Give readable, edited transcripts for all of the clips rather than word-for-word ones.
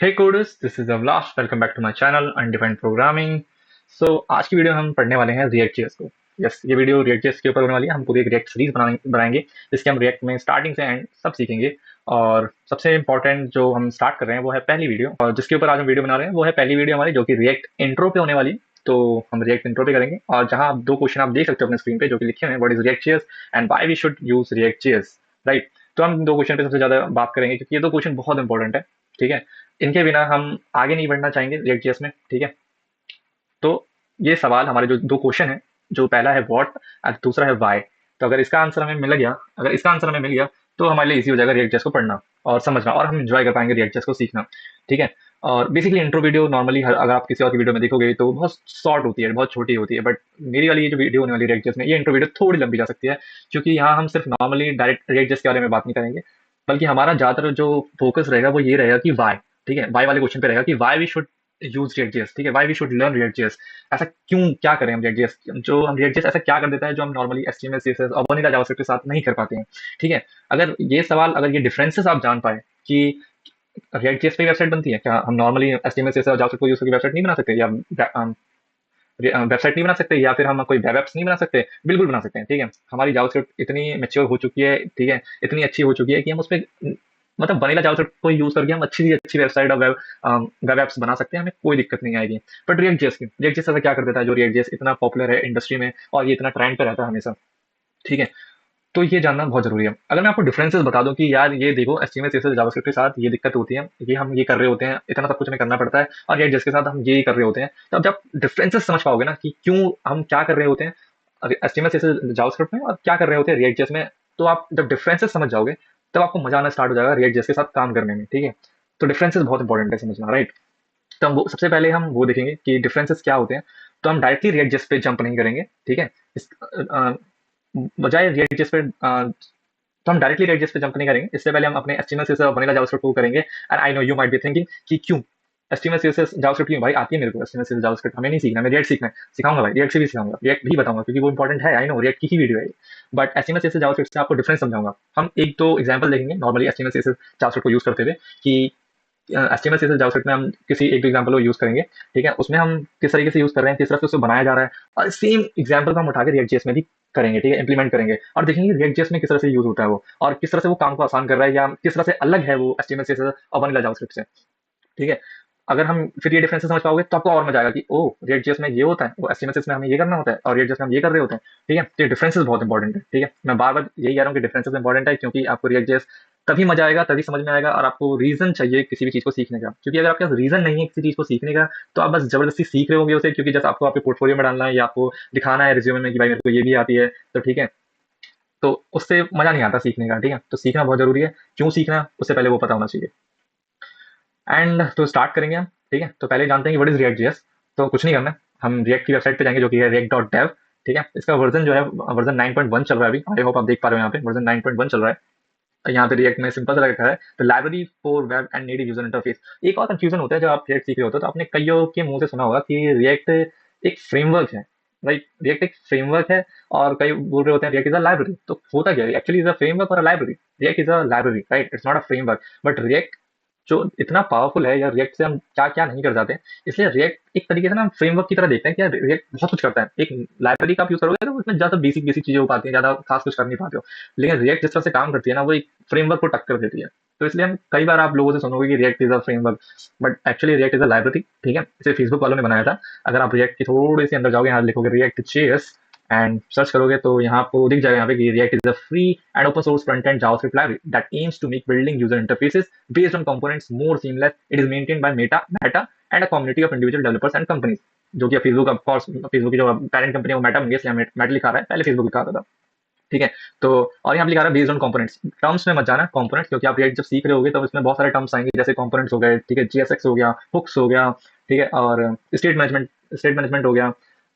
Hey coders, this is Avlash. Welcome back to my channel Undefined Programming. आज की video हम पढ़ने वाले हैं React.js को. ये वीडियो React.js के ऊपर होने वाली है. हम पूरी एक React सीरीज बनाएंगे जिसके हम React में स्टार्टिंग से एंड सब सीखेंगे. और सबसे इम्पोर्टेंट जो हम स्टार्ट कर रहे हैं वो है पहली वीडियो, और जिसके ऊपर आज हम वीडियो बना रहे हैं वो है पहली वीडियो हमारी, जो कि React इंट्रो पे होने वाली. तो हम React इंट्रो पे करेंगे, और जहां आप दो क्वेश्चन आप देख सकते हो अपने स्क्रीन पे जो कि लिखे हुए हैं, what is React.js and why we should use React.js, right. तो हम दो क्वेश्चन पे सबसे ज्यादा बात करेंगे क्योंकि ये दो क्वेश्चन बहुत इंपॉर्टेंट है. ठीक है, इनके बिना हम आगे नहीं बढ़ना चाहेंगे React.js में. ठीक है, तो ये सवाल हमारे जो दो क्वेश्चन है, जो पहला है व्हाट और दूसरा है व्हाई. तो अगर इसका आंसर हमें मिल गया तो हमारे लिए इजी हो जाएगा React.js को पढ़ना और समझना, और हम एंजॉय कर पाएंगे React.js को सीखना. ठीक है, और बेसिकली इंट्रो वीडियो नॉर्मली अगर आप किसी और की वीडियो में देखोगे तो बहुत शॉर्ट होती है, बहुत छोटी होती है. बट मेरी वाली ये जो वीडियो होने वाली React.js में, ये इंट्रो वीडियो थोड़ी लंबी जा सकती है, क्योंकि यहाँ हम सिर्फ नॉर्मली डायरेक्ट React.js के बारे में बात नहीं करेंगे, बल्कि हमारा ज्यादातर जो फोकस रहेगा वो ये रहेगा कि वाई. ठीक है, वाई वाले क्वेश्चन पे रहेगा कि Y we should use React.js. ठीक है, Y we should learn React.js. ऐसा क्यों, क्या करें हम React.js, जो हम React.js ऐसा क्या कर देता है जो हम नॉर्मली HTML CSS और वनीला जावास्क्रिप्ट के साथ नहीं कर पाते हैं. ठीक है, अगर ये डिफरेंसेस आप जान पाए कि React.js पे वेबसाइट बनती है क्या, हम नॉर्मली HTML CSS और जावास्क्रिप्ट को यूज करके वेबसाइट नहीं बना सकते, या वेबसाइट नहीं बना सकते, या फिर हम कोई वेब एप्स नहीं बना सकते. बिल्कुल बना सकते हैं. ठीक है, हमारी जावास्क्रिप्ट इतनी मैच्योर हो चुकी है, ठीक है, इतनी अच्छी हो चुकी है कि हम उसमें मतलब वनीला जावास्क्रिप्ट को यूज करके हम अच्छी से अच्छी वेबसाइट और वेब एप्स बना सकते हैं, हमें कोई दिक्कत नहीं आएगी. बट React.js ऐसा क्या कर देता है, जो React.js इतना पॉपुलर है इंडस्ट्री में और ये इतना ट्रेंड पे रहता है हमेशा. ठीक है, तो ये जानना बहुत जरूरी है. अगर मैं आपको डिफरेंसेस बता दूं कि यार ये देखो HTML CSS जावास्क्रिप्ट के साथ ये दिक्कत होती है, ये हम ये कर रहे होते हैं, इतना सब कुछ हमें करना पड़ता है, और React.js के साथ हम ये कर रहे होते हैं, तो अब जब डिफरेंसेस समझ पाओगे ना कि क्यों हम क्या कर रहे होते हैं HTML CSS जावास्क्रिप्ट में और क्या कर रहे होते हैं React.js में, तो आप जब डिफरेंसेस समझ जाओगे तब आपको मजा आना स्टार्ट हो जाएगा React.js के साथ काम करने में. ठीक है, तो डिफरेंसेस बहुत इंपॉर्टेंट है समझना, राइट. तो सबसे पहले हम वो देखेंगे कि डिफरेंसेस क्या होते हैं. तो हम डायरेक्टली React.js पे जंप नहीं करेंगे. ठीक है, बजाय React.js पे तो हम डायरेक्टली React.js पे जंप नहीं करेंगे. इससे पहले हम अपने HTML CSS और वनीला जावास्क्रिप्ट को करेंगे. And I know you might be thinking कि क्यों HTML CSS जावास्क्रिप्ट क्यों भाई, आती है मेरे को HTML CSS जावास्क्रिप्ट, हमें नहीं सीखना, मैं React सीखना है. सिखाऊंगा भाई, React से भी सिखाऊंगा, React भी बताऊंगा क्योंकि वो इंपॉर्टेंट है. आई नो React की ही वीडियो है. बट HTML CSS जावास्क्रिप्ट से आपको डिफरेंस समझाऊंगा. हम एक दो एग्जांपल देखेंगे नॉर्मली HTML CSS जावास्क्रिप्ट को यूज करते हुए कि HTML CSS जावास्क्रिप्ट में हम किसी एक दो एग्जांपल को यूज करेंगे. ठीक है, उसमें हम किस तरीके से यूज कर रहे हैं, किस तरह से उसको बनाया जा रहा है, और सेम एग्जांपल को हम उठा के React.js में भी करेंगे. ठीक है, इंप्लीमेंट करेंगे और देखेंगे React.js में किस तरह से यूज होता है वो, और किस तरह से वो काम को आसान कर रहा है, या किस तरह से अलग है वो HTML CSS और वनीला जावास्क्रिप्ट से. ठीक है, अगर हम फिर ये डिफरेंस समझ पाओगे तो आपको और मजा आएगा कि ओ React.js में ये होता है, वो HTML CSS में हमें ये करना होता है, और React.js में हम ये कर रहे होते हैं. ठीक है, तो ये डिफरेंसेस बहुत इंपॉर्टेंट है. ठीक है, मैं बार बार यही कह रहा हूँ कि डिफरेंसेस इंपॉर्टेंट है, क्योंकि आपको React.js तभी मजा आएगा, तभी समझ में आएगा, और आपको रीजन चाहिए किसी भी चीज को सीखने का. क्योंकि अगर आपके पास रीजन नहीं है किसी चीज को सीखने का, तो आप बस जबरदस्ती सीख रहे होंगे उसे, क्योंकि जैसे आपको आपके पोर्टफोलियो में डालना है या आपको दिखाना है रिज्यूमे में कि भाई मेरे को ये भी आती है. तो ठीक है, तो उससे मजा नहीं आता सीखने का. ठीक है, तो सीखना बहुत जरूरी है. क्यों सीखना है उससे पहले वो पता होना चाहिए. एंड तो स्टार्ट करेंगे हम. ठीक है, तो पहले जानते हैं कि व्हाट इज React.js. तो कुछ नहीं करना है, हम React की वेबसाइट पे जाएंगे जो कि है react.dev. ठीक है, इसका वर्जन जो है वर्जन 9.1 चल रहा है अभी. आई होप आप देख पा रहे हो, यहाँ पे वर्जन 9.1 चल रहा है. यहाँ पे React में सिंपल सा रखा है तो library for web and native user interface. एक और कंफ्यूजन होता है जब आप React सीख रहे होते हो, तो आपने कईयों के मुंह से सुना होगा कि React एक फ्रेमवर्क है, राइट. React एक फ्रेमवर्क है, और कई बोल रहे होते हैं React इज अ लाइब्रेरी. तो होता क्या है, एक्चुअली इज अ फ्रेमवर्क और a library. React is a library, right, it's not a framework. But React जो इतना पावरफुल है, या React से हम क्या क्या नहीं कर जाते हैं, इसलिए React एक तरीके से ना फ्रेमवर्क की तरह देखते हैं कि यार React बहुत कुछ करता है. एक लाइब्रेरी का आप यूज करोगे तो उसमें ज्यादा बेसिक बेसिक चीजें हो पाती हैं, ज्यादा खास कुछ कर नहीं पाते हो. लेकिन React जिस तरह से काम करती है ना, वो एक फ्रेमवर्क को टक्कर देती है. तो इसलिए हम कई बार आप लोगों से सुनोगे कि React is a framework, but actually React is a library. ठीक है, इसे फेसबुक वालों ने बनाया था. अगर आप React की थोड़ी सी अंदर जाओगे, यहाँ लिखोगे React.js एंड सर्च करोगे तो यहाँ आपको दिख जाएगा यहाँ पे कि React is a free and open source front end JavaScript library that aims to make building user interfaces based on components more seamless. It is maintained by Meta and a community of individual developers and companies. जो कि Facebook, of course Facebook की जो parent company है वो Meta बन गई, इसलिए Meta लिखा रहा है, पहले फेसबुक लिखा था. ठीक है, तो और यहाँ पे लिखा रहा है बेस्ड ऑन कंपोनेंट्स. टर्म्स में मत जाना कंपोनेंट्स, क्योंकि आप React जब सीख रहे होगे तो इसमें बहुत सारे टर्म्स आएंगे, जैसे कंपोनेंट्स हो गए, ठीक है, GSX हो गया, हुक्स हो गया, ठीक है, और स्टेट मैनेजमेंट हो गया,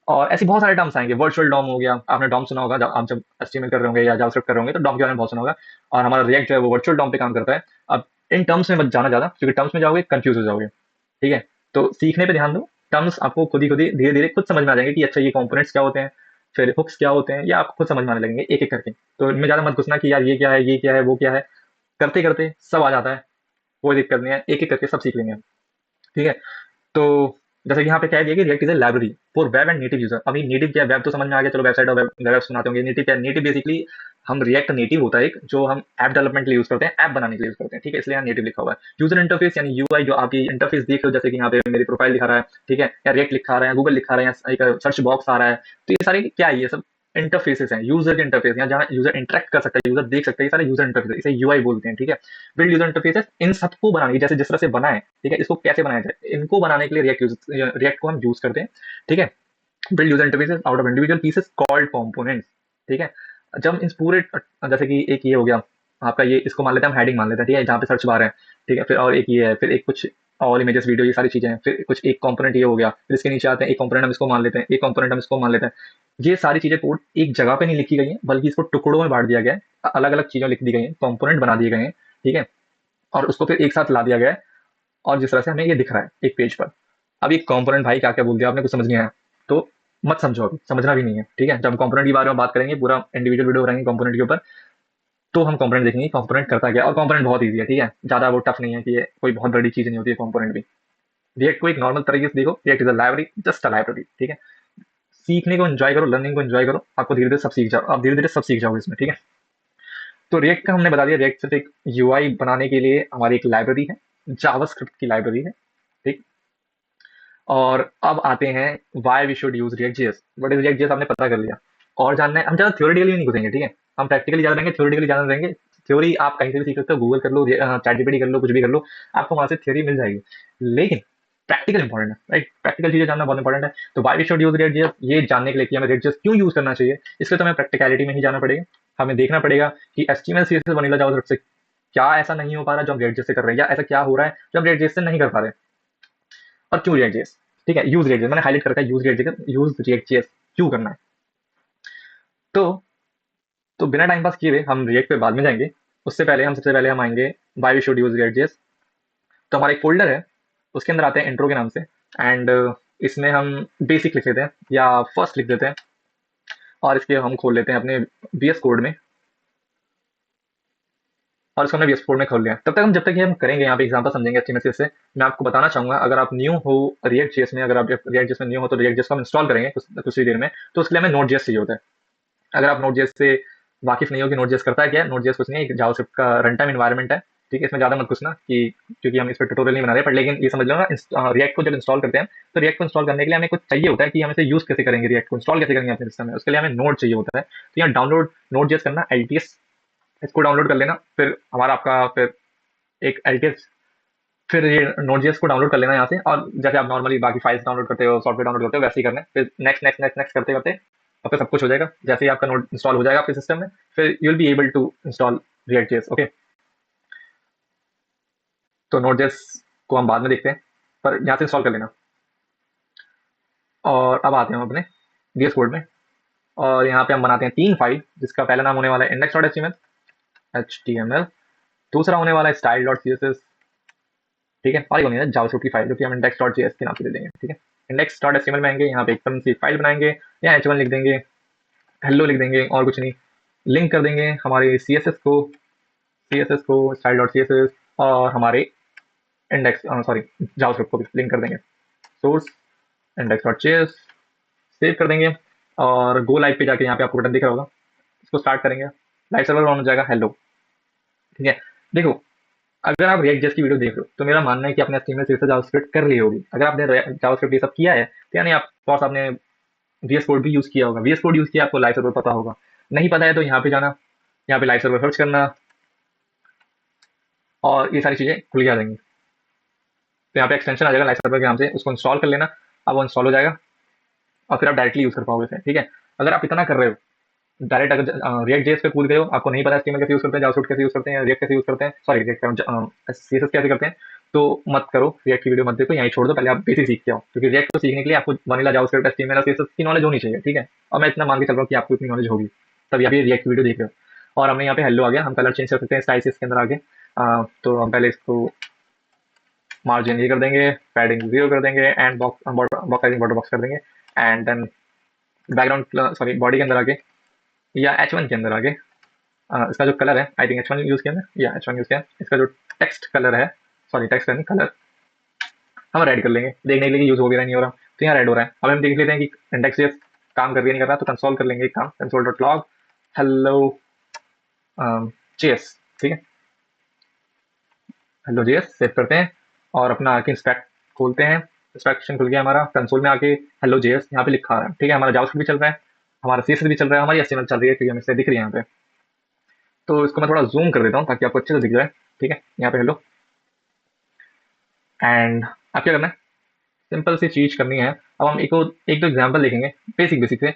और ऐसे बहुत सारे टर्म्स आएंगे. वर्चुअल डॉम हो गया, आपने डॉम सुना होगा, आप जब HTML कर रहे होंगे या जावास्क्रिप्ट कर रहे होंगे तो डॉम के बारे में बहुत सुना होगा. और हमारा React जो है वो वर्चुअल डॉम पे काम करता है. अब इन टर्म्स में मत जाना ज्यादा, क्योंकि टर्म्स में जाओगे कंफ्यूज हो जाओगे. ठीक है, तो सीखने पे ध्यान दो. टर्म्स आपको खुद ही धीरे धीरे खुद समझ में आ जाएंगे कि अच्छा ये कंपोनेंट्स क्या होते हैं, फिर हुक्स क्या होते हैं, या आपको खुद समझ में आने लगेंगे एक एक करके. तो इनमें ज्यादा मत घुसना कि यार ये क्या है वो क्या है. करते करते सब आ जाता है, कोई दिक्कत नहीं है, एक एक करके सब सीख लेंगे. ठीक है। तो जैसे कि यहाँ पे क्या है कि react is a library for web and native user. अभी नेटिव क्या है, वेब तो समझ में आ गया, चलो वेबसाइट और वेब वेब सुनाते होंगे। नेटिव क्या है, नेटिव बेसिकली हम रिएक्ट नेटिव होता है एक, जो हम ऐप डेवलपमेंट के लिए यूज करते हैं, ऐप बनाने के लिए यूज करते हैं, ठीक है, इसलिए यहाँ नेटिव लिखा हुआ है। यूजर इंटरफेस यानी यूआई, जो आपकी इंटरफेस देख रहे हो, जैसे कि यहाँ पे मेरी प्रोफाइल दिखा रहा है, ठीक है, या रिएक्ट लिखा रहा है, गूगल लिखा रहा है, या एक सर्च बॉक्स आ रहा है, तो ये सारे क्या है, ये सब इंटरफेसेस हैं, यूजर के इंटरफेस, या जहाँ यूजर इंटरेक्ट कर सकता है, यूजर देख सकता है, ये सारे यूजर इंटरफेस, इसे यूआई बोलते हैं, ठीक है। बिल्ड यूजर इंटरफेसेस, इन सबको बनाने की, जैसे जिस तरह से बनाए, ठीक है, इसको कैसे बनाया जाए, इनको बनाने के लिए रिएक्ट को हम यूज करते हैं, ठीक है। Build user interfaces out of individual pieces called components, ठीक है। जब हम इस पूरे, जैसे कि एक ये हो गया आपका, ये इसको मान लेते हैं हम हेडिंग मान लेते हैं, ठीक है, जहाँ पे सर्च बार है, ठीक है, फिर और एक ये है, फिर एक कुछ ऑल इमेजेस वीडियो, ये सारी चीजें हैं, फिर कुछ एक कंपोनेंट ये हो गया, फिर इसके नीचे आते हैं एक कंपोनेंट हम इसको मान लेते हैं, एक कंपोनेंट हम इसको मान लेते हैं। ये सारी चीजें कोड एक जगह पे नहीं लिखी गई हैं, बल्कि इसको टुकड़ों में बांट दिया गया है, अलग अलग चीजों लिख दी गई हैं, कंपोनेंट बना दिए गए हैं, ठीक है, और उसको फिर एक साथ ला दिया गया है, और जिस तरह से हमें ये दिख रहा है एक पेज पर। अब ये कंपोनेंट भाई क्या क्या बोल दिया आपने, कुछ समझ नहीं आया तो मत समझो, अभी समझना भी नहीं है, ठीक है। जब हम कंपोनेंट के बारे में बात करेंगे, पूरा इंडिविजुअल वीडियो बनाएंगे कंपोनेंट के ऊपर, तो हम कंपोनेंट देखेंगे कंपोनेंट करता क्या है, और कंपोनेंट बहुत ईजी है, ठीक है, ज्यादा वो टफ नहीं है कि ये कोई बहुत बड़ी चीज नहीं होती है कंपोनेंट भी। रिएक्ट को एक नॉर्मल तरीके से देखो, react is a library, just a library, ठीक है। सीखने को एंजॉय करो, लर्निंग को एंजॉय करो, आपको धीरे धीरे सब सीख जाओ, आप धीरे धीरे सब सीख जाओगे इसमें, ठीक है। तो रिएक्ट का हमने बता दिया, रिएक्ट सिर्फ एक यूआई बनाने के लिए हमारी एक लाइब्रेरी है, जावास्क्रिप्ट की लाइब्रेरी है, ठीक। और अब आते हैं why we should use React JS. What is React JS आपने पता कर लिया, और जानना है, हम ज्यादा थ्योरेटिकली नहीं घुसेंगे, ठीक है, हम प्रैक्टिकली ज्यादा रहेंगे, थ्योरेटिकली ज्यादा रहेंगे। थ्योरी आप कहीं से भी सीख सकते हो, गूगल कर लो, चैट जीपीटी कर लो, कुछ भी कर लो, आपको वहां से थ्योरी मिल जाएगी, लेकिन प्रैक्टिकल इंपॉर्टेंट है, राइट, प्रैक्टिकल चीजें जानना बहुत इंपॉर्टेंट है। तो why we should use React JS, ये जानने के लिए कि हमें रिएक्ट जेएस क्यों यूज करना चाहिए, इसलिए तो हमें प्रैक्टिकलिटी में ही जाना पड़ेगा। हमें देखना पड़ेगा कि एचटीएमएल सीएसएस वनीला जावास्क्रिप्ट से क्या ऐसा नहीं हो पा रहा जो हम रिएक्ट जेएस से कर रहे हैं, या ऐसा क्या हो रहा है जो हम रिएक्ट जेएस से नहीं कर पा रहे, और क्यों रिएक्ट जेएस, ठीक है, यूज रिएक्ट जेएस मैंने हाईलाइट कर रखा है, यूज रिएक्ट जेएस क्यों करना है। तो बिना टाइम पास किए हुए हम रिएक्ट पे बाद में जाएंगे, उससे पहले हम सबसे पहले हम आएंगे why we should use React JS. तो हमारा एक फोल्डर है, उसके अंदर आते हैं इंट्रो के नाम से, एंड इसमें हम बेसिक लिख लेते हैं या फर्स्ट लिख देते हैं, और इसके हम खोल लेते हैं अपने VS कोड में, और इसको हमने VS कोड में खोल लिया। तब तक हम, जब तक ये हम करेंगे, यहाँ पे एग्जांपल समझेंगे अच्छी से, मैं आपको बताना चाहूंगा, अगर आप न्यू हो रिएक्ट जेएस में, अगर आप रिएक्ट जेएस में न्यू हो, तो रिएक्ट जेएस को हम इंस्टॉल करेंगे कुछ ही देर में, तो उसके लिए हमें नोट जेएस चाहिए होता है। अगर आप नोट जेएस से वाकिफ नहीं हो कि नोट जेएस करता है क्या, नोट जेएस कुछ नहीं है, जावास्क्रिप्ट का रन टाइम इन्वायरमेंट है, ठीक है, इसमें ज्यादा मत घुसना कि, क्योंकि हम इस पर ट्यूटोरियल नहीं बना रहे, पर लेकिन ये समझ लो ना, रिएक्ट को जब इंस्टॉल करते हैं, तो रिएक्ट को इंस्टॉल करने के लिए हमें कुछ चाहिए होता है कि हम इसे यूज कैसे करेंगे, रिएक्ट को इंस्टॉल कैसे करेंगे अपने सिस्टम में, उसके लिए हमें नोट चाहिए होता है। तो यहाँ डाउनलोड नोट जेएस करना, एलटीएस, इसको डाउनलोड कर लेना, फिर हमारा आपका फिर एक एलटीएस, फिर ये नोट जेएस को डाउनलोड कर लेना यहाँ से, और जैसे आप नॉर्मली बाकी फाइल्स डाउनलोड करते हो, सॉफ्टवेयर डाउनलोड करते हो, वैसे ही करना है, फिर नेक्स्ट नेक्स्ट नेक्स्ट नेक्स्ट करते करते आपका सब कुछ हो जाएगा। जैसे ही आपका नोट इंस्टॉल हो जाएगा आपके सिस्टम में, फिर you will be able to install React JS, okay. तो नोट जेएस को हम बाद में देखते हैं, पर यहाँ से इंस्टॉल कर लेना। और अब आते हैं हम अपने VS कोड में, और यहाँ पे हम बनाते हैं 3 फाइल, जिसका पहला नाम होने वाला है index.html, दूसरा होने वाला है style.css, ठीक है, और ये होने वाला है जावास्क्रिप्ट की फाइल, जो कि हम index.js के नाम से दे देंगे, ठीक है। index.html में आएंगे, यहाँ पे एक सी फाइल बनाएंगे, या h1 लिख देंगे, हेलो लिख देंगे, और कुछ नहीं, लिंक कर देंगे हमारे CSS को style.css, और हमारे इंडेक्स, सॉरी, जावास्क्रिप्ट को भी लिंक कर देंगे, सोर्स index.js, सेव कर देंगे, और गो लाइव पे जाके यहाँ पे आपको बटन दिख रहा होगा, इसको स्टार्ट करेंगे, लाइव सर्वर ऑन हो जाएगा, हेलो, ठीक है। देखो, अगर आप रिएक्ट जेएस की वीडियो देख रहे हो, तो मेरा मानना है कि आपने HTML CSS जावास्क्रिप्ट कर ली होगी। अगर आपने जावास्क्रिप्ट ये सब किया है, तो यानी आप कोर्स आपने VS कोड भी यूज किया होगा, VS कोड यूज किया, आपको लाइव सर्वर पता होगा। नहीं पता है तो यहाँ पे जाना, यहाँ पे लाइव सर्वर सर्च करना, और ये सारी चीजें खुल के आ जाएंगी। तो यहाँ पे एक्सटेंशन आ जाएगा लाइव सर्वर के नाम से, उसको इंस्टॉल कर लेना, अब वो इंस्टॉल हो जाएगा, और फिर आप डायरेक्टली यूज कर पाओगे इसे, ठीक है। अगर आप इतना कर रहे हो डायरेक्ट, अगर रिएक्ट जेएस पे कूद गए हो, आपको नहीं पता HTML कैसे यूज करते हैं, जावास्क्रिप्ट कैसे यूज करते हैं, रिएक्ट कैसे यूज करते हैं, सॉरी रिएक्ट CSS कैसे करते हैं, तो मत करो, रिएक्ट की वीडियो मत देखो, यहीं छोड़ दो, पहले आप बेसिक सीख के आओ, क्योंकि रिएक्ट को सीखने के लिए आपको वनीला जावास्क्रिप्ट HTML और CSS की नॉलेज होनी चाहिए, ठीक है। और मैं इतना मान के चल रहा हूँ कि आपको इतनी नॉलेज होगी, तभी आप ये रिएक्ट की वीडियो देख रहे हो। और हमने यहाँ पे हेलो आ गया, हम कलर चेंज कर सकते हैं स्टाइल इसके अंदर आगे, तो हम पहले इसको मार्जिन ये कर देंगे, पैडिंग 0 कर देंगे, and box sizing border box कर देंगे, and then background, sorry, body के अंदर आगे, या H1 के अंदर आगे, इसका जो कलर है, आई थिंक H1 यूज किया ना, या H1 यूज किया, इसका जो टेक्स्ट कलर है, सॉरी टेक्स्ट नहीं, कलर, हम रेड कर लेंगे, देखने के लिए यूज हो भी रहा नहीं हो रहा, तो यहाँ रेड हो रहा है। अब हम देख लेते हैं कि इंडेक्स जेएस काम कर रही है नहीं कर रहा, तो कंसोल कर लेंगे एक काम, console dot log hello JS, ठीक है, हेलो जेएस सेव करते हैं और अपना आके इंस्पेक्ट खोलते हैं। इंस्पेक्शन खुल गया हमारा, कंसोल में आके हेलो जेएस यहाँ पे लिखा आ रहा है, ठीक है, हमारा जावास्क्रिप्ट भी चल रहा है, हमारा सीएसएस भी चल रहा है, हमारी एचटीएमएल चल रही है, क्योंकि हमें इससे दिख रही है यहाँ पे। तो इसको मैं थोड़ा जूम कर देता हूँ ताकि आपको अच्छे से दिख जाए, ठीक है, यहाँ पे हेलो। एंड आप क्या करना है, सिंपल सी चीज करनी है। अब हम एक दो एग्जाम्पल देखेंगे बेसिक बेसिक से,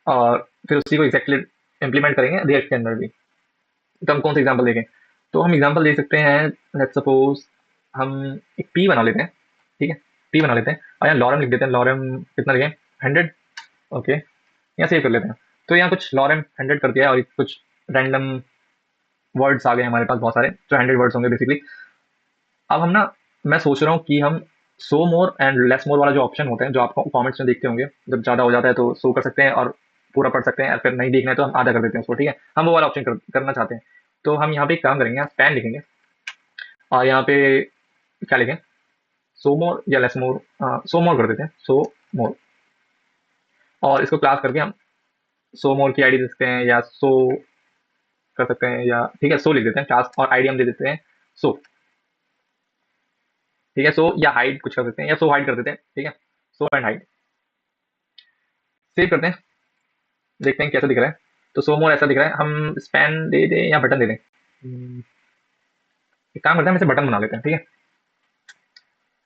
और फिर उसी को एग्जैक्टली इम्प्लीमेंट करेंगे रिएक्ट के अंदर भी। तो हम कौन सा एग्जाम्पल देखें, तो हम एग्जाम्पल दे सकते हैं, लेट्स सपोज हम एक पी बना लेते हैं, ठीक है, पी बना लेते हैं और यहाँ लॉरम लिख देते हैं, लॉरम कितना लिखें, 100, ओके, यहाँ सेव कर लेते हैं। तो यहाँ कुछ लॉरम 100 कर दिया है और कुछ रैंडम वर्ड्स आ गए हमारे पास बहुत सारे, जो 100 वर्ड्स होंगे बेसिकली। अब हम ना, मैं सोच रहा हूँ कि हम सो मोर एंड लेस मोर वाला जो ऑप्शन होते हैं, जो आप कमेंट्स में देखते होंगे, जब ज़्यादा हो जाता है तो सो कर सकते हैं और पूरा पढ़ सकते हैं, फिर नहीं देखना है तो हम आधा कर देते हैं उसको, ठीक है, हम वो वाला ऑप्शन करना चाहते हैं। तो हम यहाँ पे एक काम करेंगे, स्पैन लिखेंगे और यहाँ पे क्या लिखें, सो मोर या लेस मोर, सो मोर कर देते हैं, सो मोर, और इसको क्लास करके हम सो मोर की आईडी दे सकते हैं या सो कर सकते हैं, या ठीक है सो लिख देते हैं क्लास, और आईडी हम दे देते हैं सो, ठीक है, सो या हाइड कुछ कर देते हैं, या सो हाइड कर देते हैं, ठीक है, सो एंड हाइड, सेव करते हैं, देखते हैं कैसा दिख रहा है। तो सो मोर ऐसा दिख रहा है, हम स्पैन दे दें या बटन दे दें, एक काम करते हैं हम इसे बटन बना लेते हैं, ठीक है,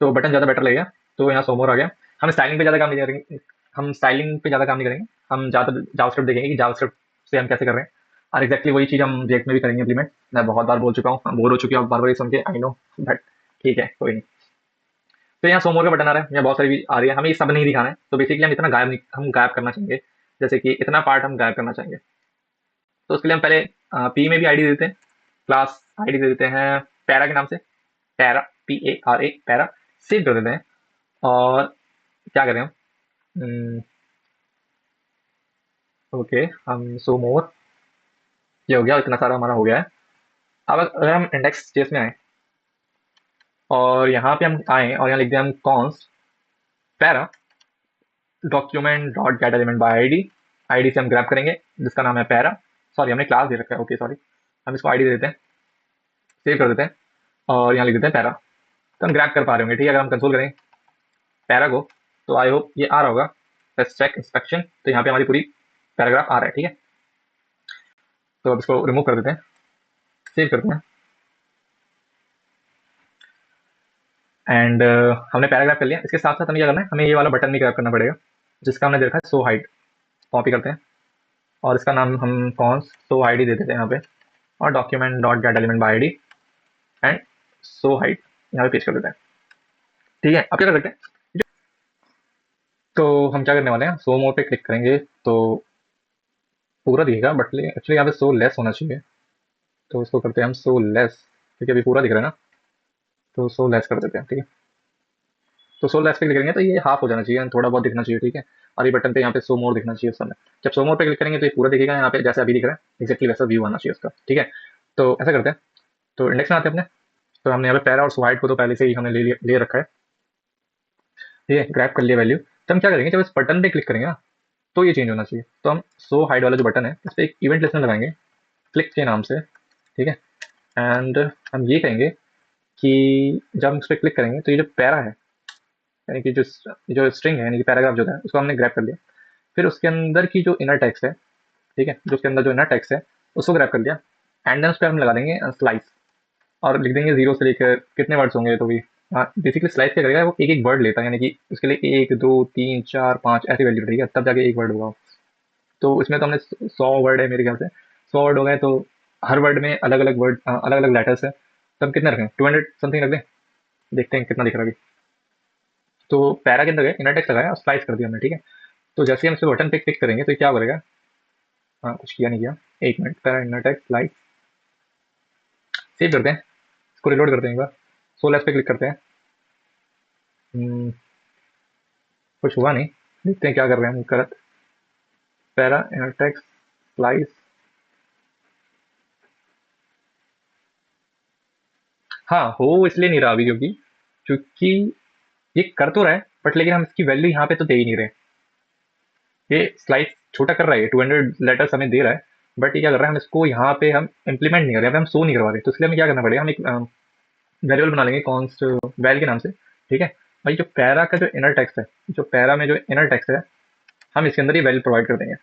तो बटन ज़्यादा बेटर लगेगा। तो यहाँ सो मोर आ गया। हम स्टाइलिंग पे ज़्यादा काम नहीं करेंगे, हम स्टाइलिंग पे ज़्यादा काम नहीं करेंगे, हम ज़्यादा जावास्क्रिप्ट देखेंगे कि जावास्क्रिप्ट से हम कैसे कर रहे हैं, और एक्जैक्टली वही चीज़ हम रिएक्ट में भी करेंगे इम्प्लीमेंट। मैं बहुत बार बोल चुका हूँ, बोर हो चुकी हूँ बार बार ये सुन के, आई नो, बट ठीक है कोई नहीं। तो यहाँ सो मोर का बटन आ रहा है, यहाँ बहुत सारी भी आ रही है, हमें ये सब नहीं दिखाना है, तो बेसिकली हम इतना गायब नहीं, हम गायब करना चाहेंगे, जैसे कि इतना पार्ट हम गायब करना चाहेंगे। तो उसके लिए हम पहले पी में भी आईडी दे देते हैं, क्लास आईडी दे देते हैं पैरा के नाम से, पैरा, PARA पैरा, सेव कर देते हैं। और क्या करें हम, ओके, हम सो मोर, ये हो गया, इतना सारा हमारा हो गया है। अब अगर हम इंडेक्स जेएस में आए और यहाँ पे हम आए और यहाँ लिख दें हम const para document dot gate element by ID, ID से हम ग्रैब करेंगे जिसका नाम है पैरा, सॉरी हमने क्लास दे रखा है, ओके सॉरी, हम इसको आईडी दे देते हैं, सेव कर देते हैं और यहाँ लिख देते हैं पैरा। तो हम ग्रैब कर पा रहे होंगे, ठीक है, अगर हम कंसोल करें पैरा को, तो आई होप ये आ रहा होगा, लेट्स चेक इंस्पेक्शन, तो यहाँ पे हमारी पूरी पैराग्राफ आ रहा है, ठीक है। तो अब इसको रिमूव कर देते हैं, सेव करते हैं, एंड हमने पैराग्राफ कर लिया। इसके साथ साथ हमें क्या करना है, हमें ये वाला बटन भी ग्रैब करना पड़ेगा जिसका हमने देखा है सो हाइड, कॉपी करते हैं और इसका नाम हम कौन सो आईडी दे देते हैं यहाँ पे, और document dot gate element by ID and so hide यहाँ पे पेश कर देते हैं, ठीक है। अब क्या कर सकते हैं, तो हम क्या करने वाले हैं, सो मोर पे क्लिक करेंगे तो पूरा दिखेगा, बट एक्चुअली यहाँ पे सो लेस होना चाहिए, तो इसको करते हैं हम सो लेस, क्योंकि अभी पूरा दिख रहा है ना, तो सो लेस कर देते हैं, ठीक है। तो सो लेस पे क्लिक करेंगे तो ये हाफ हो जाना चाहिए, थोड़ा बहुत दिखना चाहिए, ठीक है। और ये बटन पे यहाँ पे सो मोर दिखना चाहिए उस समय, जब सो मोर पे क्लिक करेंगे तो ये पूरा दिखेगा यहाँ पे, जैसे अभी दिख रहा है एक्जैक्टली वैसा व्यू आना चाहिए उसका, ठीक है। तो ऐसा करते हैं, तो इंडेक्स में आते हैं अपने, तो हमने यहाँ पे पैरा और स्वाइट को तो पहले से ही हमने ले रखा है, ठीक है, ग्रैब कर लिया वैल्यू। तो हम क्या करेंगे, जब इस बटन पे क्लिक करेंगे ना तो ये चेंज होना चाहिए, तो हम सो हाइड वाला जो बटन है इस पर एक इवेंट लिस्टनर लगाएंगे क्लिक के नाम से, ठीक है। एंड हम ये कहेंगे कि जब हम इस पर क्लिक करेंगे तो ये जो पैरा है, यानी कि जो स्ट्रिंग है, यानी कि पैराग्राफ जो है उसको हमने ग्रैब कर लिया, फिर उसके अंदर की जो इनर टेक्स्ट है, ठीक है, जो उसके अंदर जो इनर टेक्स्ट है उसको ग्रैब कर लिया, एंड देन उस पर हम लगा देंगे स्लाइस, और लिख देंगे 0 से लेकर कितने वर्ड्स होंगे, तो भी हाँ बेसिकली स्लाइस क्या करेगा, वो एक एक वर्ड लेता है, यानी कि उसके लिए 1 2 3 4 5 ऐसी वैल्यू रहेगी, तब जाके एक वर्ड होगा। तो इसमें तो हमने 100 वर्ड है मेरे ख्याल से, 100 वर्ड हो गए, तो हर वर्ड में अलग अलग वर्ड, अलग अलग लेटर्स है, तो हम कितने रखें, 200 समथिंग रख दें, देखते हैं कितना दिख रहा है अभी। तो पैरा के अंदर गए, इनर टेक्स्ट लगाया और स्लाइस कर दिया हमने, ठीक है। तो जैसे ही हम इस बटन पे क्लिक करेंगे तो क्या करेगा, हाँ कुछ किया नहीं किया, एक minute, para inner text slice, save करते हैं, इसको रिलोड करते हैं एक बार, सोलेस पे क्लिक करते हैं, हम्म, कुछ हुआ नहीं, देखते हैं क्या कर रहे हैं हम करत, पैरा इनर टेक्स्ट स्लाइस, हाँ हो इसलिए नहीं रहा अभी, क्योंकि क्योंकि ये कर तो रहा है बट लेकिन हम इसकी वैल्यू यहाँ पे तो दे ही नहीं रहे। ये स्लाइस छोटा कर रहा है, 200 लेटर्स हमें दे रहा है, बट ये क्या कर रहा है, हम इसको यहाँ पे हम इम्प्लीमेंट नहीं कर रहे, यहाँ पे हम शो नहीं करवा रहे। तो इसलिए हमें क्या करना पड़ेगा, हम एक वेरिएबल बना लेंगे कॉन्स्ट वैल के नाम से, ठीक है। भाई जो पैरा का जो इनर टेक्स्ट है, जो पैरा में जो इनर टेक्स्ट है, हम इसके अंदर ये वैल्यू प्रोवाइड कर देंगे,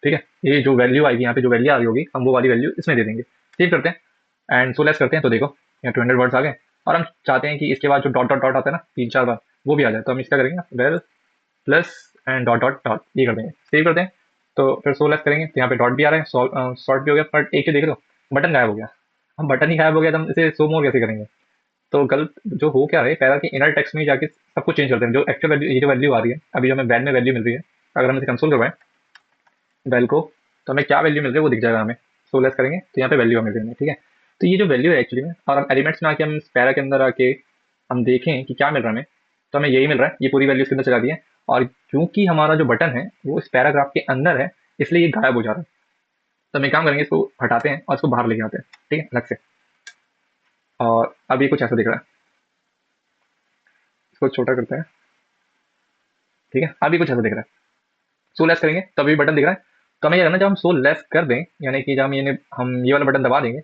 ठीक है। ये जो वैल्यू आएगी यहाँ पे, जो वैल्यू आ रही होगी, हम वो वाली वैल्यू इसमें दे देंगे। सेव करते हैं एंड सो लेस करते हैं, तो देखो यहाँ 200 वर्ड्स आ गए। और हम चाहते हैं कि इसके बाद जो डॉट डॉट डॉट आता है ना 3-4 बार, वो भी आ जाए। तो हम इसका करेंगे well plus and dot dot dot, ये कर देंगे। सेव करते हैं, तो फिर सो लेस करेंगे, तो यहाँ पे डॉट भी आ रहा है, शॉर्ट भी हो गया, बट एक चीज देख लो, बटन गायब हो गया। हम बटन ही गायब हो गया तो हम इसे सो मोर कैसे करेंगे। तो गलत जो हो क्या रहा है, पैरा के इनर टेक्स्ट में जाके सब कुछ चेंज करते हैं। जो एक्चुअल वैल्यू, ये जो वैल्यू आ रही है अभी, जो हमें वैल में वैल्यू मिल रही है, अगर हम इसे कंसोल करवाएं वैल को, तो हमें क्या वैल्यू मिल रही है वो दिख जाएगा हमें। सो लेस करेंगे तो यहाँ पे वैल्यू हमें मिल रही है, ठीक है। तो ये जो वैल्यू है एक्चुअली में, और हम एलिमेंट्स में आके हम पैरा के अंदर आके हम देखें कि क्या मिल रहा है हमें, तो हमें यही मिल रहा है, ये पूरी वैल्यू इसके अंदर चला दी है। और क्योंकि हमारा जो बटन है वो इस पैराग्राफ के अंदर है, इसलिए ये गायब हो जा रहा है। तो हम एक काम करेंगे, इसको हटाते हैं और इसको बाहर लेके आते हैं, ठीक है, अलग से। और अब ये कुछ ऐसा दिख रहा है, इसको छोटा करते हैं, ठीक है। अभी कुछ ऐसा दिख रहा है। सो लेस करेंगे तो अभी बटन दिख रहा है। तो हमें क्या करना है, जब हम सो लेस कर दें, यानी कि जब हम ये वाला बटन दबा देंगे,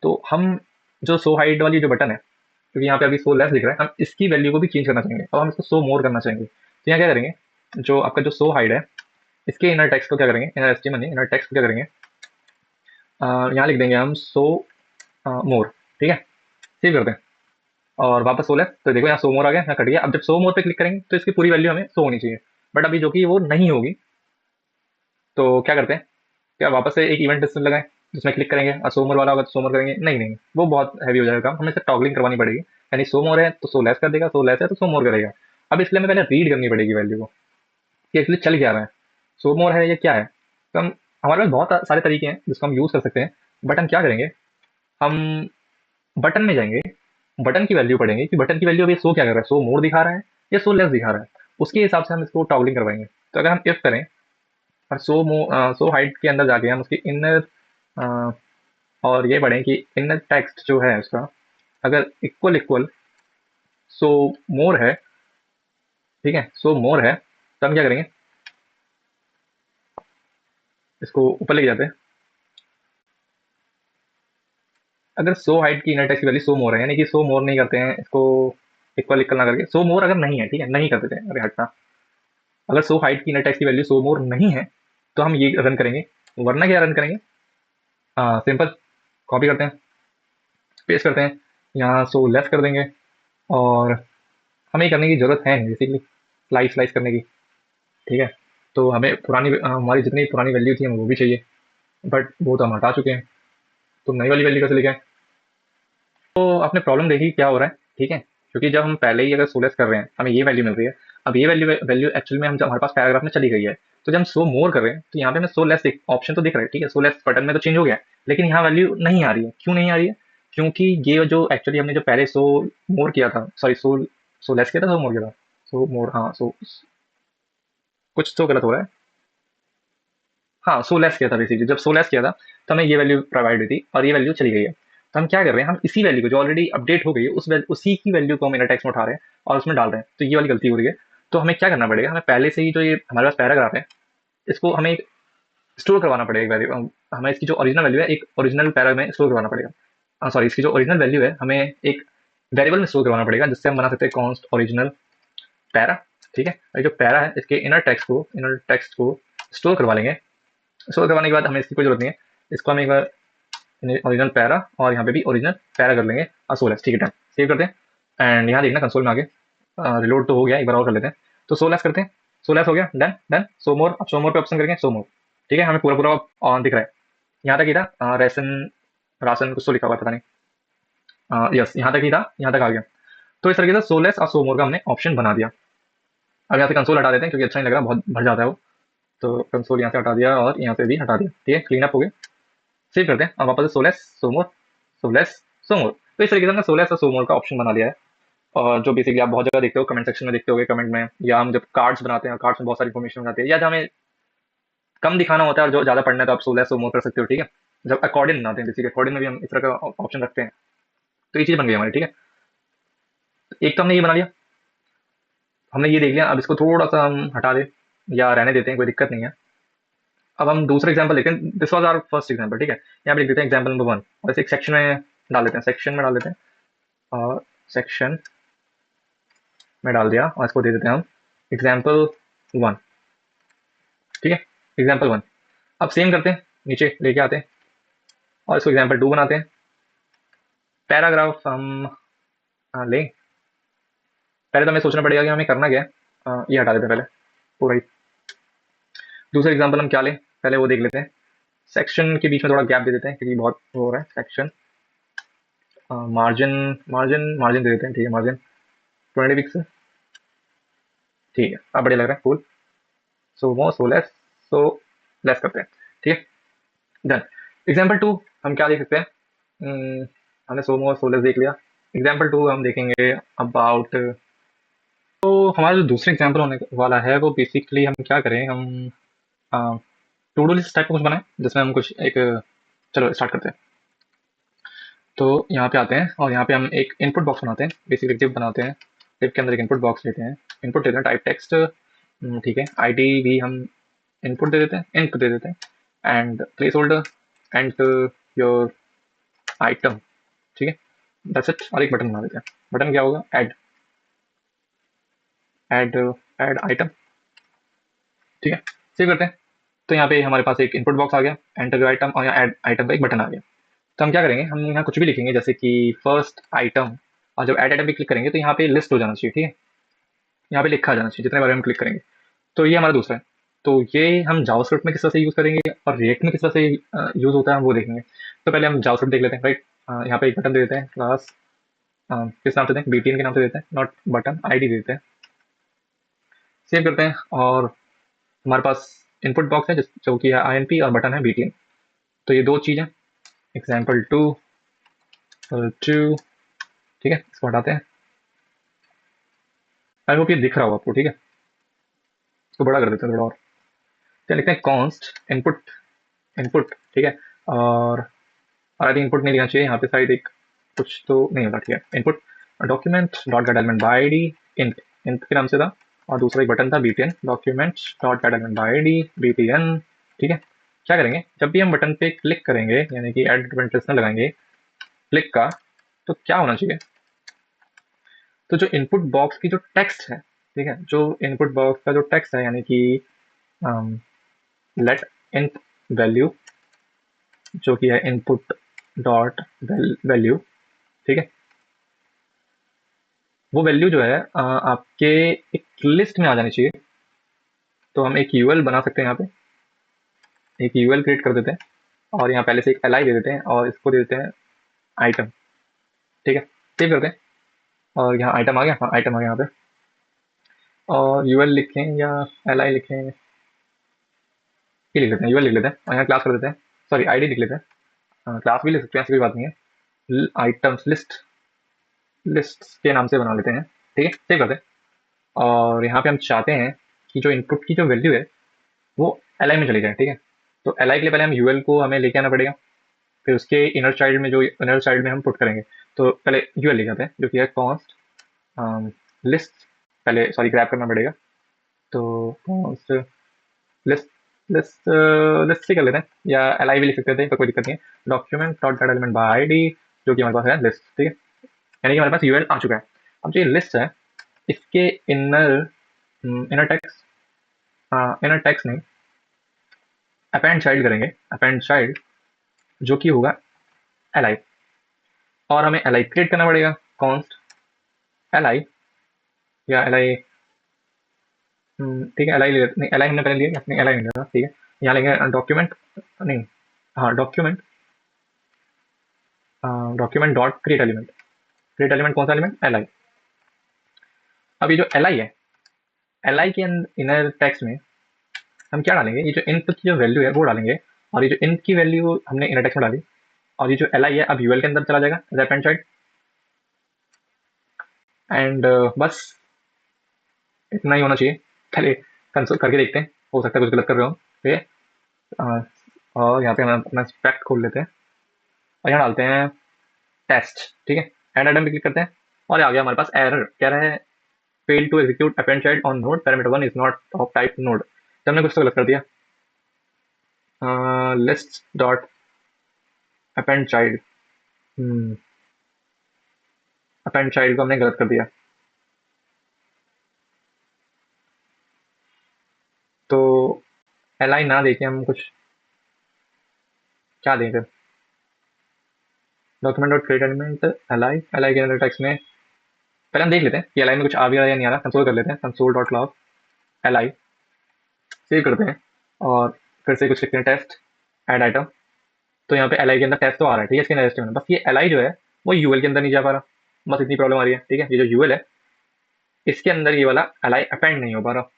तो हम जो सो हाइड वाली जो बटन है, क्योंकि यहाँ पे अभी सो लेस दिख रहा है, हम इसकी वैल्यू को भी चेंज करना चाहेंगे और हम इसको सो मोर करना चाहेंगे। तो यहाँ क्या करेंगे, जो आपका जो सो हाइड है, इसके इनर टेक्स्ट को क्या करेंगे, इनर एचटीएमएल नहीं, इनर टेक्स्ट को क्या करेंगे, यहाँ लिख देंगे हम सो मोर, ठीक है। सेव करते हैं और वापस सो लेस, तो देखो यहाँ सो मोर आ गया, यहाँ कट गया। अब जब सो मोर पे क्लिक करेंगे तो इसकी पूरी वैल्यू हमें शो होनी चाहिए, बट अभी जो कि वो नहीं होगी। तो क्या करते हैं, क्या वापस से एक इवेंट लिस्ट लगाएं जिसमें क्लिक करेंगे और सोमर वाला होगा तो सोमर करेंगे, नहीं नहीं, वो बहुत हैवी हो जाएगा काम, हमें इसे टॉगलिंग करवानी पड़ेगी। यानी सोमोर है तो सो लेस कर देगा, सो लेस है तो सोमोर करेगा। अब इसलिए हमें पहले रीड करनी पड़ेगी वैल्यू को कि एक्चुअली चल क्या रहा है, सोमोर है या क्या है। तो हम, हमारे पास बहुत सारे तरीके हैं जिसको हम यूज़ कर सकते हैं, बट हम क्या करेंगे, हम बटन में जाएंगे, बटन की वैल्यू पढ़ेंगे कि बटन की वैल्यू अभी शो क्या कर रहा है, सो मोर दिखा रहा है या सो लेस दिखा रहा है, उसके हिसाब से हम इसको टॉगलिंग करवाएंगे। तो अगर हम इफ करें और सो हाइट के अंदर जाके हम उसकी इनर और ये पढ़ें कि इनर टेक्स्ट जो है उसका अगर इक्वल इक्वल सो मोर है, ठीक है, सो मोर है, तो हम क्या करेंगे, इसको ऊपर लेके जाते हैं। अगर सो हाइट की इनर टेक्स्ट की वैल्यू सो मोर है, यानी कि सो मोर नहीं करते हैं इसको, इक्वल इक्वल ना करके, सो मोर अगर नहीं है, ठीक है, नहीं कर देते हैं, अरे हटना। अगर सो हाइट की इनर टेक्स्ट की वैल्यू सो मोर नहीं है, तो हम ये रन करेंगे, वरना क्या रन करेंगे, सिंपल कॉपी करते हैं, पेस्ट करते हैं, यहाँ सो लेस कर देंगे। और हमें ये करने की जरूरत है नहीं बेसिकली, स्लाइस स्लाइस करने की, ठीक है। तो हमें पुरानी हमारी जितनी पुरानी वैल्यू थी हमें वो भी चाहिए, बट वो तो हम हटा चुके हैं। तो नई वाली वैल्यू कैसे लिखें। तो आपने प्रॉब्लम देखी क्या हो रहा है, ठीक है। क्योंकि जब हम पहले ही अगर सोलेस कर रहे हैं, हमें ये वैल्यू मिल रही है। अब ये वैल्यू वैल्यू एक्चुअल में हम जब हमारे पास पैराग्राफ में चली गई है, तो जब हम सो मोर कर रहे हैं तो यहाँ पे हमें सो लेस ऑप्शन तो दिख रहा है, ठीक है, सो लेस बटन में तो चेंज हो गया है, लेकिन यहाँ वैल्यू नहीं आ रही है। क्यों नहीं आ रही है, क्योंकि ये जो एक्चुअली हमने जो पहले सो मोर किया था, सॉरी सो सो लेस किया था, सो मोर किया था, सो मोर, हाँ, सो कुछ तो गलत हो रहा है। हाँ, सो लेस किया था बेसिकली, जब सो लेस किया था तो हमें ये वैल्यू प्रोवाइड हुई थी और ये वैल्यू चली गई है। तो हम क्या कर रहे हैं, हम इसी वैल्यू को जो ऑलरेडी अपडेट हो गई है उसी की वैल्यू को हम इनर टेक्स्ट में उठा रहे हैं और उसमें डाल रहे हैं। तो ये वाली गलती हो रही है। तो हमें क्या करना पड़ेगा, हमें पहले से ही जो ये हमारे पास पैराग्राफ है, इसको हमें स्टोर करवाना पड़ेगा वैल्यू, हमें इसकी जो ओरिजिनल वैल्यू है एक ओरिजिनल पैरा में स्टोर करवाना पड़ेगा। सॉरी, इसकी जो ओरिजिनल वैल्यू है हमें एक वेरिएबल में स्टोर करवाना पड़ेगा, जिससे हम बना सकते हैं कॉन्स्ट ओरिजिनल पैरा, ठीक है। और जो पैरा है इसके इनर टेक्स्ट को स्टोर करवा लेंगे। स्टोर करवाने के बाद हमें इसकी कोई जरूरत नहीं है, इसको हम एक बार ओरिजिनल पैरा और यहाँ पे भी ओरिजिनल पैरा कर लेंगे और सोलेस, ठीक है, डन। सेव करते हैं एंड यहाँ देखना कंसोल में आगे रिलोड तो हो गया, एक बार और कर लेते हैं। तो सोलेस करते हैं, सोलेस हो गया, डन डन। सो मोर, अब सो मोर पे ऑप्शन करेंगे, सो मोर, ठीक है, हमें पूरा पूरा ऑन दिख रहा है। यहाँ तक ही था, रेसन राशन कुछ तो लिखा हुआ, पता नहीं, यस, यहाँ तक ही था, यहाँ तक आ गया। तो इस तरीके से सोलेस और सो मोर का हमने ऑप्शन बना दिया। अब यहाँ से कंसोल हटा देते हैं क्योंकि अच्छा नहीं लग रहा, बहुत भर जाता है वो। तो कंसोल यहाँ से हटा दिया और यहाँ से भी हटा दिया, ठीक है, क्लीन अप हो गया। सेव करते हैं और वापस से सोलेस सोमोर, सोलेस सोमोर। तो इस तरीके से हमने सोलेस और सोमोर का ऑप्शन बना लिया है। और जो बेसिकली आप बहुत जगह देखते हो, कमेंट सेक्शन में देखते होगे, कमेंट में, या हम जब कार्ड्स बनाते हैं, कार्ड्स में बहुत सारी इन्फॉर्मेशन हो जाती है, या जब हमें कम दिखाना होता है और जो ज़्यादा पढ़ना है तो आप सोलेस सोमोर कर सकते हो, ठीक है। जब अकॉर्डिंग बनाते हैं, बेसिकली अकॉर्डिंग में भी हम इस तरह का ऑप्शन रखते हैं। तो ये चीज़ बन गई हमारी, ठीक है। एक तो हमने ये बना लिया। हमने ये देख लिया, अब इसको थोड़ा सा हम हटा दें या रहने देते हैं, कोई दिक्कत नहीं है। अब हम दूसरा एग्जाम्पल देखते हैं, this was our first example, ठीक है। यहाँ पे लिख देते हैं एग्जाम्पल नंबर 1 और इसे एक सेक्शन में डाल देते हैं, सेक्शन में डाल देते हैं और सेक्शन में डाल दिया और इसको दे देते हैं हम एग्जाम्पल 1, ठीक है, एग्जाम्पल 1। अब सेम करते हैं, नीचे लेके आते हैं और इसको एग्जाम्पल 2 बनाते हैं। पैराग्राफ हम लें, पहले तो हमें सोचना पड़ेगा कि हमें करना क्या है। ये हटा देते हैं पहले पूरा ही। दूसरा एग्जाम्पल हम क्या लें, पहले वो देख लेते हैं। सेक्शन के बीच में थोड़ा गैप दे देते हैं क्योंकि बहुत वो हो रहा है section. Margin margin margin they देते हैं, ठीक है, मार्जिन 20 पिक्सल, ठीक है, अब बढ़िया लग रहा है, कूल। सो मोर सो लेस करते हैं, ठीक है, डन। एग्जाम्पल 2 हम क्या देख सकते हैं, हमने सो मोर सो लेस देख लिया। एग्जाम्पल 2 हम देखेंगे अबाउट, तो हमारा जो दूसरा एग्जाम्पल होने वाला है वो बेसिकली हम क्या करें, हम टू डू लिस्ट टाइप का कुछ बनाएं जिसमें हम कुछ एक, चलो स्टार्ट करते हैं। तो यहाँ पे आते हैं और यहाँ पे हम एक इनपुट बॉक्स बनाते हैं, बेसिकली डिव बनाते हैं। डिव के अंदर एक इनपुट बॉक्स लेते हैं, इनपुट देते हैं टाइप टेक्स्ट, ठीक है, आईडी भी हम इनपुट दे देते हैं, इनपुट दे देते हैं, and place holder and your item, ठीक है, दैट्स इट। और एक बटन बना देते हैं, बटन क्या होगा, ऐड ऐड ऐड आइटम, ठीक है, सेव करते हैं। तो यहाँ पे हमारे पास एक इनपुट बॉक्स आ गया, एंटर योर आइटम, और यहाँ ऐड आइटम का एक बटन आ गया। तो हम क्या करेंगे, हम यहाँ कुछ भी लिखेंगे जैसे कि फर्स्ट आइटम, और जब ऐड आइटम पे क्लिक करेंगे तो यहाँ पे लिस्ट हो जाना चाहिए, ठीक है, यहाँ पे लिखा जाना चाहिए जितने बार हम क्लिक करेंगे। तो ये हमारा दूसरा है। तो ये हम जावास्क्रिप्ट में किस तरह से यूज़ करेंगे और रिएक्ट में किस तरह से यूज़ होता है हम वो देखेंगे। तो पहले हम जावास्क्रिप्ट देख लेते हैं, राइट। यहाँ पे एक बटन दे देते हैं, क्लास किस नाम से दें, बीटीएन के नाम से देते हैं, नॉट बटन, आईडी देते हैं, सेव करते हैं। और हमारे पास इनपुट बॉक्स है जो कि है आईएनपी और बटन है बीटीएन। तो ये दो चीज़ें, एग्जाम्पल 2 ठीक है, इसको हटाते हैं। आई होप ये दिख रहा होगा आपको, ठीक है, इसको बड़ा कर देते हैं थोड़ा और। क्या लिखते हैं, कॉन्स्ट इनपुट, इनपुट, ठीक है। और आई थिंक इनपुट नहीं लिखना चाहिए यहाँ पे, शायद एक कुछ तो नहीं होता, ठीक है। Input document dot gate element by ID, int int के नाम से था। और दूसरा एक बटन था BTN, document dot gate element by ID BTN, ठीक है। क्या करेंगे, जब भी हम बटन पे क्लिक करेंगे यानी कि एड कंटेंट लगाएंगे क्लिक का, तो क्या होना चाहिए, तो जो इनपुट बॉक्स की जो टेक्स्ट है, ठीक है, जो इनपुट बॉक्स का जो टेक्स्ट है यानी कि लेट इंट वैल्यू, जो कि है इनपुट डॉट वैल्यू, ठीक है, वो वैल्यू जो है आपके एक लिस्ट में आ जानी चाहिए। तो हम एक यूएल बना सकते हैं, यहाँ पे एक यूएल क्रिएट कर देते हैं और यहाँ पहले से एक एल आई दे देते हैं और इसको दे देते हैं आइटम, ठीक है, सेव करते हैं। और यहाँ आइटम आ गया, हाँ आइटम आ गया यहाँ पे। और यूएल लिखें या एल आई लिखें, ये लिख लेते हैं, यूएल लिख लेते हैं और यहाँ क्लास कर देते हैं, सॉरी आईडी लिख लेते हैं, क्लास भी लिख सकते हैं, ऐसी कोई बात नहीं है। आइटम्स लिस्ट, लिस्ट के नाम से बना लेते हैं, ठीक है, सेव करते हैं। और यहाँ पे हम चाहते हैं कि जो इनपुट की जो वैल्यू है वो एल में चली जाए, ठीक है। तो एल के लिए पहले हम यूएल को हमें लेके आना पड़ेगा, फिर उसके इनर चाइल्ड में, जो इनर चाइल्ड में हम पुट करेंगे। तो पहले यूएल ले जाते हैं जो कि है कॉन्स्ट लिस्ट, पहले सॉरी ग्रैब करना पड़ेगा। तो कॉन्स्ट लिस्ट, लिस्ट लिस्ट से कर लेते हैं या एल आई भी लिख सकते थे, तो कोई दिक्कत नहीं है। Document dot gate element by ID, जो कि हमारे पास है लिस्ट, ठीक है, यानी कि हमारे पास यूएल आ चुका है। अब जो ये लिस्ट है इसके inner inner text, inner text नहीं, अपेंड चाइल्ड करेंगे, अपेंड चाइल्ड जो कि होगा एल आई। और हमें एल आई क्रिएट करना पड़ेगा, कॉन्स्ट एल आई या एल आई, ठीक है, एल आई नहीं, एल आई हमने पहले लिया, अपने एल आई नहीं लिया, ठीक है। यहाँ लेंगे डॉक्यूमेंट, नहीं, हाँ document, document dot create element, create element कौन सा एलिमेंट, एल आई। अब ये जो एल आई है, एल आई के इनर टेक्स्ट में हम क्या डालेंगे, ये जो इनपुट की जो वैल्यू है वो डालेंगे, और ये जो इन की वैल्यू हमने इनर टेक्स्ट में डाली, और ये जो एल आई है अब यूएल के अंदर चला जाएगा लेफ्ट हैंड साइड। एंड बस इतना ही होना चाहिए। पहले कंसोल करके देखते हैं, हो सकता है कुछ गलत कर रहे हो, ठीक है। और यहाँ पे हम अपना स्पेक्ट खोल लेते हैं और यहाँ डालते हैं टेस्ट, ठीक है, एड आइटम पे क्लिक करते हैं और आ गया हमारे पास एरर, क्या रहा है, fail to execute append child on node parameter 1 is not of type node. तो हमने कुछ तो गलत कर दिया। List dot append child, append child को हमने गलत कर दिया। तो एलाई ना देके हम कुछ क्या दें फिर? Document dot create element ally, ally के अंदर टेक्स्ट में पहले हम देख लेते हैं कि एलाई में कुछ आ भी रहा है या नहीं आ रहा। कंसोल कर लेते हैं, console dot log ally, save करते हैं और फिर से कुछ लिखते हैं टेस्ट ऐड आइटम। तो यहाँ पे एल आई के अंदर टेस्ट तो आ रहा है, ठीक है, इसके अंदर एस्टिमेट, बस ये एल आई जो है वो यूएल के अंदर नहीं जा पा रहा, बस इतनी प्रॉब्लम आ रही है। ठीक है, ये जो यूएल है इसके अंदर ये वाला एल आई अपेंड नहीं हो पा रहा।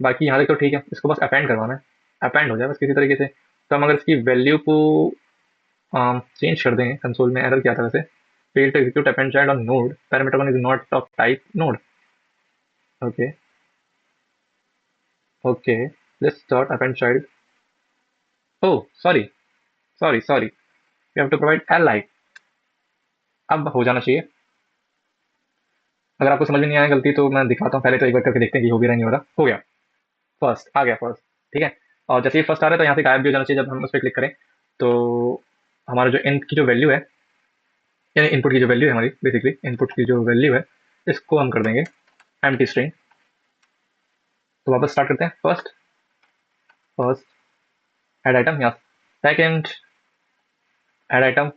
बाकी यहाँ तक तो ठीक है, इसको बस अपेंड करवाना है, अपेंड हो जाए बस किसी तरीके से। तो हम अगर इसकी वैल्यू को चेंज कर दें, कंसोल में एरर क्या था वैसे, fail to execute append child on node parameter 1 is not of type node. Okay okay, this dot append child, oh sorry sorry sorry, you have to provide L I. अब हो जाना चाहिए। अगर आपको समझ में नहीं आया गलती तो मैं दिखाता हूँ, पहले तो एक बार करके देखते हैं कि हो भी रहा नहीं हो रहा। हो गया, फर्स्ट आ गया फर्स्ट, ठीक है। और जैसे ही फर्स्ट आ रहा है तो यहाँ से गायब भी हो जाना चाहिए जब हम उस पर क्लिक करें। तो हमारा जो इनपुट की जो वैल्यू है, यानी इनपुट की जो वैल्यू है हमारी, बेसिकली इनपुट की जो वैल्यू है इसको हम कर देंगे एम्प्टी स्ट्रिंग। तो वापस स्टार्ट करते हैं, फर्स्ट फर्स्ट ऐड आइटम, यहाँ सेकेंड ऐड आइटम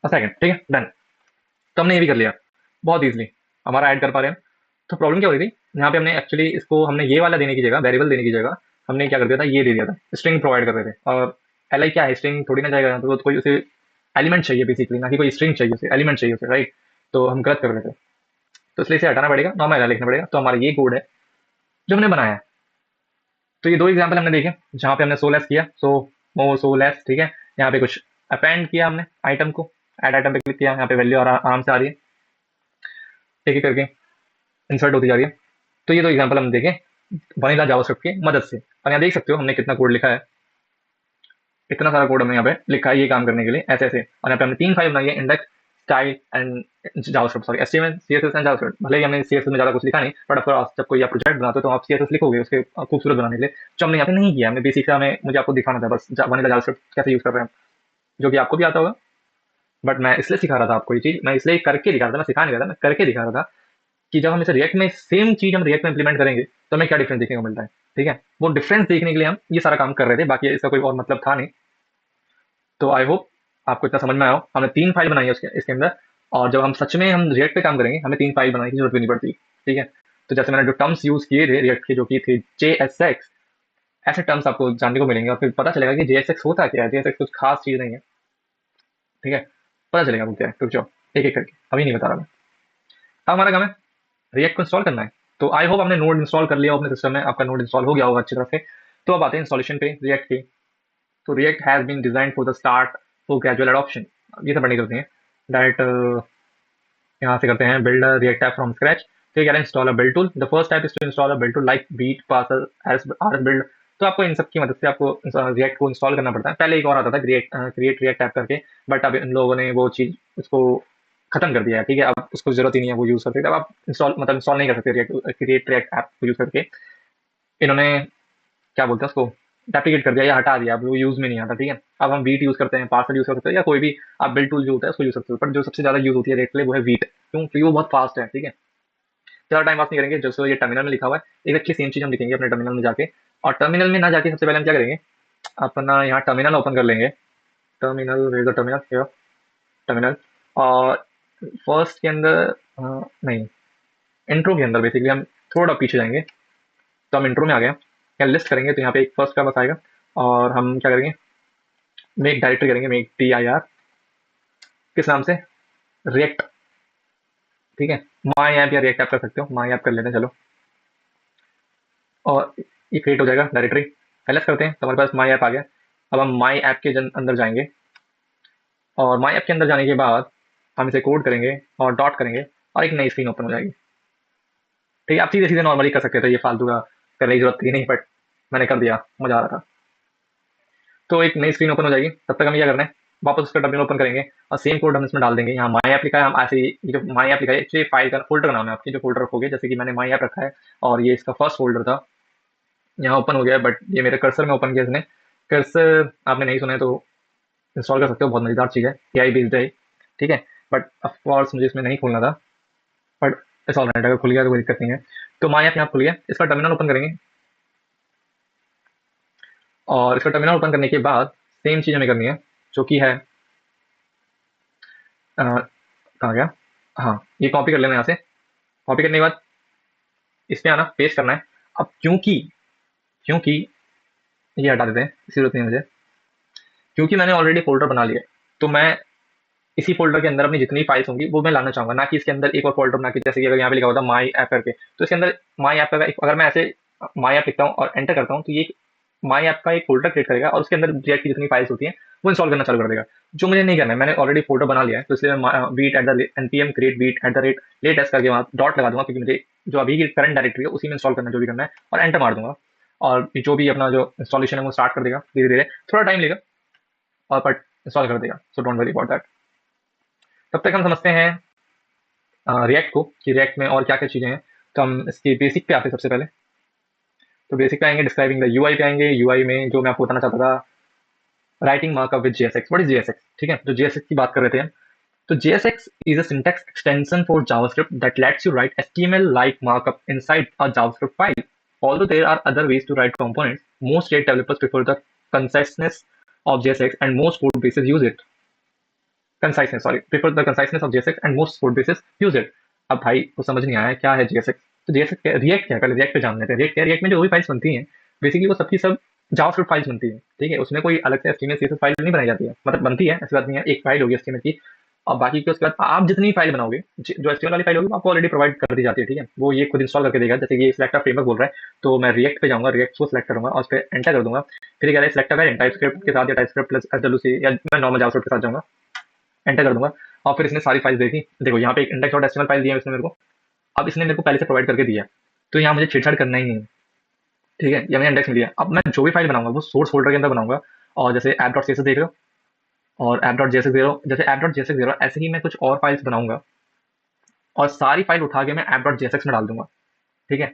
और सेकेंड, ठीक है, डन। तो हमने ये भी कर लिया बहुत ईजिली, हमारा ऐड कर पा रहे हैं। तो प्रॉब्लम क्या हो रही थी, यहाँ पे हमने एक्चुअली इसको हमने ये वाला देने की जगह, वेरिएबल देने की जगह हमने क्या कर दिया था, ये दे दिया था, स्ट्रिंग प्रोवाइड कर रहे थे। और एल आई क्या है, स्ट्रिंग थोड़ी ना जाएगा, तो कोई उसे एलिमेंट चाहिए बेसिकली, ना कि कोई स्ट्रिंग चाहिए उसे, एलिमेंट चाहिए उसे, राइट। तो हम गलत कर रहे थे, तो इसलिए इसे हटाना पड़ेगा, नॉर्मल एल लिखना पड़ेगा। तो हमारा ये कोड है जो हमने बनाया है। तो ये दो एग्जाम्पल हमने देखे जहाँ पे हमने सो लेस किया, सो मो सो लेस, ठीक है। यहाँ पे कुछ अपेंड किया हमने आइटम को, एड आइटम पे क्लिक किया, यहाँ पे वैल्यू आराम से आ रही है, एक एक करके इंसर्ट होती जा रही है। तो ये दो एग्जाम्पल हम देखें वनीला जावास्क्रिप्ट की मदद से। और यहाँ देख सकते हो हमने कितना कोड लिखा है, इतना सारा कोड हमने यहाँ पे लिखा है ये काम करने के लिए, ऐसे ऐसे। और यहाँ पे हमने 3 फाइल बनाई है, index, style and JavaScript, sorry HTML, CSS and JavaScript. भले ही हमने सीएसएस में ज्यादा कुछ लिखा नहीं, बट ऑफ जब कोई आप प्रोजेक्ट बनाते हो तो आप सीएसएस लिखोगे उसके खूबसूरत बनाने के लिए, जो हमने यहाँ पे नहीं किया। हमें बेसिक से हमें मुझे आपको दिखाना था बस वनीला जावास्क्रिप्ट कैसे यूज कर रहे हैं, जो कि आपको भी आता होगा। बट मैं इसलिए सिखा रहा था आपको ये चीज, मैं इसलिए करके दिखा रहा था, मैं सिखा नहीं रहा था, मैं करके दिखा रहा था कि जब हम इसे रिएक्ट में सेम चीज हम रिएक्ट में इंप्लीमेंट करेंगे तो हमें क्या डिफरेंस देखने को मिलता है। ठीक है, वो डिफरेंस देखने के लिए हम ये सारा काम कर रहे थे, बाकी इसका कोई और मतलब था नहीं। तो आई होप आपको इतना समझ में आया हो। हमने 3 फाइल बनाई है इसके अंदर, और जब हम सच में हम रिएक्ट पे काम करेंगे हमें 3 फाइल बनाने की जरूरत भी नहीं पड़ती। ठीक है, तो जैसे मैंने जो टर्म्स यूज किए थे रिएक्ट के, जो कि थे JSX, ऐसे टर्म्स आपको जानने को मिलेंगे और फिर पता चलेगा कि JSX होता क्या है। JSX कुछ खास चीज नहीं है, ठीक है, पता चलेगा वो क्या है। रुक जाओ, एक एक करके, अभी नहीं बता रहा मैं। अब हमारा काम है रिएक्ट को इंस्टॉल करना है। तो आई होप आपने नोड इंस्टॉल कर लिया हो अपने सिस्टम में, आपका नोड इंस्टॉल हो गया होगा अच्छी तरह से। तो अब आते हैं इंस्टॉलेशन पे रिएक्ट के। तो React has been design for the start for gradual adoption, ये सब पढ़ने करते हैं डायरेक्ट। यहाँ से करते हैं build React app from scratch. तो ये कह रहे हैं install a build tool, the first type is to install a build tool like Vite Parcel or esbuild. तो आपको इन सब की मदद से आपको रिएक्ट को इंस्टॉल करना पड़ता है। पहले एक और आता था क्रिएट रिएक्ट ऐप करके, बट अब इन लोगों ने वो चीज उसको खत्म कर दिया है। ठीक है, अब उसको जरूरत ही नहीं है वो यूज करते, अब आप इंस्टॉल नहीं कर सकते रिएक्ट क्रिएट रिएक्ट ऐप को यूज करके। इन्होंने क्या बोलते हैं उसको, डेप्रिकेट कर दिया या हटा दिया, अब वो यूज में नहीं आता। ठीक है, अब हम वीट यूज करते हैं, पार्सल यूज कर सकते हैं, या कोई भी आप बिल्ड टूल जो होता है उसको यूज करते हो। बट जो सबसे ज्यादा यूज होती है रिएक्ट के लिए वो है वीट, क्यों, क्योंकि वो बहुत फास्ट है। ठीक है, ज़्यादा टाइम पास नहीं करेंगे, जो ये टर्मिनल में लिखा हुआ है एग्जैक्टली सेम चीज हम लिखेंगे अपने टर्मिनल में जाके। और टर्मिनल में ना जाके सबसे पहले हम क्या करेंगे, अपना यहाँ टर्मिनल ओपन कर लेंगे। Terminal, terminal, terminal. और फर्स्ट के अंदर नहीं, इंट्रो के अंदर बेसिकली हम थोड़ा पीछे जाएंगे। तो हम इंट्रो में आ गए, या लिस्ट करेंगे तो यहाँ पे एक फर्स्ट का बस आएगा। और हम क्या करेंगे, मेक डायरेक्टरी करेंगे, मेक TIR, किस नाम से, रिएक्ट। ठीक है, माई ऐप या रिएक्ट ऐप कर सकते हो, माई ऐप कर लेते हैं चलो। और ये क्रिएट हो जाएगा डायरेक्टरी। एलएस करते हैं तो हमारे पास माई ऐप आ गया। अब हम माई ऐप के अंदर जाएंगे, और माई ऐप के अंदर जाने के बाद हम इसे कोड करेंगे और डॉट करेंगे और एक नई स्क्रीन ओपन हो जाएगी। ठीक है, आप सीधे सीधे नॉर्मली कर सकते थे, ये फालतू का करने की जरूरत थी नहीं, बट मैंने कर दिया, मजा आ रहा था। तो एक नई स्क्रीन ओपन हो जाएगी, तब तक हमें क्या करना है, वापस उसका टर्मिनल ओपन करेंगे और सेम कोड हम इसमें डाल देंगे। यहाँ माई ऐप लिखा है, हम ऐसे ही ये जो माई ऐप लिखा है एक्चुअली फाइल का फोल्डर का नाम है, आपकी जो फोल्डर रखोगे, जैसे कि मैंने माई ऐप रखा है और ये इसका फर्स्ट फोल्डर था, यहाँ ओपन हो गया है, बट ये मेरे कर्सर में ओपन किया इसने। कर्सर आपने नहीं सुना है तो इंस्टॉल कर सकते हो, बहुत मजेदार चीज़ है, AI बेस्ड है, ठीक है। बट ऑफकोर्स मुझे इसमें नहीं खोलना था, बट इट्स ऑल राइट, अगर खुल गया तो कोई दिक्कत नहीं है। तो माई ऐप यहाँ खुल गया, इसका टर्मिनल ओपन करेंगे और इसका टर्मिनल ओपन करने के बाद सेम चीज़ हमें करनी है, जो कि है कहाँ गया, हाँ ये कॉपी कर लेना यहाँ से। कॉपी करने के बाद इस पे आना, पेस्ट करना है। अब क्योंकि क्योंकि ये हटा देते हैं, इसी जरूरत नहीं है मुझे, क्योंकि मैंने ऑलरेडी फोल्डर बना लिया है, तो मैं इसी फोल्डर के अंदर अपनी जितनी फाइल्स होंगी वो मैं लाना चाहूंगा, ना कि इसके अंदर एक और फोल्डर बना के, जैसे कि अगर यहाँ पे लिखा होता माई ऐप करके, तो इसके अंदर माई ऐप का अगर मैं ऐसे माई ऐप लिखता हूँ और एंटर करता हूँ, तो ये माई ऐप का एक फोल्डर क्रिएट करेगा और उसके अंदर रिएक्ट की जितनी फाइल्स होती हैं वो इंस्टॉल करना चालू कर देगा, जो मुझे नहीं करना है। मैंने ऑलरेडी फोल्डर बना लिया है, तो इसलिए मैं Vite at the npm create beat at the rate latest करके वहाँ डॉट लगा दूंगा, क्योंकि मुझे जो अभी की करंट डायरेक्टरी है उसी में इंस्टॉल करना जो भी करना है, और एंटर मार दूंगा और जो भी अपना जो इंस्टॉलेशन है वो स्टार्ट कर देगा धीरे धीरे, थोड़ा टाइम लेगा और बट इंस्टॉल कर देगा, so don't worry about that. तब तक हम समझते हैं रिएक्ट को, कि रिएक्ट में और क्या क्या चीज़ें हैं। तो हम इसके बेसिक पे आते हैं सबसे पहले। तो बेसिक पे आएंगे, डिस्क्राइबिंग द यूआई पे आएंगे। यूआई में जो मैं आपको बताना चाहता था, writing markup with JSX। What is JSX, ठीक है, तो JSX की बात कर रहे थे हम। तो JSX is a syntax extension for JavaScript that lets you write HTML-like markup inside a JavaScript file. Although there are other ways to write components, most React developers prefer the conciseness of JSX and most code bases use it. Prefer the conciseness of JSX and most code bases use it. अब भाई को समझ नहीं आया क्या है JSX, तो JSX क्या, रिएक्ट क्या है, पहले रिएक्ट पे जान लेते हैं। रिएक्ट क्या है, रिएक्ट में जो भी फाइल्स बनती हैं बेसिकली वो सबकी सब जावास्क्रिप्ट फाइल्स बनती है, ठीक है, उसमें कोई अलग से HTML CSS फाइल नहीं बनाई जाती है, मतलब बनती है ऐसी बात नहीं है, एक फाइल होगी HTML की, और बाकी के उसके बाद आप जितनी फाइल बनाओगे, जो HTML वाली फाइल होगी वो आपको ऑलरेडी प्रोवाइड कर दी जाती है, ठीक है, वो ये खुद इंस्टॉल करके देगा। जैसे ये सिलेक्टर फ्रेमवर्क बोल रहा है, तो मैं रिएक्ट पे जाऊंगा, रिएक्ट को सिलेक्ट करूंगा और उस पर एंटर कर दूंगा, फिर कह रहा है सिलेक्ट वेरिएंट टाइपस्क्रिप्ट के साथ या टाइपस्क्रिप्ट प्लस SWC, या मैं नॉर्मल जावास्क्रिप्ट के साथ जाऊंगा, एंटर कर दूंगा और फिर इसने सारी फाइल्स देखी। देखो यहाँ पे एक index.html फाइल दिया है इसने मेरे को, अब इसने मेरे को पहले से प्रोवाइड करके दिया, तो यहाँ मुझे छेड़छाड़ करना ही नहीं है, ठीक है, ये मैंने इंडेक्स में दिया। अब मैं जो भी फाइल बनाऊंगा वो सोर्स फोल्डर के अंदर बनाऊंगा, और जैसे app.css देख रहे हो और app.jsx दे रहे हो, जैसे app.jsx दे रहा हूँ ऐसे ही मैं कुछ और फाइल्स बनाऊंगा और सारी फाइल उठा के मैं app.jsx में डाल दूंगा, ठीक है।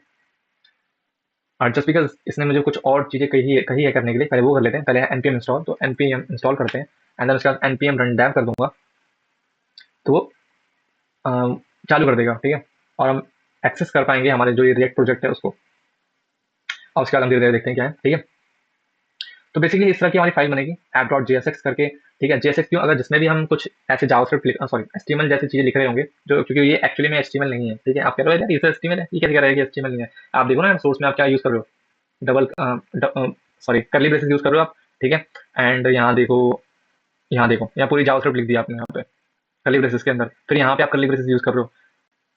और जस्ट बिकॉज इसने मुझे कुछ और चीज़ें कही है करने के लिए, पहले वो कर लेते हैं, पहले npm इंस्टॉल, तो npm इंस्टॉल करते हैं एंड देन उसके बाद npm रन डेव कर दूंगा, तो वो चालू कर देगा, ठीक है, और हम एक्सेस कर पाएंगे हमारे जो ये रिएक्ट प्रोजेक्ट है उसको, और उसके बाद हम धीरे धीरे देखते हैं क्या है, ठीक है। तो बेसिकली इस तरह की हमारी फाइल बनेगी app.jsx करके, ठीक है। JSX क्यों, अगर जिसमें भी हम कुछ ऐसे जावास्क्रिप्ट सॉरी HTML जैसी चीजें लिख रहे होंगे, जो क्योंकि ये एक्चुअली में HTML नहीं है, ठीक है, आप कह रहे हो यार ये तो HTML है, ये कैसे कह रहे हैं कि HTML नहीं है। आप देखो ना सोर्स में आप क्या यूज कर रहे हो, कर्ली ब्रेसेस यूज कर रहे हो आप, ठीक है, एंड यहाँ देखो, यहाँ पूरी जावास्क्रिप्ट लिख दिया आपने यहाँ पे कर्ली ब्रेसेस के अंदर, फिर यहाँ पे आप कर्ली ब्रेसेस यूज कर रहे हो,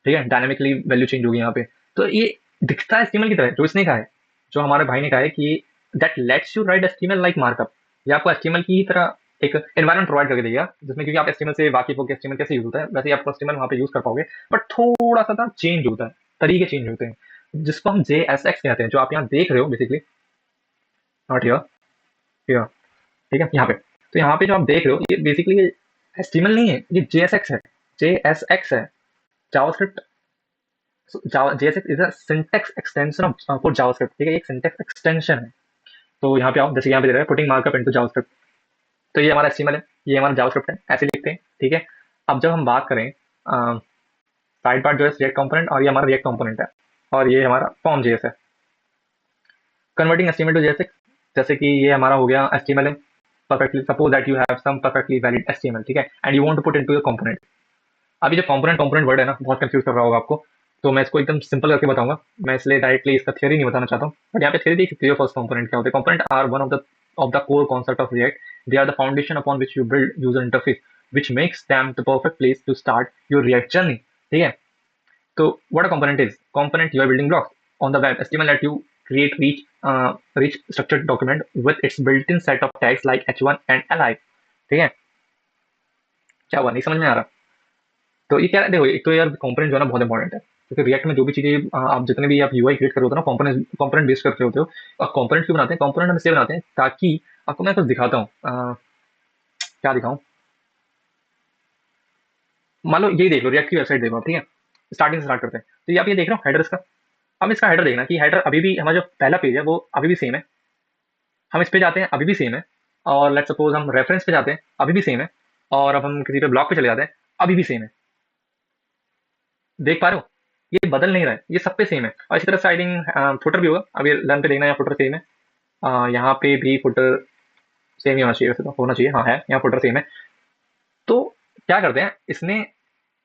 ठीक है, डायनामिकली वैल्यू चेंज होगी यहाँ पे, तो ये दिखता है HTML की तरह। जो इसने कहा है, जो हमारे भाई ने कहा है कि that let's you right HTML like markup, ये आपको HTML की ही तरह एक एनवायरनमेंट प्रोवाइड करके देगा, जिसमें क्योंकि आप HTML से वाकिफ हो कि HTML कैसे यूज होता है, वैसे ही आप HTML वहाँ पे यूज कर पाओगे, बट थोड़ा सा चेंज होता है, तरीके चेंज होते हैं, जिसको हम JSX कहते हैं, जो आप यहाँ देख रहे हो बेसिकली, नॉट हियर, हियर, ठीक है, यहाँ पे। तो यहाँ पे जो आप देख रहे हो ये बेसिकली HTML नहीं है, ये JSX है, JSX है, JavaScript. JSX is a syntax extension of for JavaScript, ठीक है, एक सिंटैक्स एक्सटेंशन है। तो यहाँ पे आओ, जैसे यहाँ पे दे रहा है पुटिंग मार्कअप इनटू जावास्क्रिप्ट, तो ये हमारा HTML है, ये हमारा जावास्क्रिप्ट है, ऐसे लिखते हैं, ठीक है। अब जब हम बात करें साइड पार्ट जो है रिएक्ट कंपोनेंट, और ये हमारा रिएक्ट कंपोनेंट है, और ये हमारा फॉर्म JS है। कन्वर्टिंग HTML टू JSX, जैसे कि ये हमारा हो गया HTML है perfectly, suppose that you have some perfectly valid HTML, ठीक है, and you want to put into your component। अभी जो कंपोनेंट वर्ड है ना, बहुत कंफ्यूज कर रहा होगा आपको, तो मैं इसको एकदम सिंपल करके बताऊंगा, मैं इसलिए डायरेक्टली इसका थ्योरी नहीं बताना चाहता हूँ, बट यहाँ पे थ्योरी देख सकते हो। फर्स्ट कंपोनेंट क्या होते हैं, component are one of the core concept of React, they are the foundation upon which you build user interface which makes them the perfect place to start your React journey, ठीक है। तो what a component is, component you are building blocks on the web, HTML let you create rich structured document with its built-in set of tags like h1 and li, ठीक है। क्या हुआ, नहीं समझ में आ रहा? तो ये क्या, देखो एक तो यार कंपोनेंट जो है ना बहुत इंपॉर्टेंट है, क्योंकि रिएक्ट में जो भी चीजें आप जितने भी आप यूआई क्रिएट कर रहे होते हो ना, कंपोनेंट बेस करते होते हो। और कंपोनेंट क्यों बनाते हैं, कंपोनेंट हम इसलिए बनाते हैं ताकि आपको मैं कुछ दिखाता हूँ, क्या दिखाऊं? मान लो यही देख लो, रिएक्ट की वेबसाइट देखो, ठीक है, स्टार्टिंग से स्टार्ट करते हैं। तो ये आप ये देख रहे हो हेडर इसका। हम इसका हेडर देखना कि हेडर अभी भी हमारा जो पहला पेज है वो अभी भी सेम है। हम इस पे जाते हैं, अभी भी सेम है। और लेट्स सपोज हम रेफरेंस पे जाते हैं, अभी भी सेम है। और अब हम किसी पे ब्लॉग पे चले जाते हैं, अभी भी सेम है। देख पा रहे हो? ये बदल नहीं रहा है, ये सब पे सेम है। और इसी तरह से आई थिंक फुटर भी होगा, अभी रन पे देखना है, फुटर सेम है। यहाँ पे भी फुटर सेम ही होना चाहिए, वैसे तो होना चाहिए, हाँ है, यहाँ फुटर सेम है। तो क्या करते हैं इसने,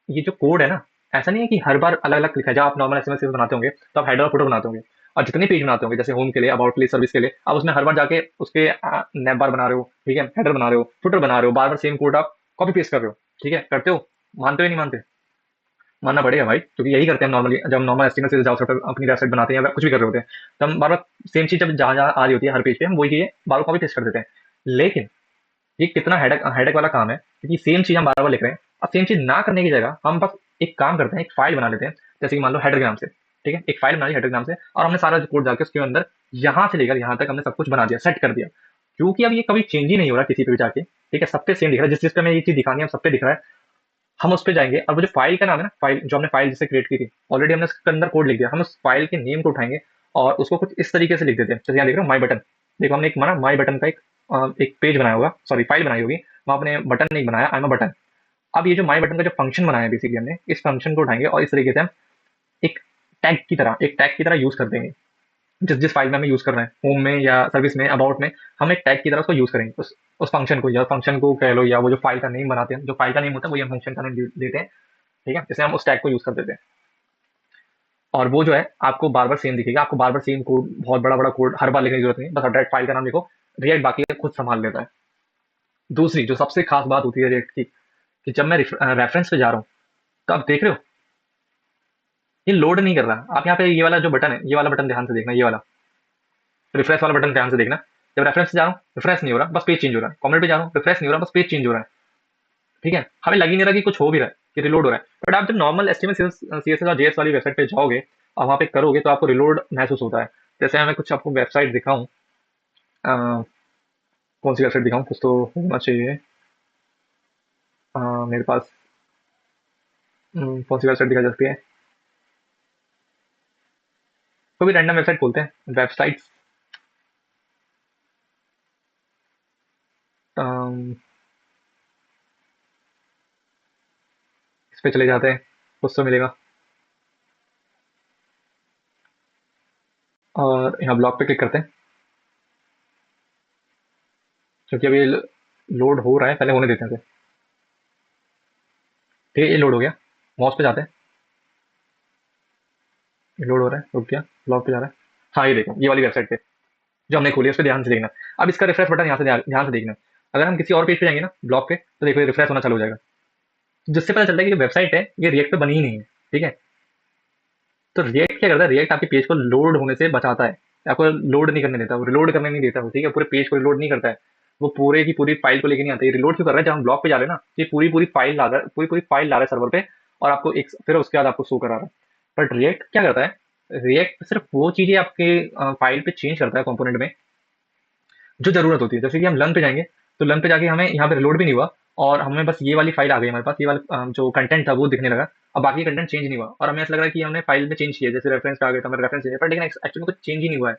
ये जो कोड है ना, ऐसा नहीं है कि हर बार अलग अलग लिखा है। जब आप नॉर्मल एसएमएस बनाते होंगे तो आप हेडर और फुटर बनाते होंगे, और जितने पेज बनाते होंगे जैसे होम के लिए, अबाउट के लिए, सर्विस के लिए, आप उसमें हर बार जाके उसके नैप बार बना रहे हो, ठीक है, हेडर बना रहे हो, फुटर बना रहे हो, बार बार सेम कोड आप कॉपी पेस्ट कर रहे हो, ठीक है, करते हो? मानते हो या नहीं मानते? मानना पड़ेगा भाई, क्योंकि यही करते हैं नॉर्मली, जब नॉर्मल एस्टिमेट से जावास्क्रिप्ट अपनी वेबसाइट बनाते हैं या कुछ भी कर रहे होते हैं, तो हम बार बार सेम चीज जब जहाँ जहाँ आ रही होती है हर पेज पे, हम वही चीजें बार बार कॉपी पेस्ट कर देते हैं। लेकिन ये कितना हेडक हेडक वाला काम है, क्योंकि सेम चीज हम बार बार लिख रहे हैं। अब सेम चीज ना करने की जगह हम बस एक काम करते हैं, एक फाइल बना लेते हैं, जैसे कि मान लो हेडर के नाम से, ठीक है, एक फाइल बना ली हेडर के नाम से, और हमने सारा कोड डाल के उसके अंदर यहाँ से लेकर यहाँ तक हमने सब कुछ बना दिया, सेट कर दिया। क्योंकि अब ये कभी चेंज ही नहीं हो रहा किसी पे भी जाके, ठीक है, सब पे सेम दिख रहा है, जिस चीज पे हमें ये चीज दिखानी है सब पे दिख रहा है। हम उस पे जाएंगे और वो जो फाइल का नाम है ना, फाइल जो हमने फाइल जिसे क्रिएट की थी, ऑलरेडी हमने उसके अंदर कोड लिख दिया, हम उस फाइल के नेम को उठाएंगे और उसको कुछ इस तरीके से लिख देते हैं, जैसे यहाँ देख रहे हो माई बटन। देखो हमने एक माना माई बटन का एक पेज बनाया होगा, सॉरी फाइल बनाई होगी, वहां अपने बटन नहीं बनाया, आई एम अ बटन। अब ये जो माई बटन का जो फंक्शन बनाया है बेसिकली हमने, इस फंक्शन को उठाएंगे और इस तरीके से हम एक टैग की तरह यूज कर देंगे। जिस जिस फाइल में हमें यूज करना है, होम में या सर्विस में, अबाउट में, हम एक टैग की तरह उसको यूज करेंगे, उस फंक्शन को, या फंक्शन को कह लो, या वो जो फाइल का नेम बनाते हैं, जो फाइल का नेम होता है वही हम फंक्शन का नेम देते हैं, ठीक है, जैसे हम उस टैग को यूज कर देते हैं। और वो जो है आपको बार बार सेम दिखेगा, आपको बार बार सेम कोड, बहुत बड़ा बड़ा कोड हर बार लिखने की जरूरत नहीं, बस डायरेक्ट फाइल का नाम लिखो, रिएक्ट बाकी खुद संभाल लेता है। दूसरी जो सबसे खास बात होती है रिएक्ट की, कि जब मैं रेफरेंस पे जा रहा हूँ, तो आप देख रहे हो ये लोड नहीं कर रहा। आप यहाँ पे ये वाला जो बटन है, ये वाला बटन ध्यान से देखना, ये वाला रिफ्रेश वाला बटन ध्यान से देखना। जब रेफरेंस से जा रहा हूँ रिफ्रेश नहीं हो रहा, बस पेज चेंज हो रहा है। कमेंट पे जा रहा हूँ रिफ्रेश नहीं हो रहा, बस पेज चेंज हो रहा है, ठीक है, हमें लग ही नहीं रहा कि कुछ हो भी रहा है, कि रिलोड हो रहा है। बट आप जब नॉर्मल एचटीएमएल सीएसएस और जेएस वाली वेबसाइट पे जाओगे और वहाँ पे करोगे तो आपको रिलोड महसूस होता है। जैसे मैं कुछ आपको वेबसाइट दिखाऊं, कौन सी वेबसाइट दिखाऊं, कुछ तो होना चाहिए। मेरे पास कौन सी वेबसाइट दिखाई जाती है, कोई भी रैंडम वेबसाइट खोलते हैं, वेबसाइट इस पे चले जाते हैं, कुछ तो मिलेगा। और यहाँ ब्लॉग पे क्लिक करते हैं, क्योंकि अभी लोड हो रहा है, पहले होने देते हैं इसे। ठीक है, ये लोड हो गया, माउस पे जाते हैं, ये लोड हो रहा है, रुक गया, ब्लॉग पे जा रहा है। हाँ ये देखो, ये वाली वेबसाइट पे जो हमने खोली है, उस पर ध्यान से देखना। अब इसका रिफ्रेश बटन यहाँ से ध्यान से देखना। अगर हम किसी और पेज पे जाएंगे ना ब्लॉग पे, तो देखो ये रिफ्रेश होना चालू हो जाएगा, जिससे पता चलता है कि ये वेबसाइट है ये रिएक्ट पे बनी ही नहीं है, ठीक है। तो रिएक्ट क्या करता है, रिएक्ट आपके पेज को लोड होने से बचाता है, आपको लोड नहीं करने देता, वो रिलोड करने नहीं देता, वो ठीक है, पूरे पेज को रिलोड नहीं करता है, वो पूरे की पूरी फाइल को लेके नहीं आता। ये रिलोड क्यों कर रहा है, जब हम ब्लॉग पे जा रहे हैं ना, ये पूरी पूरी फाइल ला रहा है, पूरी पूरी फाइल ला रहा है सर्वर पे, और आपको एक फिर उसके बाद आपको शो करा रहा है। बट रिएक्ट क्या करता है, रिएक्ट सिर्फ वो चीजें आपके फाइल पे चेंज करता है कंपोनेंट में जो जरूरत होती है। जैसे कि हम लन पे जाएंगे, तो लन पे जाके हमें यहाँ पे रिलोड भी नहीं हुआ, और हमें बस ये वाली फाइल आ गई हमारे पास, ये वाला जो कंटेंट था वो दिखने लगा। अब बाकी कंटेंट चेंज नहीं हुआ, और हमें ऐसा लग रहा है कि हमने फाइल में चेंज किया, जैसे रेफरेंस आ गया था, हमें रेफरेंस चाहिए, पर लेकिन एक्चुअली कुछ चेंज ही नहीं हुआ है।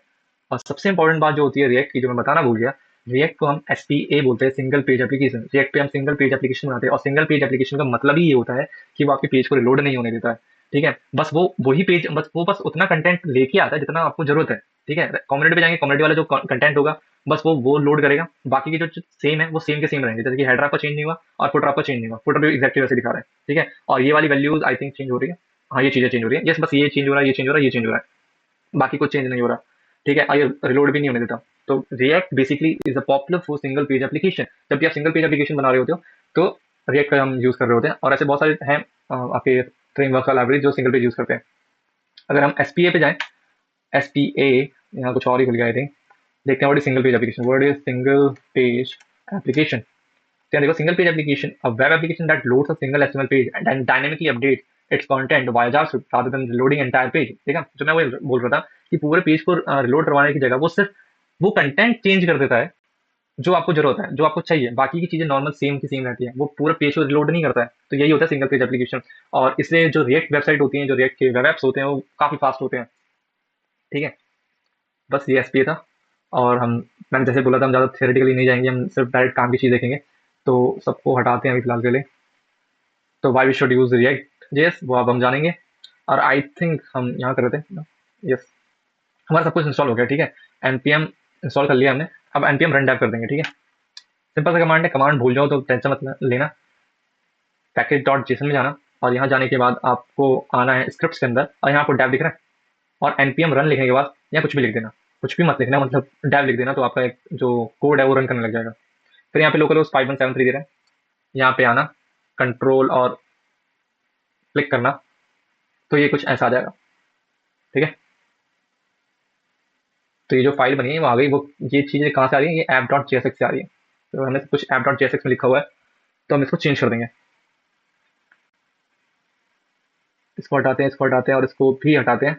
और सबसे इंपॉर्टेंट बात जो होती है रिएक्ट की, जो मैं बताना भूल गया, रिएक्ट को हम एसपीए बोलते हैं, सिंगल पेज एप्लीकेशन। रिएक्ट पे हम सिंगल पेज एप्लीकेशन बनाते हैं, और सिंगल पेज एप्लीकेशन का मतलब ही ये होता है कि वो आपके पेज को रिलोड नहीं होने देता है, ठीक है। बस वो वही पेज, बस उतना कंटेंट लेके आता है जितना आपको जरूरत है, ठीक है। कम्युनिटी पे जाएंगे, कम्युनिटी वाला जो कंटेंट होगा बस वो लोड करेगा, बाकी के जो सेम है वो सेम के सेम रहेंगे। जैसे कि हेडर आपका चेंज नहीं हुआ और फुटर आपका चेंज नहीं हुआ, फुटर भी एक्जैक्टली वैसे दिखा रहा है, ठीक है। और ये वाली वैल्यूज आई थिंक चेंज हो रही है, हाँ ये चीजें चेंज हो रही है, यस, बस ये चेंज हो रहा है, ये चेंज हो रहा है, ये चेंज हो रहा है, बाकी कुछ चेंज नहीं हो रहा, ठीक है। और ये रिलोड भी नहीं होने देता। तो react basically is a popular for single page application. जब भी आप सिंगल पेज एप्लीकेशन बना रहे होते हो तो रिएक्ट का हम यूज कर रहे होते हैं, और ऐसे बहुत सारे हैं आपके फ्रेमवर्क लाइब्रेरी जो सिंगल पेज यूज करते हैं। अगर हम एसपीए पे जाएं, एसपीए यहाँ कुछ और ही खुल गया आई थिंक, देखते हैं what is single page application, what is single page application. तो यहाँ देखो, single page application, a web application that loads a single HTML page and dynamically update it's content via JavaScript rather than loading entire page. ठीक है, जो मैं वो बोल रहा था कि पूरे पेज को रिलोड करवाने की जगह वो सिर्फ वो कंटेंट चेंज कर देता है, जो आपको जरूरत है, जो आपको चाहिए, बाकी की चीजें नॉर्मल सेम की सेम रहती है, वो पूरा पेज को लोड नहीं करता है। तो यही होता है सिंगल पेज एप्लीकेशन। और इससे जो रिएक्ट वेबसाइट होती है, जो रिएक्ट के वेब एप्स होते हैं, वो काफी फास्ट होते हैं। ठीक है, बस ये एसपीए था। और हम, मैंने जैसे बोला था, हम ज़्यादा थियोरेटिकली नहीं जाएंगे, हम सिर्फ डायरेक्ट काम की चीज़ देखेंगे। तो सबको हटाते हैं अभी फिलहाल के लिए। तो why we should use React JS, वो अब हम जानेंगे। और आई थिंक हम यहाँ कर रहे थे। यस, हमारा सब कुछ इंस्टॉल हो गया। ठीक है, एनपीएम इंस्टॉल कर लिया हमने। अब एनपीएम रन टाइप कर देंगे। ठीक है, सिंपल सा कमांड है, कमांड भूल जाओ तो टेंशन मत लेना। पैकेज डॉट जेसन में जाना, और यहाँ जाने के बाद आपको आना है स्क्रिप्ट के अंदर, और यहाँ आपको डैब दिख रहा है। और एनपीएम रन लिखने के बाद यहाँ कुछ भी लिख देना, कुछ भी मत लिखना, मतलब डैब लिख देना, तो आपका एक जो कोड है वो रन करने लग जाएगा। फिर यहाँ पे लोकल होस्ट 5173 दे रहा है, यहाँ पे आना, कंट्रोल और क्लिक करना, तो ये कुछ ऐसा आ जाएगा। ठीक है, तो ये जो फाइल बनी है वो आ गई। वो ये चीज़ें कहाँ से आ रही है? ये ऐप डॉट जेएसएक्स से आ रही है। तो हमें कुछ ऐप डॉट जेएसएक्स में लिखा हुआ है, तो हम इसको चेंज कर देंगे। इसको हटाते हैं, इसको हटाते हैं, और इसको भी हटाते हैं,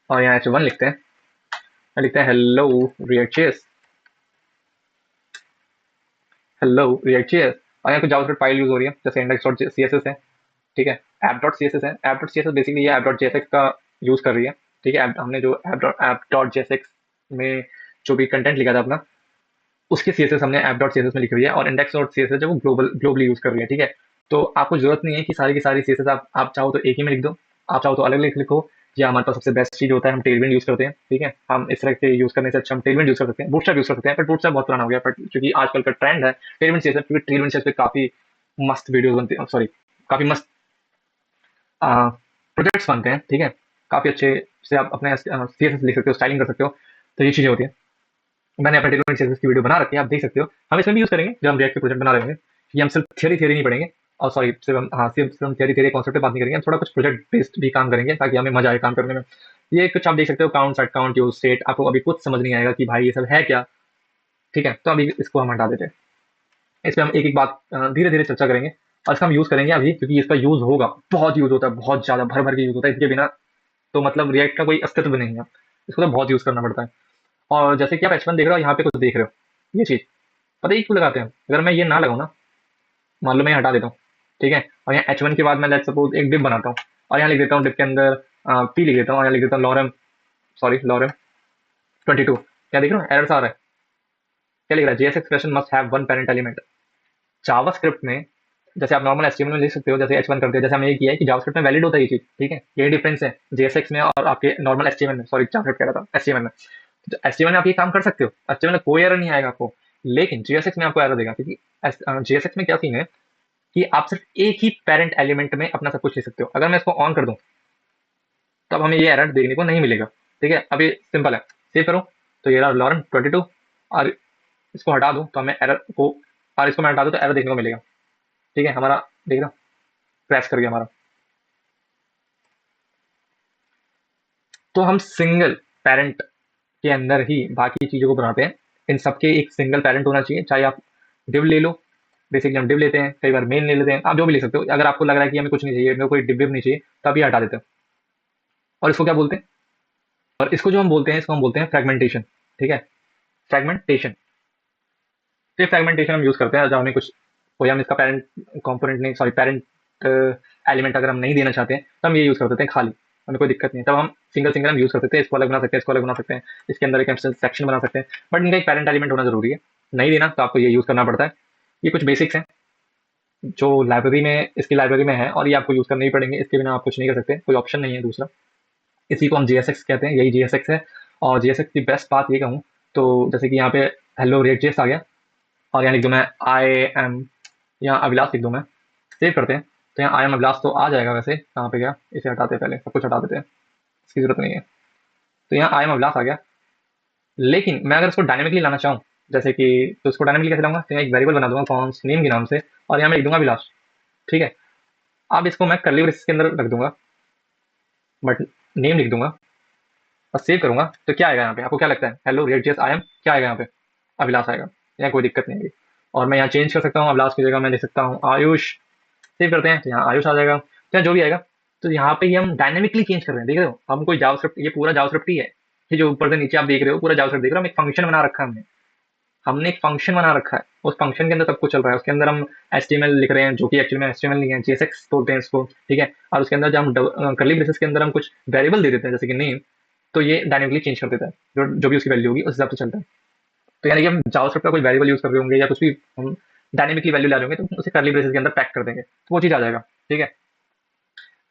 और यहाँ H1 लिखते हैं। लिखते हैं hello react JS, hello react JS. और यहाँ कुछ जावास्क्रिप्ट फाइल यूज हो रही है, जैसे index dot C S S है। ठीक है, app dot C S S है। App dot C S S basically ये ऐप डॉट जेएसएक्स का यूज कर रही है। ठीक है, हमने जो ऐप डॉट जेएसएक्स में जो भी कंटेंट लिखा था अपना, उसकी सी एस एस हमने app dot C S S में लिखी हुई है। और index dot C S S जो वो ग्लोबली यूज कर रही है। ठीक है, तो आपको जरूरत नहीं है कि सारी की सारी सी एस एस आप चाहो तो एक ही में लिख दो, आप चाहो तो अलग अलग लिखो। या हमारे पास सबसे बेस्ट चीज होता है, हम टेलविंड यूज करते हैं। ठीक है, हम इस तरह के यूज करने से अच्छा हम टेलविंड यूज कर सकते हैं, बूटस्ट्रैप यूज कर सकते हैं। पर बूटस्ट्रैप बहुत पुराना हो गया, बट क्योंकि आजकल का ट्रेंड है टेलविंड सीएसएस, क्योंकि टेलविंड सीएसएस पे काफी मस्त वीडियोस बनते हैं, सॉरी, काफी मस्त प्रोजेक्ट्स बनते हैं। ठीक है, काफी अच्छे से आप अपने सीएसएस लिख सकते हो, स्टाइलिंग कर सकते हो। तो ये चीजें होती हैं। मैंने अपने टेलविंड सीएसएस की वीडियो बना रखी है, आप देख सकते हो। हम इसमें भी यूज करेंगे जब हम रिएक्ट के प्रोजेक्ट बना रहे होंगे। ये हम सिर्फ थियरी थियरी नहीं पढ़ेंगे, और सॉरी, सिर्फ हम, हाँ, सिर्फ हम थियरी थियरी कॉन्सेप्ट पे बात नहीं करेंगे, हम थोड़ा कुछ प्रोजेक्ट बेस्ड भी काम करेंगे, ताकि हमें मजा आए काम करने में। ये कुछ आप देख सकते हो, count set count use state, आपको अभी कुछ समझ नहीं आएगा कि भाई ये सब है क्या। ठीक है, तो अभी इसको हम हटा देते हैं। इस पे हम एक एक बात धीरे धीरे चर्चा करेंगे। और इसका हम यूज करेंगे अभी, क्योंकि इसका यूज होगा, बहुत यूज होता है, बहुत ज्यादा भर भर के यूज होता है। इसके बिना तो मतलब रिएक्ट का कोई अस्तित्व नहीं है। इसको तो बहुत यूज करना पड़ता है। और जैसे कि आप H1 देख रहे हो, यहाँ पे कुछ देख रहे हो, ये चीज पता है क्यों लगाते हैं? अगर मैं ये ना लगाऊं ना, मान लो मैं हटा देता हूँ। ठीक है, और यहाँ H1 के बाद मैं लेट्स सपोज एक डिप बनाता हूँ, और यहाँ लिख देता हूँ डिप के अंदर पी लिख देता हूँ, और यहाँ लिख देता हूँ लॉरम, सॉरी लॉरम 22। क्या देख रहे हो एरर आ रहा है? क्या लिख रहा है? JS expression must have one parent element. JavaScript में जैसे आप नॉर्मल एचटीएमएल में लिख सकते हो, जैसे H1 करते हो, जैसे हमने ये किया है कि जावास्क्रिप्ट में वैलिड होता है ये चीज। ठीक है, यही डिफरेंस है जेएसएक्स में और आपके नॉर्मल एचटीएमएल में, सॉरी जावास्क्रिप्ट कह रहा था, एचटीएमएल में। तो एचटीएमएल में आप ये काम कर सकते हो, एचटीएमएल में कोई एरर नहीं आएगा आपको। लेकिन जेएसएक्स में आपको एरर देगा, क्योंकि जेएसएक्स में क्या सीन है कि आप सिर्फ एक ही पेरेंट एलिमेंट में अपना सब कुछ लिख सकते हो। अगर मैं इसको ऑन कर दूं, तो अब हमें ये एरर देखने को नहीं मिलेगा। ठीक है, अब ये सिंपल है, सेव करो, तो ये रहा लॉरन 22। और इसको हटा दूं तो हमें एरर को, और इसको मैं हटा दूं तो एरर देखने को मिलेगा। ठीक है, हमारा देख रहा क्रैश कर गया हमारा। तो हम सिंगल पेरेंट के अंदर ही बाकी चीजों को बनाते हैं। इन सबके एक सिंगल पेरेंट होना चाहिए, चाहे आप डिव ले लो, बेसिकली हम डिव लेते हैं, कई बार मेन ले लेते हैं, आप जो भी ले सकते हो। अगर आपको लग रहा है कि हमें कुछ नहीं चाहिए, मेरे को कोई डिव नहीं चाहिए, तो आप ये हटा देते हो। और इसको क्या बोलते हैं? और इसको जो हम बोलते हैं, इसको हम बोलते हैं फ्रेगमेंटेशन। ठीक है, फ्रेगमेंटेशन। तो फ्रेगमेंटेशन हम यूज करते हैं जब हमें कुछ, कोई हम इसका पेरेंट कंपोनेंट नहीं, सॉरी पेरेंट एलिमेंट अगर हम नहीं देना चाहते हैं, तो हम ये यूज कर देते हैं खाली, हमें कोई दिक्कत नहीं है। तब हम सिंगल सिंगल हम यूज कर सकते हैं, इसको अलग बना सकते हैं, इसको अलग बना सकते हैं, इसके अंदर एक सेक्शन बना सकते हैं। बट इनका एक पेरेंट एलिमेंट होना जरूरी है। नहीं देना तो आपको ये यूज करना पड़ता है। ये कुछ बेसिक्स हैं जो लाइब्रेरी में, इसकी लाइब्रेरी में है, और ये आपको यूज करने ही पड़ेंगे, इसके बिना आप कुछ नहीं कर सकते, कोई ऑप्शन नहीं है दूसरा। इसी को हम जीएसएक्स कहते हैं, यही जीएसएक्स है। और जीएसएक्स की बेस्ट बात ये कहूँ तो, जैसे कि यहाँ पे हेलो रिएक्ट जेएस आ गया, और यहाँ लिख दूँ मैं आई एम, यहाँ अभिलाष लिख दूँ मैं, सेव करते हैं, तो यहाँ आई एम अभिलाष तो आ जाएगा। वैसे कहाँ पे गया, इसे हटाते हैं, पहले सब कुछ हटा देते हैं, इसकी जरूरत नहीं है। तो यहाँ आई एम अभिलाष आ गया। लेकिन मैं अगर इसको डायनेमिकली लाना चाहूँ, जैसे कि, तो इसको डायनेमिकली कैसे लाऊंगा? तो यहाँ एक वेरिएबल बना दूंगा कॉन्स नेम के नाम से, और यहाँ मैं लिख दूंगा अभिलाष। ठीक है, अब इसको मैं कर्ली ब्रेसेस के अंदर रख दूंगा, बट नेम लिख दूंगा, और सेव करूंगा, तो क्या आएगा यहाँ पे? आपको क्या लगता है? Hello react JS I am, क्या आएगा यहाँ पे? अभिलाष आएगा। यहाँ कोई दिक्कत नहीं आएगी। और मैं यहाँ चेंज कर सकता हूँ, अभिलाष की जगह मैं लिख सकता हूँ आयुष। सेव करते हैं, तो यहाँ आयुष आ जाएगा, तो यहाँ जो भी आएगा। तो यहाँ पे ही हम डायनेमिकली चेंज कर रहे हैं, देख रहे हो? हम कोई जावास्क्रिप्ट, ये पूरा जावास्क्रिप्ट ही है, ये जो ऊपर से नीचे आप देख रहे हो पूरा जावास्क्रिप्ट देख रहे हो, हम एक फंक्शन बना रखा है हमने। हमने एक फंक्शन बना रखा है, उस फंक्शन के अंदर सब कुछ चल रहा है, उसके अंदर हम HTML लिख रहे हैं, जो कि एक्चुअली में HTML नहीं है, JSX बोलते हैं इसको, ठीक है। और उसके अंदर जब हम कर्ली ब्रेसेस के अंदर हम कुछ वेरिएबल दे देते हैं, जैसे कि नेम, तो ये डायनेमिकली चेंज कर देता है, जो भी उसकी वैल्यू होगी उस हिसाब से चलता है। तो यानी कि हम जावास्क्रिप्ट का कोई वेरिएबल यूज कर रहे होंगे या कुछ भी हम डायनेमिकली वैल्यू ला रहे होंगे, तो उसे कर्ली ब्रेसेस के अंदर पैक कर देंगे, तो वो चीज़ आ जाएगा, ठीक है।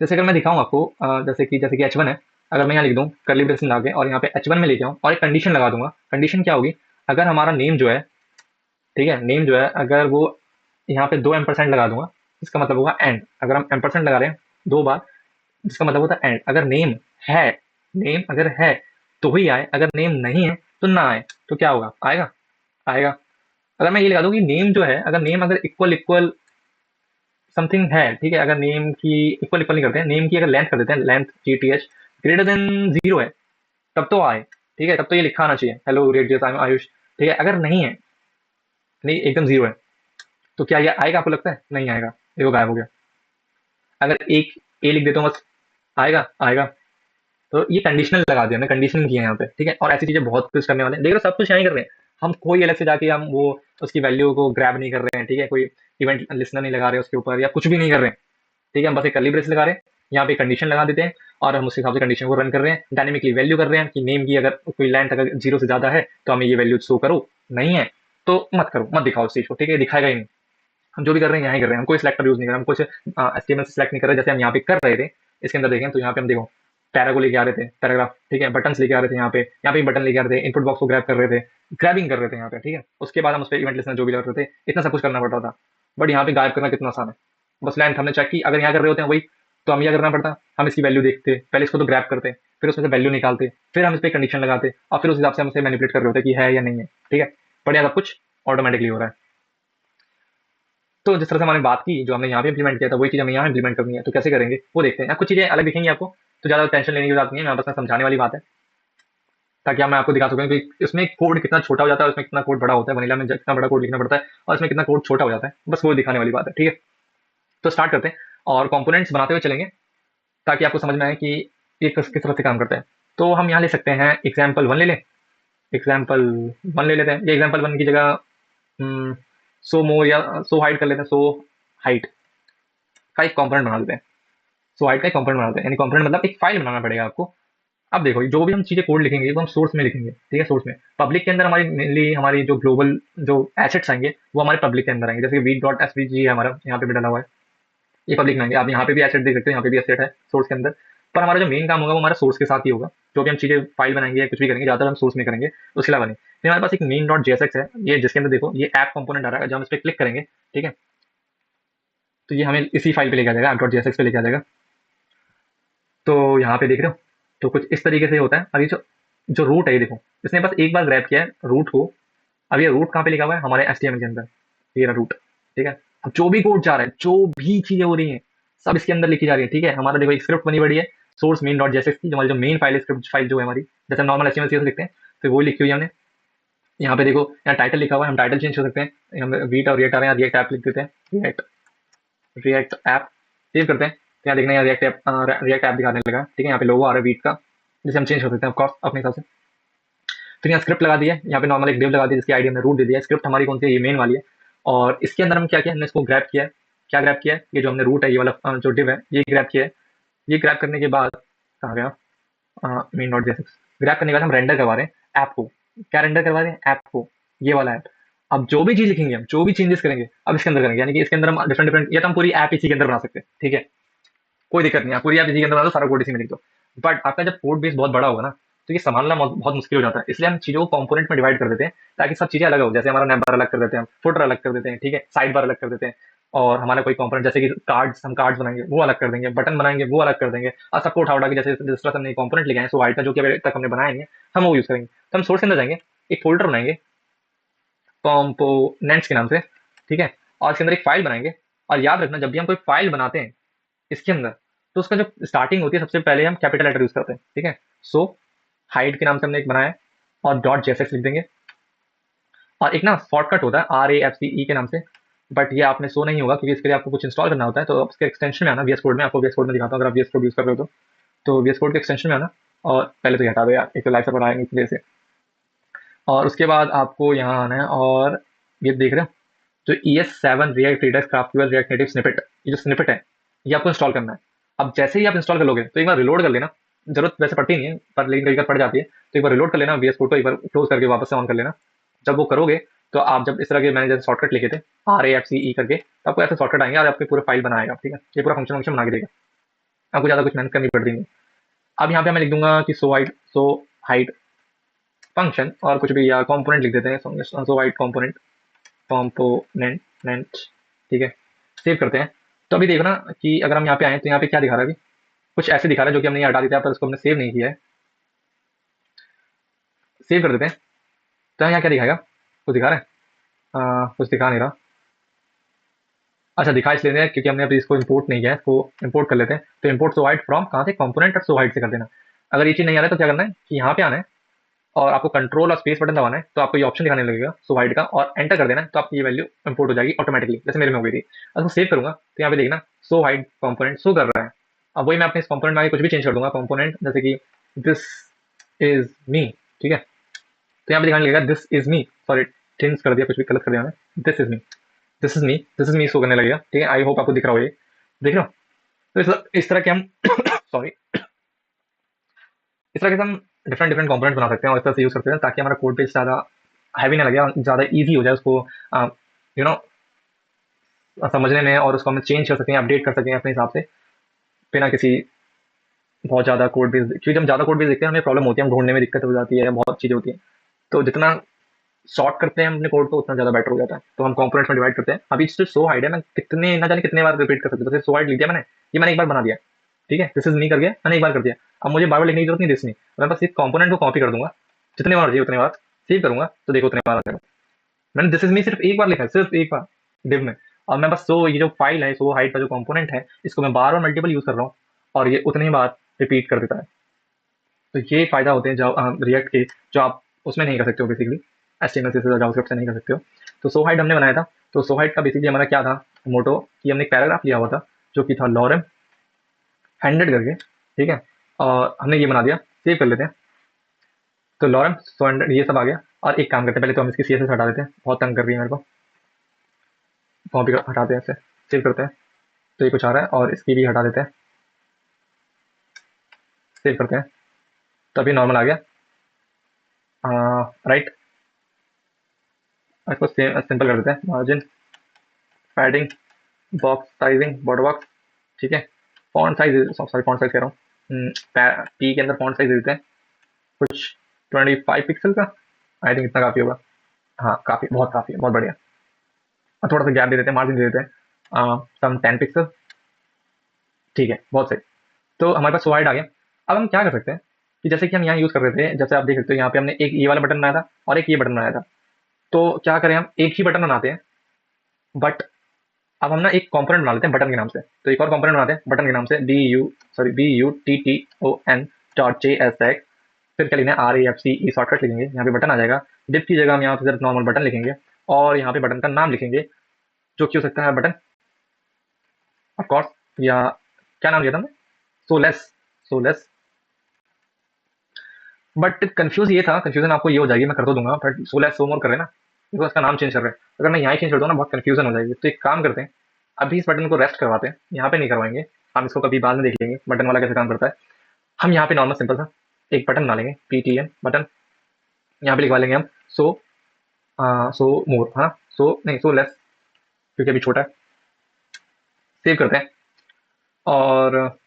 जैसे अगर मैं दिखाऊँ आपको, जैसे कि H1 है, अगर मैं यहाँ लिख दूँ कर्ली ब्रेसेस लगा के और यहाँ पे H1 में लेके आऊँ और एक कंडीशन लगा दूंगा। कंडीशन क्या होगी, अगर हमारा नेम जो है, ठीक है, नेम जो है अगर वो यहाँ पे 2 एम्परसेंट लगा दूंगा, इसका मतलब होगा एंड। अगर हम एम्परसेंट लगा रहे हैं 2 बार, जिसका मतलब होता है एंड। अगर है, नेम अगर है तो ही आए, अगर नेम नहीं है तो ना आए। तो क्या होगा, आएगा, आएगा। अगर मैं ये लगा दूं कि नेम जो है, अगर नेम अगर इक्वल इक्वल समथिंग है, ठीक है, अगर नेम की इक्वल इक्वल नहीं करते हैं, नेम की अगर लेंथ कर देते हैं, लेंथ GTH ग्रेटर देन 0 है, तब तो आए, ठीक है, तब तो ये लिखा आना चाहिए, hello radius I am Ayush, ठीक है। अगर नहीं है, नहीं एकदम 0 है, तो क्या ये आएगा, आपको लगता है? नहीं आएगा, ये वो गायब हो गया। अगर एक ए लिख देता हूँ बस, आएगा, आएगा। तो ये कंडीशनल लगा दिया, हमने कंडीशन किया यहाँ पे, ठीक है। और ऐसी चीजें बहुत कुछ करने वाले हैं, देख रहे हो, सब कुछ यहाँ ही कर रहे हैं। हम कोई अलग से जाके हम वो उसकी वैल्यू को ग्रैब नहीं कर रहे हैं, ठीक है, कोई इवेंट लिस्नर नहीं लगा रहे उसके ऊपर या कुछ भी नहीं कर रहे हैं, ठीक है। हम बस एक कर्ली ब्रेस लगा रहे हैं, यहाँ पे कंडीशन लगा देते हैं और हम उस हिसाब से कंडीशन को रन कर रहे हैं, डायनेमिकली वैल्यू कर रहे हैं कि नेम की अगर कोई लेंथ अगर 0 से ज्यादा है तो हमें ये वैल्यू शो करो, नहीं है तो मत करो, मत दिखाओ उस चीज को, ठीक है, दिखाएगा ही नहीं। हम जो भी कर रहे हैं यहाँ ही कर रहे हैं, हम कोई सिलेक्टर यूज नहीं कर रहे हैं, हम कुछ HTML से सिलेक्ट नहीं कर रहे, जैसे हम यहाँ पे कर रहे थे। इसके अंदर देखें तो यहाँ पे हम देखो पैरा को लेके आ रहे थे, पैराग्राफ, ठीक है, बटन्स लेके आ रहे थे, यहाँ पे बटन लेके आ रहे थे, इनपुट बॉक्स को ग्रैब कर रहे थे, ग्रैबिंग कर रहे थे यहाँ पे, ठीक है। उसके बाद हम उस पर इवेंट लिस्नर जो भी कर रहे थे, इतना सब कुछ करना पड़ता था। बट यहाँ पे गायब करना कितना आसान है, बस लेंथ हमने चेक की, अगर यहाँ कर रहे होते हैं वही, तो हमें क्या करना पड़ता, हम इसकी वैल्यू देखते, पहले इसको तो ग्रैब करते, फिर उसमें से वैल्यू निकालते, फिर हम इस पर कंडीशन लगाते और फिर उस हिसाब से हम इसे मैनिपुलेट कर रहे होते कि है या नहीं है, ठीक है। बट यहाँ सब कुछ ऑटोमेटिकली हो रहा है। तो जिस तरह से हमने बात की, जो हमने यहाँ पे इंप्लीमेंट किया था, वही चीज़ हमें यहाँ इंप्लीमेंट करनी है, तो कैसे करेंगे वो देखते हैं। कुछ चीज़ें अलग दिखेंगी आपको, तो ज़्यादा टेंशन लेने की बात नहीं है, मैं बस समझाने वाली बात है, ताकि मैं आपको दिखा सकूँ कि इसमें कोड कितना छोटा हो जाता है, उसमें कितना कोड बड़ा होता है, वनीला में कितना बड़ा कोड लिखना पड़ता है और इसमें कितना कोड छोटा हो जाता है, बस वो दिखाने वाली बात है, ठीक है। तो स्टार्ट करते हैं और कंपोनेंट्स बनाते हुए चलेंगे, ताकि आपको समझ में आए कि ये किस तरह से काम करता है। तो हम यहाँ ले सकते हैं एग्जाम्पल 1 ले लें, एग्जाम्पल 1 ले लेते हैं, ये एग्जाम्पल 1 की जगह सो मोर या सो हाइट कर लेते हैं, सो हाइट का एक कॉम्पोनेंट बना देते हैं। सो हाइट का एक कॉम्पोनेंट बनाते हैं, यानी कॉम्पोनेंट मतलब एक फाइल बनाना पड़ेगा आपको। अब देखो, जो भी हम चीजें कोड लिखेंगे वो हम सोर्स में लिखेंगे, ठीक है, सोर्स में। पब्लिक के अंदर हमारी मेनली हमारी जो ग्लोबल जो एसेट्स आएंगे वो हमारे पब्लिक के अंदर आएंगे, जैसे वीट डॉट एसवीजी है हमारा, यहाँ पे भी डाला हुआ है, ये पब्लिक में आएंगे। आप यहाँ पे भी एसेट देख सकते हो, यहाँ पे भी एसेट है सोर्स के अंदर। पर हमारा जो मेन काम होगा वो हमारा सोर्स के साथ ही होगा, जो भी हम चीजें फाइल बनाएंगे या कुछ भी करेंगे ज्यादातर हम सोर्स में करेंगे, उसके अलावा नहीं। फिर हमारे पास एक मेन डॉट जेएसएक्स है, ये जिसके अंदर देखो ये ऐप कंपोनेंट आ रहा है, जब हम इस पर क्लिक करेंगे, ठीक है, तो ये हमें इसी फाइल पे लेके आ जाएगा, ऐप डॉट जेएसएक्स पे लेके आ जाएगा। तो यहाँ पे देख रहे हो, तो कुछ इस तरीके से होता है। अभी जो जो रूट है, ये देखो, इसने बस एक बार ग्रैब किया है रूट को। अब ये रूट कहाँ पे लिखा हुआ है, हमारे HTML के अंदर, ये रहा रूट, ठीक है। अब जो भी कोड जा रहा है, जो भी चीजें हो रही हैं, सब इसके अंदर लिखी जा रही है, ठीक है। हमारा देखो एक स्क्रिप्ट बनी पड़ी है सोर्स मेन डॉट जेएसएक्स की, जो हमारी जो मेन फाइल है, स्क्रिप्ट फाइल जो है हमारी, जैसे नॉर्मल HTML से लिखते हैं, तो वो लिखी हुई है हमने। यहाँ पे देखो, यहाँ टाइटल लिखा हुआ है, हम टाइटल चेंज कर सकते हैं, हम वीट और रिएक्ट आ रहे हैं, रिएक्ट ऐप लिख देते हैं, रिएक्ट रिएक्ट ऐप सेव करते हैं। तो यहाँ देखना है रिएक्ट ऐप दिखाने लगा, ठीक है। यहाँ पे लोगो आ रहा है वीट का, जिसे हम चेंज कर सकते हैं ऑफकोर्स अपने हिसाब से। फिर यहाँ स्क्रिप्ट लगा दिया है, यहाँ पे नॉर्मल एक डिव लगा दी, जिसकी आईडी हमने रूट दे दिया। स्क्रिप्ट हमारी कौन सी है, ये मेन वाली है। और इसके अंदर हम क्या किया, हमने इसको ग्रैब किया है। क्या ग्रैब किया है, ये जो हमने रूट है, ये वाला जो डिव है, ये ग्रैब किया है। ये ग्रैब करने के बाद कहाँ गया, मेन डॉट जेएसएक्स। ग्रैब करने के बाद हम रेंडर करवा रहे हैं ऐप को। क्या रेंडर करवा रहे हैं, ऐप को, ये वाला ऐप। अब जो भी चीज लिखेंगे, हम जो भी चेंजेस करेंगे अब इसके अंदर करेंगे, यानी कि इसके अंदर हम डिफरेंट डिफरेंट, या तो हम पूरी ऐप इसी के अंदर बना सकते हैं, ठीक है, कोई दिक्कत नहीं है, पूरी ऐप इसी के अंदर बना दो, सारा कोड इसी में लिख दो। बट आपका जब कोड बेस बहुत बड़ा होगा ना, तो ये संभालना बहुत मुश्किल हो जाता है। इसलिए हम चीजों को कंपोनेंट में डिवाइड कर देते हैं, ताकि सब चीजें अलग हो। जैसे हमारा नेम बार अलग कर देते हैं, हम फुटर अलग कर देते हैं, ठीक है, साइड बार अलग कर देते हैं। और हमारा कोई कंपोनेंट जैसे कि कार्ड्स, हम कार्ड्स बनाएंगे वो अलग कर देंगे, बटन बनाएंगे वो अलग कर देंगे, और सबको उठा उठा के जैसे जिस तरह से हमने कंपोनेंट लिखे हैं सो वाइट का, जो कि अभी तक हमने बनाए नहीं है, हम वो यूज करेंगे। तो हम सोर्स के अंदर जाएंगे, एक फोल्डर बनाएंगे कॉम्पोनेंट्स के नाम से, ठीक है, और इसके अंदर एक फाइल बनाएंगे। और याद रखना, जब भी हम कोई फाइल बनाते हैं इसके अंदर, तो उसका जो स्टार्टिंग होती है सबसे पहले हम कैपिटल लेटर यूज करते हैं, ठीक है। सो हाइड के नाम से हमने एक बनाया है, और डॉट जेएसएक्स लिख देंगे। और एक ना शॉर्टकट होता है RAFCE के नाम से, बट ये आपने सो नहीं होगा, क्योंकि इसके लिए आपको कुछ इंस्टॉल करना होता है। तो उसके एक्सटेंशन में आना, VS कोड में, आपको VS कोड में दिखाता हूँ, अगर आप VS कोड यूज कर रहे हो तो VS कोड के एक्सटेंशन में आना। और पहले तो ये हटा दो यार, एक तो लाइव सर्वर आएंगे इस वजह से। और उसके बाद आपको यहाँ आना है और ये देख रहे हो जो ES7 रिएक्ट रीडक्स क्राफ्टवेल रिएक्ट नेटिव स्निपेट, ये जो स्निपेट है ये आपको इंस्टॉल करना है। अब जैसे ही आप इंस्टॉल कर लोगे तो एक बार रिलोड कर लेना, जरूरत वैसे पड़ती नहीं है पर लेकिन कई बार पड़ जाती है, तो एक बार रिलोड कर लेना, VS कोड को एक बार क्लोज करके वापस से ऑन कर लेना। जब वो करोगे तो आप जब इस तरह के मैंने जैसे शॉर्टकट लिखे थे RAFCE करके, तो आपको ऐसे शॉर्टकट आएंगे और आपके पूरे फाइल बनाएगा। ठीक है, ये पूरा फंक्शन बना के देगा, आपको ज़्यादा कुछ मेहनत करनी पड़ती नहीं। अब यहाँ पे मैं लिख दूंगा कि सो हाइट फंक्शन और कुछ भी या कंपोनेंट लिख देते हैं, सो हाइट कंपोनेंट। ठीक है, सेव करते हैं। तो अभी देखो ना कि अगर हम यहाँ पे आए तो यहाँ पे क्या दिखा रहा है, अभी कुछ ऐसे दिखा रहा है जो कि हमने हटा दिया था पर उसको हमने सेव नहीं किया है। सेव कर देते हैं तो यहाँ क्या दिखाएगा, कुछ दिखा रहा है? कुछ दिखा नहीं रहा। अच्छा, दिखा इसलिए नहीं है क्योंकि हमने अभी इसको इंपोर्ट नहीं किया है, इसको इंपोर्ट कर लेते हैं। तो इंपोर्ट सो हाइट फ्रॉम कहाँ से, कंपोनेंट और सो हाइट से कर देना। अगर ये चीज़ नहीं आ रहा है तो क्या करना है कि यहाँ पे आना है और आपको कंट्रोल और स्पेस बटन दबाना है, तो आपको ये ऑप्शन दिखाने लगेगा सो हाइट का, और एंटर कर देना है तो आपकी ये वैल्यू इंपोर्ट हो जाएगी ऑटोमेटिकली, जैसे मेरे में हो गई थी। अब मैं सेव करूंगा तो यहाँ पे देखना सो हाइट कंपोनेंट शो कर रहा है। अब वही मैं अपने इस कंपोनेंट में आगे कुछ भी चेंज कर दूंगा, कंपोनेंट जैसे कि दिस इज मी। ठीक है, तो यहाँ पे दिखाने लगेगा this is me, sorry change कर दिया, कुछ भी गलत कर दिया मैंने, this is me, this is me, this is me show करने लगेगा। ठीक है, आई होप आपको दिख रहा हो, ये देख रहे हो? तो इस तरह के हम सॉरी इस तरह के हम डिफरेंट डिफरेंट कंपोनेंट बना सकते हैं और इस तरह से यूज करते हैं ताकि हमारा कोड पेज ज़्यादा हैवी ना लगे और ज़्यादा ईजी हो जाए उसको यू नो समझने में, और उसको हम चेंज कर सकें, अपडेट कर सकें अपने हिसाब से, बिना किसी बहुत ज़्यादा कोड बेस, क्योंकि जब ज़्यादा कोड बेस देखते हैं हमें प्रॉब्लम होती है, हम ढूंढने में दिक्कत हो जाती है, बहुत चीज़ें होती हैं। तो जितना शॉर्ट करते हैं हम अपने कोड को उतना ज़्यादा बेटर हो जाता है। तो हम कंपोनेंट्स में डिवाइड करते हैं। अभी जो सो हाइड है मैं कितने ना जाने कितने बार रिपीट कर सकते हैं, जैसे सो हाइड लिख दिया मैंने, ये मैंने एक बार बना दिया। ठीक है, दिस इज मी करके मैंने एक बार कर दिया। अब मुझे बार बार लिखने की जरूरत नहीं दिस नहीं, मैं बस इस कंपोनेंट को कॉपी कर दूंगा, जितने बार चाहिए उतने बार सेव करूंगा तो देखो उतने बार आ जाएगा। मैंने दिस इज मी सिर्फ एक बार लिखा है, सिर्फ एक बार डिव में, और मैं बस सो ये जो फाइल है सो हाइट का जो कंपोनेंट है इसको मैं बार बार मल्टीपल यूज कर रहा हूँ और ये उतनी ही बार रिपीट कर देता है। तो ये फायदा होते हैं जो रिएक्ट के, जो आप उसमें नहीं कर सकते हो बेसिकली, HTML से जावास्क्रिप्ट से नहीं कर सकते हो। तो सो हाइट हमने बनाया था, तो सो हाइट का बेसिकली हमारा क्या था मोटो, कि हमने एक पैराग्राफ लिया हुआ था जो कि था लॉरेम हैंडेड करके। ठीक है, और हमने ये बना दिया, सेव कर लेते हैं। तो लॉरेम सो हैंडेड ये सब आ गया। और एक काम करते हैं, पहले तो हम इसकी CSS हटा देते हैं, बहुत तंग कर रही है मेरे को, कॉपी हटाते हैं, इसे सेव करते हैं। तो ये कुछ आ रहा है और इसकी भी हटा देते हैं, सेव करते हैं। तो अभी नॉर्मल आ गया, राइट। इसको सिंपल कर देते हैं, margin, padding, box sizing, border box. ठीक है, font size, sorry font size कह रहा हूँ, पी के अंदर फॉन्ट साइज देते हैं कुछ 25 पिक्सल का, आई थिंक इतना काफ़ी होगा। हाँ काफ़ी, बहुत काफ़ी, बहुत बढ़िया। और थोड़ा सा गैप दे देते हैं, मार्जिन दे देते हैं सम 10 पिक्सल। ठीक है, बहुत सही। तो हमारे पास वाइड आ गया। अब हम क्या कर सकते हैं कि जैसे कि हम यहाँ यूज़ कर रहे थे, जैसे आप देख सकते हो यहाँ पे हमने एक ये वाला बटन बनाया था और एक ये बटन बनाया था। तो क्या करें, हम एक ही बटन बनाते हैं, बट अब हम ना एक कंपोनेंट बना लेते हैं बटन के नाम से। तो एक और कंपोनेंट बनाते हैं बटन के नाम से, BUTTON.JSX। फिर क्या लिखना है, RAFCE शॉर्टकट लिखेंगे, यहाँ पे बटन आ जाएगा। डिप की जगह हम यहाँ पे सिर्फ नॉर्मल बटन लिखेंगे और यहाँ पे बटन का नाम लिखेंगे, जो कि हो सकता है बटन ऑफ कोर्स, या क्या नाम लिया था हमने, सोलेस, सोलेस। बट कंफ्यूज ये था, कंफ्यूजन आपको ये हो जाएगी, मैं कर तो दूंगा बट सोलेस सो मोर कर रहे हैं ना, देखो इसका नाम चेंज कर रहे हैं। अगर मैं यहाँ ही चेंज कर दूँ ना बहुत कंफ्यूजन हो जाएगी। तो एक काम करते हैं, अभी इस बटन को रेस्ट करवाते हैं, यहाँ पे नहीं करवाएंगे, हम इसको कभी बाद में देख लेंगे बटन वाला कैसे काम करता है। हम यहाँ पे नॉर्मल सिंपल सा एक बटन बना लेंगे, PTN बटन। यहाँ पे लिखवा लेंगे हम सो सो मोर, हाँ सो नहीं सो लेस, क्योंकि अभी छोटा है। सेव करते हैं और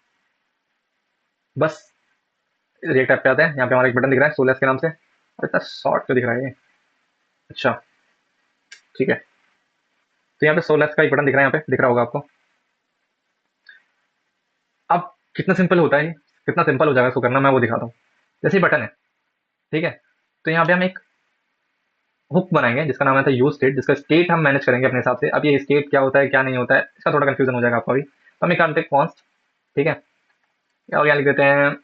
बस रिएक्ट ऐप पे आते हैं। यहाँ पे हमारा एक बटन दिख रहा है सोलेस के नाम से, और इतना शॉर्ट क्यों दिख रहा है ये, अच्छा ठीक है। तो यहाँ पे सोलेस का एक बटन दिख रहा है, यहाँ पे दिख रहा होगा आपको। अब कितना सिंपल होता है, कितना सिंपल हो जाएगा इसको करना, मैं वो दिखाता हूँ। जैसे बटन है, ठीक है, तो यहाँ पे हम एक हुक बनाएंगे जिसका नाम है था यूज स्टेट, जिसका स्टेट हम मैनेज करेंगे अपने हिसाब से। अब ये स्टेट क्या होता है क्या नहीं होता है इसका थोड़ा कंफ्यूजन हो जाएगा आपको अभी, तो हम एक काम करते हैं कॉन्स्ट, ठीक है, और यहाँ लिख देते हैं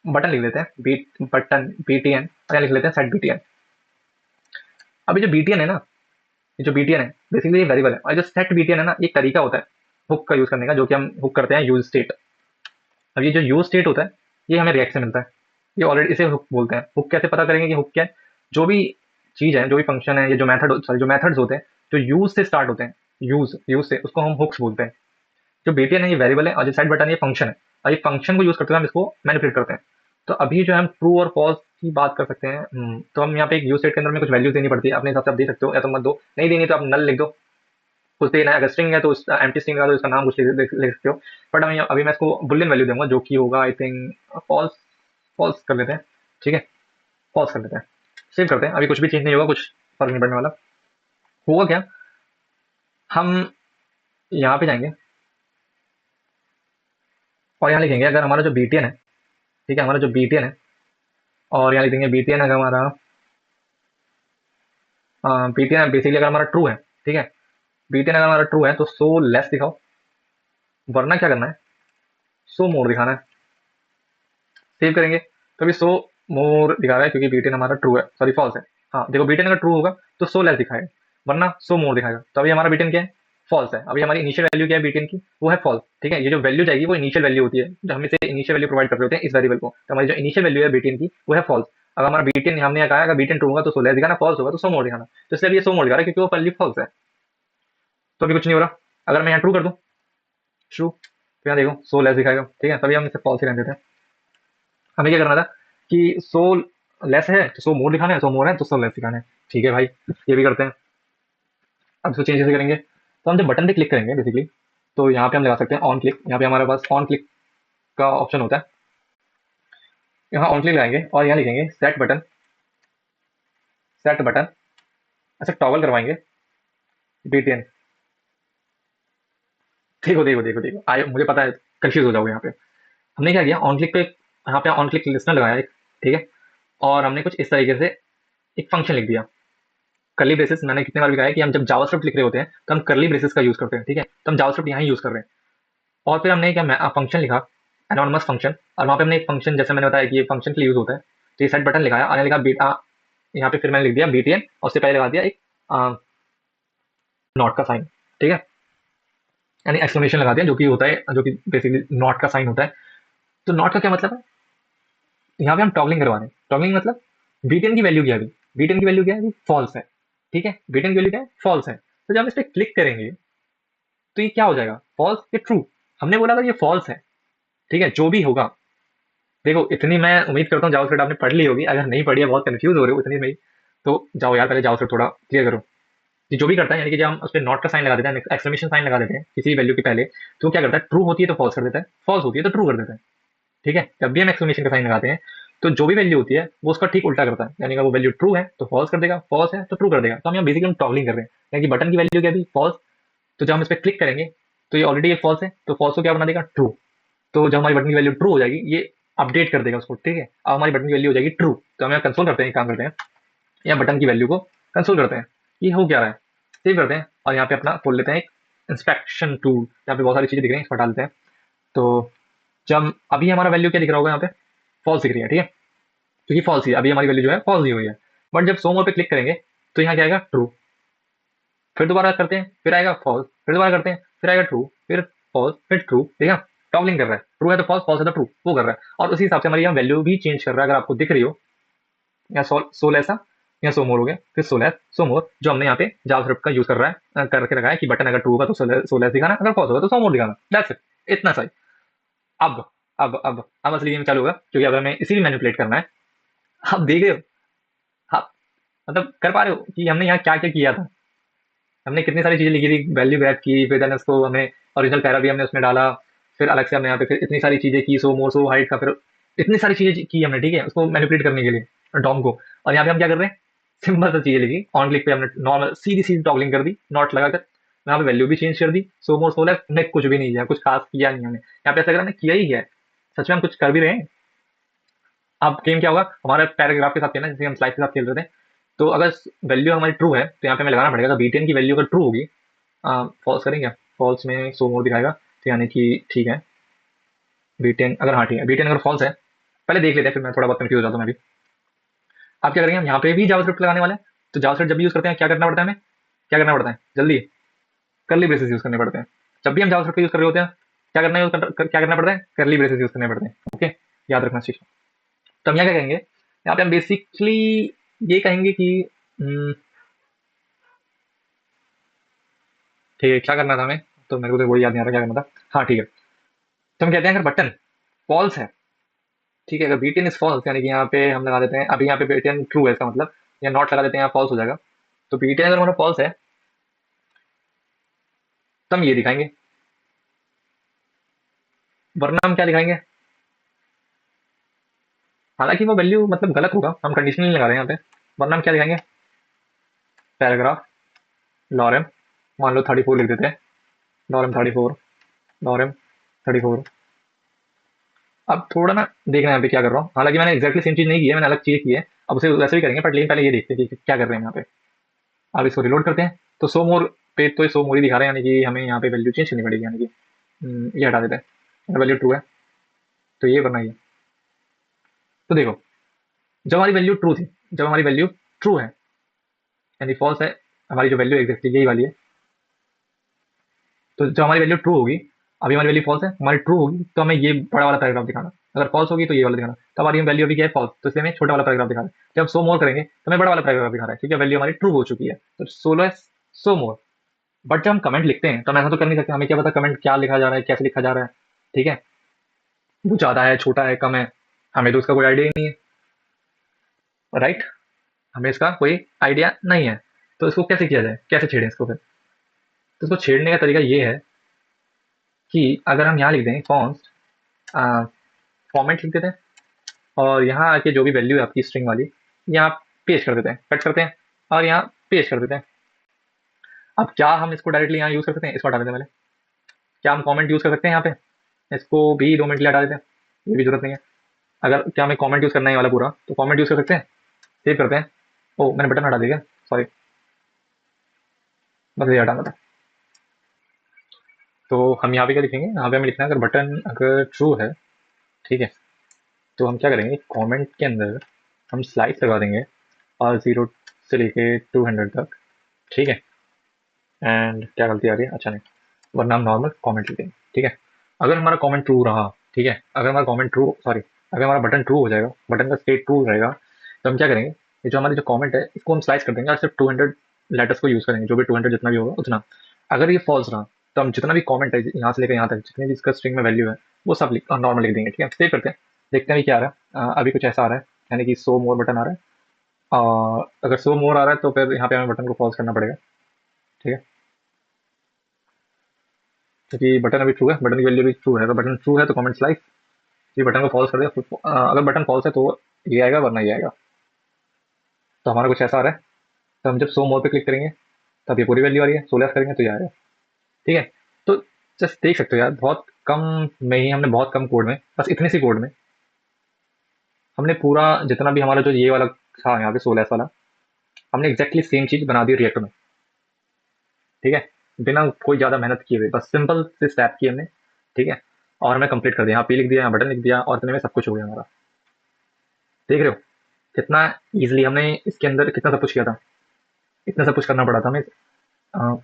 बटन, लिख देते हैं बीट बटन BTN, और यहाँ लिख लेते हैं सेट BTN। अभी जो BTN है ना, ये जो BTN है बेसिकली ये वेरिएबल है, और जो सेट BTN है ना, एक तरीका होता है हुक का यूज करने का, जो कि हम हुक करते हैं यूज स्टेट। अब ये जो यूज स्टेट होता है ये हमें रिएक्ट से मिलता है, ये ऑलरेडी इसे हुक बोलते हैं। हुक कैसे पता करेंगे कि हुक क्या है? जो भी चीज़ है, जो भी फंक्शन है, या जो मेथड सॉरी जो मेथड्स होते हैं, जो यूज़ से स्टार्ट होते हैं, यूज़ से, उसको हम हुक्स बोलते हैं। जो BTN है ये वेरिएबल है, और जो सेट बटन है ये फंक्शन है, और ये फंक्शन को यूज़ करते हुए हम इसको मैनिपुलेट करते हैं। तो अभी जो है हम ट्रू और फॉल्स की बात कर सकते हैं। तो हम यहाँ पे एक यूज सेट के अंदर में कुछ वैल्यूज देनी पड़ती है, अपने हिसाब से आप दे सकते हो, या तो मत दो, नहीं देनी तो आप नल लिख दो, कुछ देना है। अगर स्ट्रिंग है तो एम्प्टी स्ट्रिंग का तो इसका नाम कुछ लिख सकते हो। बट हम अभी मैं इसको बुलियन वैल्यू दूंगा, जो कि होगा आई थिंक फॉल्स। फॉल्स कर देते हैं, ठीक है, फॉल्स कर देते हैं, सेव करते हैं। अभी कुछ भी चेंज नहीं होगा, कुछ फर्क नहीं पड़ने वाला। होगा क्या, हम यहाँ पे जाएंगे और यहाँ लिखेंगे अगर हमारा जो BTN है, ठीक है, हमारा जो BTN है, और यहाँ लिखेंगे BTN अगर हमारा BTN बेसिकली अगर हमारा ट्रू है, ठीक है, BTN अगर हमारा ट्रू है तो सो लेस दिखाओ, वरना क्या करना है, सो मोर दिखाना है। सेव करेंगे तो अभी सो मोर दिखा रहा है, क्योंकि BTN हमारा ट्रू है, सॉरी फॉल्स है। हाँ देखो, BTN अगर ट्रू होगा तो सो लेस दिखाएगा, वरना सो मोर दिखाएगा। तो अभी हमारा BTN क्या है, फॉल्स है। अभी हमारी इनिशियल वैल्यू क्या है BTN की, वो है फॉल्स, ठीक है। ये जो वैल्यू जाएगी वो इनिशियल वैल्यू होती है, जो हम इसे इनिशियल वैल्यू प्रोवाइड कर रहे होते हैं इस वेरिएबल को। तो हमारी जो इनिशियल वैल्यू है BTN की वो है फॉल्स। अगर हमारा BTN हमने यहाँ कहा अगर BTN ट्रू होगा तो सो लेस दिखाना, फॉल्स होगा तो सो मोर दिखाना। तो इसलिए ये सो मोर दिखा रहा है क्योंकि वो पहले फॉल्स है। तो अभी कुछ नहीं हो रहा। अगर मैं यहाँ ट्रू कर दूँ, ट्रू, तो यहाँ देखो सो लेस दिखाएगा, ठीक है। तभी हम इसे फॉल्स ही रहने देते हैं। हमें क्या करना था कि सो लेस है तो सो मोर दिखाना है, सो मोर है तो सो लेस दिखाना है, ठीक है भाई, ये भी करते हैं। अब इसको चेंज कैसे करेंगे, तो हम जब बटन पे क्लिक करेंगे बेसिकली, तो यहाँ पे हम लगा सकते हैं ऑन क्लिक। यहाँ पे हमारे पास ऑन क्लिक का ऑप्शन होता है, यहाँ ऑन क्लिक लगाएंगे और यहाँ लिखेंगे सेट बटन, सेट बटन, अच्छा टॉगल करवाएंगे BTN। देखो देखो देखो देखो आए, मुझे पता है कंफ्यूज हो जाओगे यहाँ पे। हमने क्या किया, ऑन क्लिक पे यहाँ पे ऑन क्लिक लिस्टनर लगाया एक, ठीक है, और हमने कुछ इस तरीके से एक फंक्शन लिख दिया, कर्ली ब्रेसेस। मैंने कितने बार भी कहा है कि हम जब जावास्क्रिप्ट लिख रहे होते हैं तो हम कर्ली ब्रेसेस का यूज करते हैं, ठीक है। तो हम जावास्क्रिप्ट यहाँ यूज कर रहे हैं। और फिर हमने क्या फंक्शन लिखा, एनोनमस फंक्शन, और वहाँ पे हमने एक फंक्शन, जैसे मैंने बताया कि ये फंक्शन के लिए यूज होता है, तो ये सेट बटन लिखाया और लिखा बीटा, यहाँ पे फिर मैंने लिख दिया BTN, और उससे पहले लगा दिया एक नॉट का साइन, ठीक है, यानी एक्सक्लेमेशन लगा दिया, जो कि होता है, जो कि बेसिकली नॉट का साइन होता है। तो नॉट का क्या मतलब है, यहाँ पे हम टॉगलिंग करवा रहे हैं। टॉगलिंग मतलब BTN की वैल्यू क्या है, BTN की वैल्यू क्या है, फॉल्स है, ठीक है, BTN की वैल्यू क्या है, फॉल्स है। तो जब हम इस पर क्लिक करेंगे तो ये क्या हो जाएगा, फॉल्स या ट्रू। हमने बोला था ये फॉल्स है, ठीक है, जो भी होगा। देखो इतनी मैं उम्मीद करता हूँ जावास्क्रिप्ट आपने पढ़ ली होगी, अगर नहीं पढ़ी है, बहुत कंफ्यूज हो रहे हो इतनी में ही, तो जाओ यार पहले जावास्क्रिप्ट थोड़ा क्लियर करो। ये जो भी करता है, यानी कि जब हम उस पर नॉट का साइन लगा देते हैं, एक्सक्लेमेशन साइन लगा देते हैं किसी वैल्यू के पहले, तो क्या करता है, ट्रू होती है तो फॉल्स कर देता है, फॉल्स होती है तो ट्रू कर देता है, ठीक है। जब भी हम एक्सक्लेमेशन का साइन लगाते हैं तो जो भी वैल्यू होती है वो उसका ठीक उल्टा करता है, यानी कि वो वैल्यू ट्रू है तो फॉल्स कर देगा, फॉल्स है तो ट्रू कर देगा। तो हम यहाँ बेसिकली हम टॉगलिंग कर रहे हैं, यानी कि बटन की वैल्यू क्या थी, फॉल्स, तो जब हम इस पर क्लिक करेंगे तो ये ऑलरेडी एक फॉल्स है, तो फॉल्स को क्या बना देगा, ट्रू। तो जब हमारी बटन की वैल्यू ट्रू हो जाएगी, ये अपडेट कर देगा उसको, ठीक है। अब हमारी बटन की वैल्यू हो जाएगी ट्रू, तो हम यहाँ कंसोल करते हैं, काम करते हैं, या बटन की वैल्यू को कंसोल करते हैं, ये हो क्या रहा है, सेव करते हैं, और यहाँ पे अपना खोल लेते हैं एक इंस्पेक्शन टूल। यहाँ पे बहुत सारी चीजें दिख रही हैं, इसको हटा देते हैं। तो जब अभी हमारा वैल्यू क्या दिख रहा होगा, यहाँ पे फॉल्स दिख रही है, ठीक है, क्योंकि फॉल्स ही अभी हमारी वैल्यू जो है फॉल्स दी हुई है। बट जब सो मोर पे क्लिक करेंगे तो यहाँ क्या आएगा, ट्रू, फिर दोबारा करते हैं, फिर आएगा फॉल्स, फिर दोबारा करते हैं, फिर आएगा ट्रू, फिर फॉल्स, फिर ट्रू, ठीक है। टॉगलिंग कर रहा है, ट्रू है तो फॉल्स, फॉल्स है तो ट्रू, वो कर रहा है। और उसी हिसाब से हमारी यहाँ वैल्यू भी चेंज कर रहा है, अगर आपको दिख रही हो, या सोल ऐसा, या सो मोर हो गया, फिर सोलैस, सो मोर, जो हमने यहाँ पे जावास्क्रिप्ट का यूज कर रहा है, करके रखा है कि बटन अगर ट्रू होगा तो सोलैस दिखाना, अगर फॉल्स होगा तो सो मोर दिखाना, दैट्स इट, इतना सही। अब अब असली गेम चालू होगा, क्योंकि अगर हमें इसी मैनिपुलेट करना है, आप देख रहे हो, आप मतलब कर पा रहे हो कि हमने यहाँ क्या क्या किया था। हमने कितनी सारी चीजें लिखी थी, वैल्यू ग्रैब की, फिर देन उसको हमें ओरिजिनल पैरा भी हमने उसमें डाला, फिर अलग से हमने यहाँ पे फिर इतनी सारी चीजें की, सो मोर सो हाइट का, फिर इतनी सारी चीजें की हमने, ठीक है, उसको मैनिपुलेट करने के लिए डॉम को। और यहाँ पे हम क्या कर रहे हैं, सिंपल सा चीजें लिखी, ऑन क्लिक पे हमने नॉर्मल सीधी सीधी टॉगलिंग कर दी, नॉट लगाकर यहाँ पे वैल्यू भी चेंज कर दी, सो मोर सो लेस, हमने कुछ भी नहीं किया, कुछ खास किया नहीं हमने यहाँ पे, ऐसा अगर हमने किया ही है, सच में हम कुछ कर भी रहे हैं। अब गेम क्या होगा, हमारे पैराग्राफ के साथ खेलना, जैसे हम स्लाइड के साथ खेल रहे थे। तो अगर वैल्यू हमारी ट्रू है तो यहाँ पे हमें लगाना पड़ेगा, तो BTN की वैल्यू अगर ट्रू होगी, फॉल्स करेंगे, फॉल्स में सो मोर दिखाएगा, तो यानी कि ठीक है, BTN अगर, हाँ ठीक है, BTN अगर फॉल्स है, पहले देख लेते हैं, फिर मैं थोड़ा बहुत कंफ्यूज हो जाता हूँ मैं भी। आप क्या करेंगे, हम यहाँ पे भी जावास्क्रिप्ट लगाने वाले हैं। तो जावास्क्रिप्ट जब भी यूज करते हैं क्या करना पड़ता है हमें, क्या करना पड़ता है जल्दी, कर्ली ब्रेसेस यूज करने पड़ते हैं। जब भी हम जावास्क्रिप्ट यूज कर रहे होते हैं, क्या करना पड़ता है, कर्ली ब्रेसेस यूज करने पड़ते हैं, ओके, याद रखना इस चीज को। तो हम यहाँ क्या कहेंगे, यहाँ पे हम बेसिकली ये कहेंगे कि ठीक है, क्या करना था हमें, तो मेरे को तो वही याद नहीं आ रहा क्या करना था। हाँ ठीक है, तो हम कहते हैं अगर बटन फॉल्स है, ठीक है, अगर बीटीएन इज फॉल्स यानी कि यहाँ पे हम लगा देते हैं, अभी यहाँ पे बीटीएन ट्रू है इसका मतलब, या नॉट लगा देते हैं, यहाँ फॉल्स हो जाएगा। तो बीटीएन अगर हमारा फॉल्स है तो हम ये दिखाएंगे, वरना हम क्या दिखाएंगे, हालांकि वो वैल्यू मतलब गलत होगा, हम कंडीशनल नहीं लगा रहे हैं यहाँ पे, वरना हम क्या दिखाएंगे, पैराग्राफ लॉरेम, मान लो 34 लिख देते हैं, लॉरेम 34, लॉरेम 34। अब थोड़ा ना देखना है यहाँ पे क्या कर रहा हूँ, हालांकि मैंने एक्जैक्टली सेम चीज नहीं की है, मैंने अलग चीज की है, अब उसे वैसे भी करेंगे, बट लेकिन पहले ये देखते हैं कि क्या कर रहे हैं यहाँ पे। अब इसको रिलोड करते हैं, तो सो मोर पे तो सो मोर ही दिखा रहे हैं, यानी कि हमें यहाँ पे वैल्यू चेंज करनी पड़ेगी, यानी कि ये हटा देते हैं, वैल्यू ट्रू है तो ये करना ही है। तो देखो, जब हमारी वैल्यू ट्रू थी, जब हमारी वैल्यू ट्रू है यानी फॉल्स है, हमारी जो वैल्यू एग्जैक्टली यही वाली है, तो जब हमारी वैल्यू ट्रू होगी, अभी हमारी वैल्यू फॉल्स है, हमारी ट्रू होगी तो हमें ये बड़ा वाला पैराग्राफ दिखाना, अगर फॉल्स होगी तो ये वाला दिखाना, तो हमारी वैल्यू अभी क्या है, फॉल्स, तो इसलिए हमें छोटा वाला पैराग्राफ दिखा रहा है। जब सो मोर करेंगे तो हमें बड़ा वाला पैराग्राफ दिखा रहा है, क्योंकि वैल्यू हमारी ट्रू हो चुकी है, तो सोलो है सो मोर। बट जब हम कमेंट लिखते हैं तो हम ऐसा तो कर नहीं सकते, हमें क्या पता कमेंट क्या लिखा जा रहा है, कैसे लिखा जा रहा है, ठीक है, वो ज्यादा है, छोटा है, कम है, हमें तो उसका कोई आइडिया ही नहीं है, राइट, हमें इसका कोई आइडिया नहीं है। तो इसको कैसे किया जाए, कैसे छेड़ें इसको फिर, तो इसको छेड़ने का तरीका ये है कि अगर हम यहाँ लिख दें कॉन्स्ट फॉर्मेट लिख देते हैं, और यहाँ आके जो भी वैल्यू है आपकी स्ट्रिंग वाली, यहाँ पेस्ट कर देते हैं, कट करते हैं और यहाँ पेस्ट कर देते हैं। अब क्या हम इसको डायरेक्टली यहाँ यूज कर सकते हैं, इसको हटा देते हैं पहले, क्या हम कमेंट यूज कर सकते हैं यहाँ पे, इसको भी 2 मिनट के लिए हटा देते हैं, ये भी जरूरत नहीं है। अगर क्या हमें कमेंट यूज करना है ये वाला पूरा, तो कमेंट यूज कर सकते हैं, सेव करते हैं। ओ मैंने बटन हटा दिया, सॉरी, बस ये हटाना था। तो हम यहाँ पे क्या लिखेंगे, यहाँ पे हमें लिखना है अगर बटन अगर ट्रू है, ठीक है, तो हम क्या करेंगे, कमेंट के अंदर हम स्लाइस लगा देंगे, और 0 से लेके 200 तक, ठीक है, एंड क्या गलती आ रही है, अच्छा नहीं, वरना हम नॉर्मल कमेंट लिखेंगे, ठीक है। अगर हमारा कमेंट ट्रू रहा, ठीक है, अगर हमारा कमेंट ट्रू, सॉरी, अगर हमारा बटन ट्रू हो जाएगा, बटन का स्टेट ट्रू रहेगा, तो हम क्या करेंगे, ये जो हमारी जो कमेंट है इसको हम स्लाइस कर देंगे और सिर्फ 200 लेटर्स को यूज करेंगे, जो भी 200 जितना भी होगा उतना। अगर ये फॉल्स रहा तो हम जितना भी कमेंट है यहाँ से लेकर यहाँ तक जितनी भी इसका स्ट्रिंग में वैल्यू है वो सब नॉर्मल लिख देंगे, ठीक है, सेव करते हैं, देखते हैं भी क्या आ रहा है। अभी कुछ ऐसा आ रहा है, यानी कि सो मोर बटन आ रहा है, और अगर सो मोर आ रहा है तो फिर यहाँ पे हमें बटन को फॉल्स करना पड़ेगा, ठीक है, क्योंकि बटन अभी ट्रू है, बटन की वैल्यू भी ट्रू है, तो बटन ट्रू है तो कमेंट स्लाइस, ये बटन को फॉल्स कर दिया, अगर बटन फॉल्स है तो ये आएगा, वरना ये आएगा। तो हमारा कुछ ऐसा आ रहा है, तो हम जब सो मोर पे क्लिक करेंगे तब ये पूरी वैल्यू आ रही है, 16 करेंगे तो ये आएगा, ठीक है। तो जस्ट देख सकते हो यार, बहुत कम में ही हमने, बहुत कम कोड में, बस इतने सी कोड में हमने पूरा जितना भी हमारा जो ये वाला था यहाँ पे 16 वाला, हमने एग्जैक्टली सेम चीज बना दी रिएक्ट में, ठीक है, बिना कोई ज्यादा मेहनत किए हुए, बस सिंपल से स्टेप किए हमने, ठीक है, और हमने कंप्लीट कर दिया, यहाँ पे लिख दिया, यहाँ बटन लिख दिया, और इतने में सब कुछ हो गया हमारा। देख रहे हो कितना इजीली हमने इसके अंदर कितना सब कुछ किया था, इतना सब कुछ करना पड़ा था हमें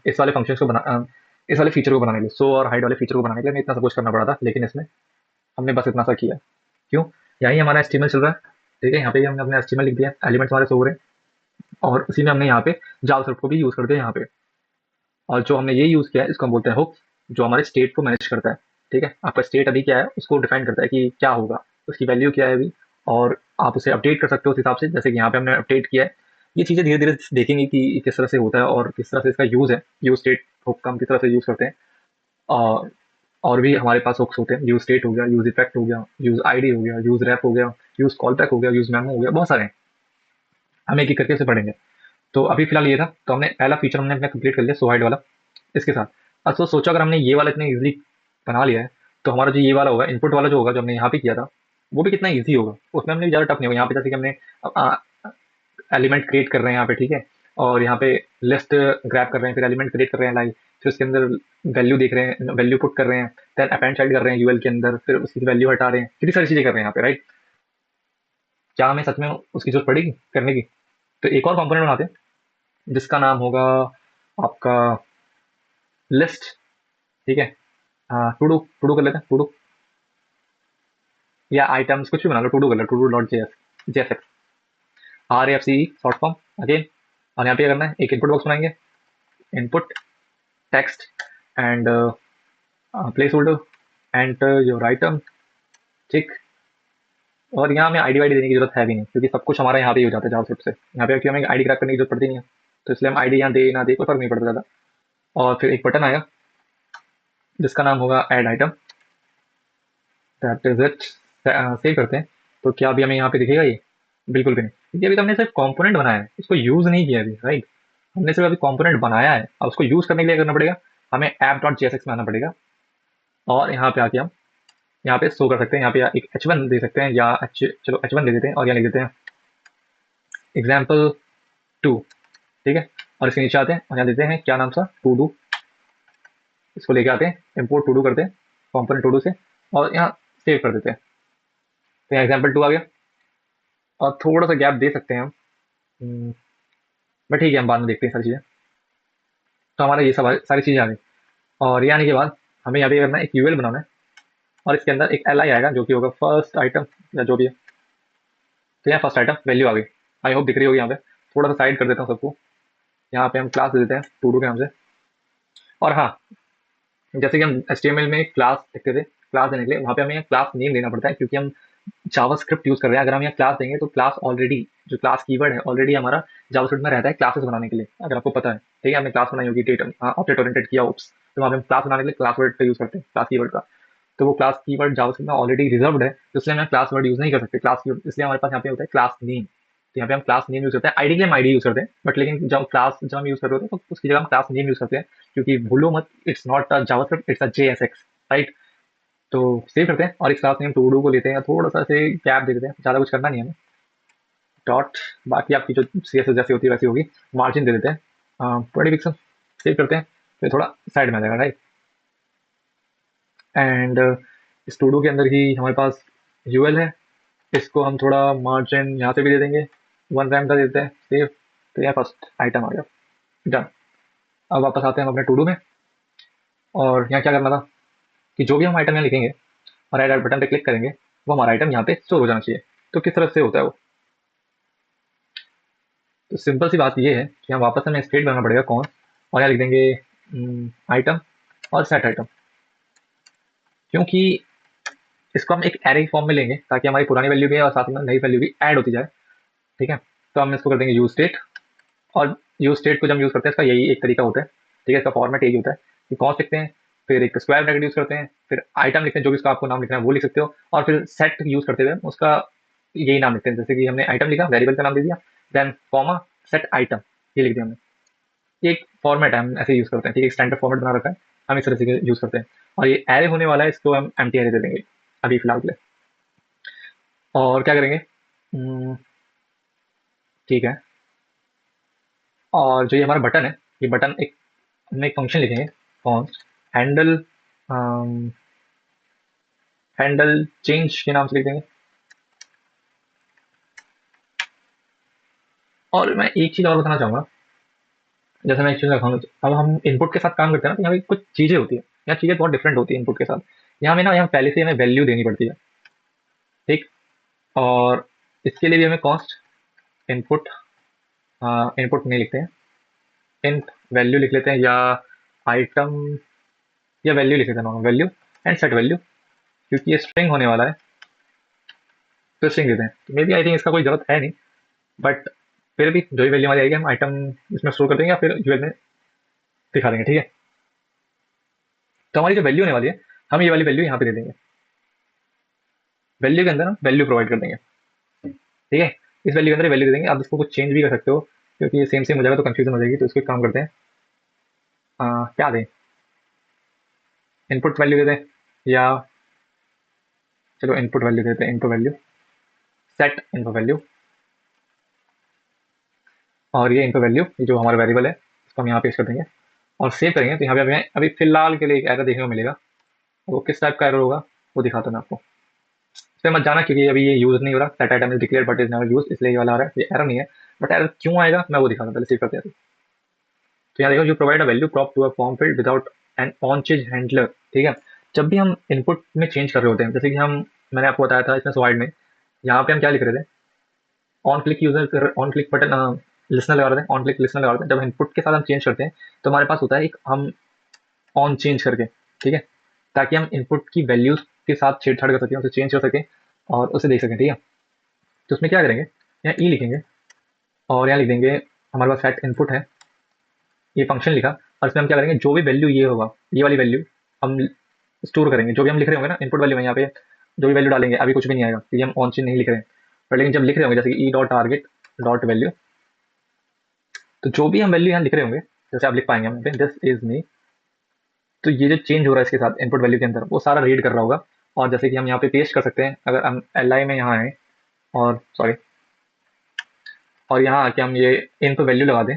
इस वाले फंक्शन को इस वाले फीचर को बनाने के लिए, सो और हाइड वाले फीचर को बनाने के लिए हमें इतना सब कुछ करना पड़ा था, लेकिन इसमें हमने बस इतना सा किया। क्यों, यही हमारा एस्टीमल चल रहा है, ठीक है, यहाँ पे भी हमने अपने एस्टीमल लिख दिया, एलिमेंट्स हमारे सो हो रहे हैं, और उसी में हमने यहाँ पे जावास्क्रिप्ट को भी यूज कर दिया यहाँ पे, और जो हमने ये यूज किया है इसको हम बोलते हैं हुक, जो हमारे स्टेट को मैनेज करता है, ठीक है, आपका स्टेट अभी क्या है उसको डिफाइन करता है कि क्या होगा, उसकी वैल्यू क्या है अभी, और आप उसे अपडेट कर सकते हो उस हिसाब से, जैसे कि यहाँ पे हमने अपडेट किया है। ये चीज़ें धीरे धीरे देखेंगे कि किस तरह से होता है और किस तरह से इसका यूज़ है, यूज स्टेट हुक का हम किस तरह से यूज़ करते हैं। और और भी हमारे पास हुक्स होते हैं, यूज स्टेट हो गया, यूज इफेक्ट हो गया, यूज आईडी हो गया, यूज रैप हो गया, यूज कॉल बैक हो गया, यूज मेमो हो गया, बहुत सारे हैं, हम एक एक करके उसे पढ़ेंगे। तो अभी फिलहाल ये था, तो हमने पहला फीचर हमने अपना कंप्लीट कर लिया सोहाइड वाला, इसके साथ। अब तो सोचो अगर हमने ये वाला इतने इजीली बना लिया है, तो हमारा जो ये वाला होगा, इनपुट वाला जो होगा, जो हमने यहाँ पे किया था, वो भी कितना ईजी होगा, उसमें हमने ज़्यादा टफ नहीं होगा। यहाँ पे जैसे कि हमने एलिमेंट क्रिएट कर रहे हैं यहाँ पे, ठीक है, और यहाँ पे लिस्ट ग्रैप कर रहे हैं, फिर एलिमेंट क्रिएट कर रहे हैं लाइक, फिर उसके अंदर वैल्यू देख रहे हैं, वैल्यू पुट कर रहे हैं, देन अपेंड चाइल्ड कर रहे हैं यूएल के अंदर, फिर उसकी वैल्यू हटा रहे हैं, कितनी सारी चीजें कर रहे हैं यहाँ पे, राइट। क्या हमें सच में उसकी जरूरत पड़ेगी करने की, तो एक और कंपोनेंट बनाते हैं जिसका नाम होगा आपका लिस्ट, ठीक है, टू डू कर लेते हैं, टू डू, या आइटम्स कुछ भी बना लो, टू डू कर लो, to do dot JSX, R F C short form again. और यहाँ पे क्या करना है, एक इनपुट बॉक्स बनाएंगे, input text and placeholder, enter your item, ठीक। और यहाँ हमें आईडी वाईडी देने की जरूरत है भी नहीं, क्योंकि सब कुछ हमारा यहाँ पे ही हो जाता है जावास्क्रिप्ट से। यहाँ पे हमें आईडी क्रैक करने की जरूरत पड़ती नहीं है, तो इसलिए हम आईडी यहाँ दे ना दे कोई फर्क नहीं पड़ता ज़्यादा। और फिर एक बटन आएगा जिसका नाम होगा add item, that is it. Save करते हैं, तो क्या अभी हमें यहाँ पे दिखेगा ये? बिल्कुल भी नहीं, क्योंकि अभी तो हमने सिर्फ कॉम्पोनेंट बनाया है, इसको यूज नहीं किया अभी, राइट। हमने सिर्फ अभी कॉम्पोनेंट बनाया है, और उसको यूज करने के लिए करना पड़ेगा हमें ऐप डॉट जेएसएक्स में आना पड़ेगा। और यहाँ पे आके हम यहाँ पे शो कर सकते हैं, यहाँ पे एक h1 दे सकते हैं, या चलो h1 दे देते हैं, और यहाँ लिख देते हैं एग्जाम्पल 2, ठीक है। और इसके नीचे आते हैं और यहाँ देते हैं क्या नाम सा, टू डू। इसको लेके आते हैं, इम्पोर्ट टू डू करते हैं कॉम्पोनेंट टू डू से, और यहाँ सेव कर देते हैं। तो यहाँ एग्जाम्पल 2 आ गया, और थोड़ा सा गैप दे सकते हैं हम, बट ठीक है, हम बाद में देखते हैं सारी चीज़ें। तो हमारा ये सब सारी चीज़ें आ गई। और ये आने के बाद हमें यहाँ पे करना है, एक यूएल बनाना है, और इसके अंदर एक एल आई आएगा जो कि होगा फर्स्ट आइटम या जो भी है। तो यहाँ फर्स्ट आइटम वैल्यू आ गई, आई होप दिख रही होगी यहाँ पे। थोड़ा सा साइड कर देता हूँ सबको, यहाँ पे हम क्लास दे देते हैं टू डू के नाम से। और हाँ, जैसे कि हम HTML में क्लास लिखते थे, क्लास देने के लिए वहाँ पे हमें क्लास नेम देना पड़ता है, क्योंकि हम जावास्क्रिप्ट यूज कर रहे हैं। अगर हम यहाँ क्लास देंगे तो क्लास ऑलरेडी, जो क्लास कीवर्ड है ऑलरेडी हमारा जावास्क्रिप्ट में रहता है क्लासेस बनाने के लिए, अगर आपको पता है, ठीक है। हमने क्लास बनाई होगी, ऑब्जेक्ट ओरिएंटेड किया ओप्स, तो वहाँ पे हम क्लास बनाने के लिए क्लास वर्ड का यूज करते हैं, क्लास कीवर्ड का। तो वो क्लास कीवर्ड जावास्क्रिप्ट में ऑलरेडी रिजर्व्ड है, तो इसलिए हम क्लास वर्ड यूज नहीं कर सकते, क्लास कीवर्ड, इसलिए हमारे पास यहाँ पे होता है क्लास नेम। तो यहाँ पे हम क्लास नेम यूज करते हैं, आईडी के लिए हम आईडी यूज करते हैं, बट लेकिन जब क्लास जब हम यूज कर रहे होते हैं तो उसकी जगह हम क्लास नेम यूज करते हैं, क्योंकि भूलो मत, it's not a JavaScript, it's a JSX, right. तो सेव करते हैं, और एक क्लास नेम टू डू को लेते हैं, थोड़ा सा से गैप दे देते हैं, ज़्यादा कुछ करना नहीं है हमें, डॉट, बाकी आपकी जो CSS जैसी होती है वैसी होगी। मार्जिन दे देते हैं 20 पिक्सल, सेव करते हैं, फिर थोड़ा साइड में आ जाएगा, राइट। एंड इस टू डू के अंदर ही हमारे पास यूएल है, इसको हम थोड़ा मार्जिन यहाँ से भी दे देंगे, 1 रैम का देते हैं, सेव। तो यह फर्स्ट आइटम आ गया, डन। अब वापस आते हैं हम अपने टू डू में, और यहाँ क्या करना था कि जो भी हम आइटम यहाँ लिखेंगे और ऐड बटन पे क्लिक करेंगे, वो हमारा आइटम यहाँ पे स्टोर हो जाना चाहिए। तो किस तरह से होता है वो? तो सिंपल सी बात ये है कि हम वापस हमें स्टेट बनाना पड़ेगा कौन, और यहाँ लिख देंगे आइटम और सेट आइटम, क्योंकि इसको हम एक एरे फॉर्म में लेंगे ताकि हमारी पुरानी वैल्यू भी और साथ में नई वैल्यू भी ऐड होती जाए, ठीक है। तो हम इसको कर देंगे यूज स्टेट, और यूज स्टेट को जब यूज करते हैं इसका यही एक तरीका होता है, ठीक है। इसका फॉर्मेट यही होता है कि कौन लिखते हैं, फिर एक स्क्वायर ब्रैकेट यूज करते हैं, फिर आइटम लिखते हैं, जो भी उसका आपको नाम लिखना है वो लिख सकते हो, और फिर सेट यूज करते हुए उसका यही नाम लिखते हैं, जैसे कि हमने आइटम लिखा, वेरिएबल का नाम दे दिया, देन कॉमा सेट आइटम, ये लिख दिया हमने। एक फॉर्मेट है, हम ऐसे यूज करते हैं, ठीक है। स्टैंडर्ड फॉर्मेट बना रखा है, हम इस तरह से यूज करते हैं। और ये एरे होने वाला है, इसको हम एम्प्टी एरे दे देंगे अभी फिलहाल के लिए। और क्या करेंगे, ठीक है। और जो ये हमारा बटन है, ये बटन एक, हमने एक फंक्शन लिखेंगे कौन, हैंडल हैंडल चेंज के नाम से लिख देंगे। और मैं एक चीज़ और बताना चाहूँगा, जैसे मैं एक चीज़ रखाऊंगा, अब हम इनपुट के साथ काम करते हैं ना, तो यहाँ पे कुछ चीज़ें होती है, यहाँ चीज़ें बहुत डिफरेंट होती है इनपुट के साथ। यहाँ में ना, यहाँ पहले से हमें वैल्यू देनी पड़ती है, ठीक। और इसके लिए भी हमें कॉस्ट इनपुट, इनपुट नहीं लिखते हैं, इंट वैल्यू लिख लेते हैं, या आइटम, या वैल्यू लिख लेते हैं, normal value and set value, क्योंकि ये स्ट्रिंग होने वाला है, तो स्ट्रिंग देते हैं। मे बी आई थिंक इसका कोई जरूरत है नहीं, बट फिर भी जो ही वैल्यू हमारी आएगी हम आइटम इसमें स्टोर कर देंगे, या फिर यूएल में दिखा देंगे, ठीक है। तो हमारी जो वैल्यू होने वाली है, हम ये वाली वैल्यू यहाँ पे दे देंगे, वैल्यू के अंदर हम वैल्यू प्रोवाइड कर देंगे, ठीक है। इस वैल्यू के अंदर वैल्यू दे देंगे, आप इसको कुछ चेंज भी कर सकते हो, क्योंकि ये सेम सेम हो जाएगा तो कंफ्यूजन हो जाएगी, तो इसको एक काम करते हैं, क्या दें, इनपुट वैल्यू दे दें, या चलो इनपुट वैल्यू देते हैं, input value set input value, और ये इनपुट वैल्यू जो हमारा वेरिएबल है इसको हम यहाँ पेश कर देंगे, और सेव करेंगे। तो यहाँ पे हमें अभी फिलहाल के लिए एक एरर देखने को मिलेगा, वो किस टाइप का एरर होगा वो दिखाता हूँ मैं आपको। इस पर मत जाना, क्योंकि अभी ये यूज नहीं हो रहा, set item is declare but is never use, इसलिए ये वाला आ रहा है, ये एरर नहीं है। बट एरर क्यों आएगा मैं वो दिखाता हूँ, पहले सेव करते हैं। तो यहाँ देखो, you provide a value prop to a form field without an on change handler, ठीक है। जब भी हम इनपुट में चेंज कर रहे होते हैं, जैसे कि हम मैंने आपको बताया था इसमें स्लाइड में, यहाँ पे हम क्या लिख रहे थे, on click user, on click button listener लगा रहे थे, ऑन क्लिक लिसनर लगा रहे थे। जब इनपुट के साथ हम चेंज करते हैं तो हमारे पास होता है एक हम ऑन चेंज करके, ठीक है, ताकि हम इनपुट की वैल्यूज के साथ छेड़छाड़ कर सकें, उसे चेंज कर सकें और उसे देख सकें, ठीक है। तो उसमें क्या करेंगे, यहाँ ई लिखेंगे और यहाँ लिख देंगे हमारे पास सेट इनपुट है, ये फंक्शन लिखा, और इसमें हम क्या करेंगे, जो भी वैल्यू ये होगा, ये वाली वैल्यू हम स्टोर करेंगे, जो भी हम लिख रहे होंगे ना इनपुट वैल्यू में, यहाँ पे जो भी वैल्यू डालेंगे अभी कुछ भी नहीं आएगा क्योंकि हम ऑन चेंज नहीं लिख रहे हैं, पर लेकिन जब लिख रहे होंगे जैसे कि ई डॉट टारगेट डॉट वैल्यू, तो जो भी हम वैल्यू यहाँ लिख रहे होंगे, जैसे आप लिख पाएंगे यहाँ पे दिस इज मी, तो ये जो चेंज हो रहा है इसके साथ इनपुट वैल्यू के अंदर, वो सारा रीड कर रहा होगा। और जैसे कि हम यहाँ पे पेस्ट कर सकते हैं, अगर हम एल आई में यहाँ आए और सॉरी, और यहाँ आके हम ये इन पे वैल्यू लगा दें,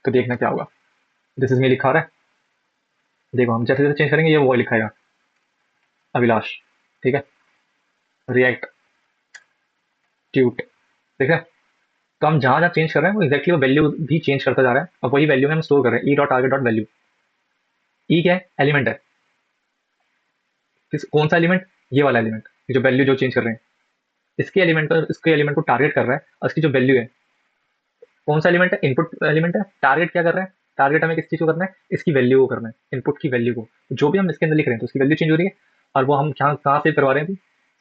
तो देखना क्या होगा, दिस इज मी लिखा रहा है, देखो हम जैसे जैसे चेंज करेंगे ये वो लिखाएगा अभिलाष, ठीक है, रिएक्ट ट्यूट, ठीक है। तो हम जहाँ जहाँ चेंज कर रहे हैं वो एक्जैक्टली वो वैल्यू भी चेंज करता जा रहा है, और वही वैल्यू में हम स्टोर कर रहे हैं, E dot target dot value. E क्या है, एलिमेंट है, किस कौन सा एलिमेंट, ये वाला एलिमेंट, जो वैल्यू जो चेंज कर रहे हैं, इसके एलिमेंट को टारगेट कर रहा है, और इसकी जो वैल्यू है, कौन सा एलिमेंट है, इनपुट एलिमेंट है। टारगेट क्या कर रहा है, टारगेट हमें किस चीज़ को करना है, इसकी वैल्यू को करना है, इनपुट की वैल्यू को, जो भी हम इसके अंदर लिख रहे हैं तो उसकी वैल्यू चेंज हो रही है, और वो हम कहाँ सेव करवा रहे हैं,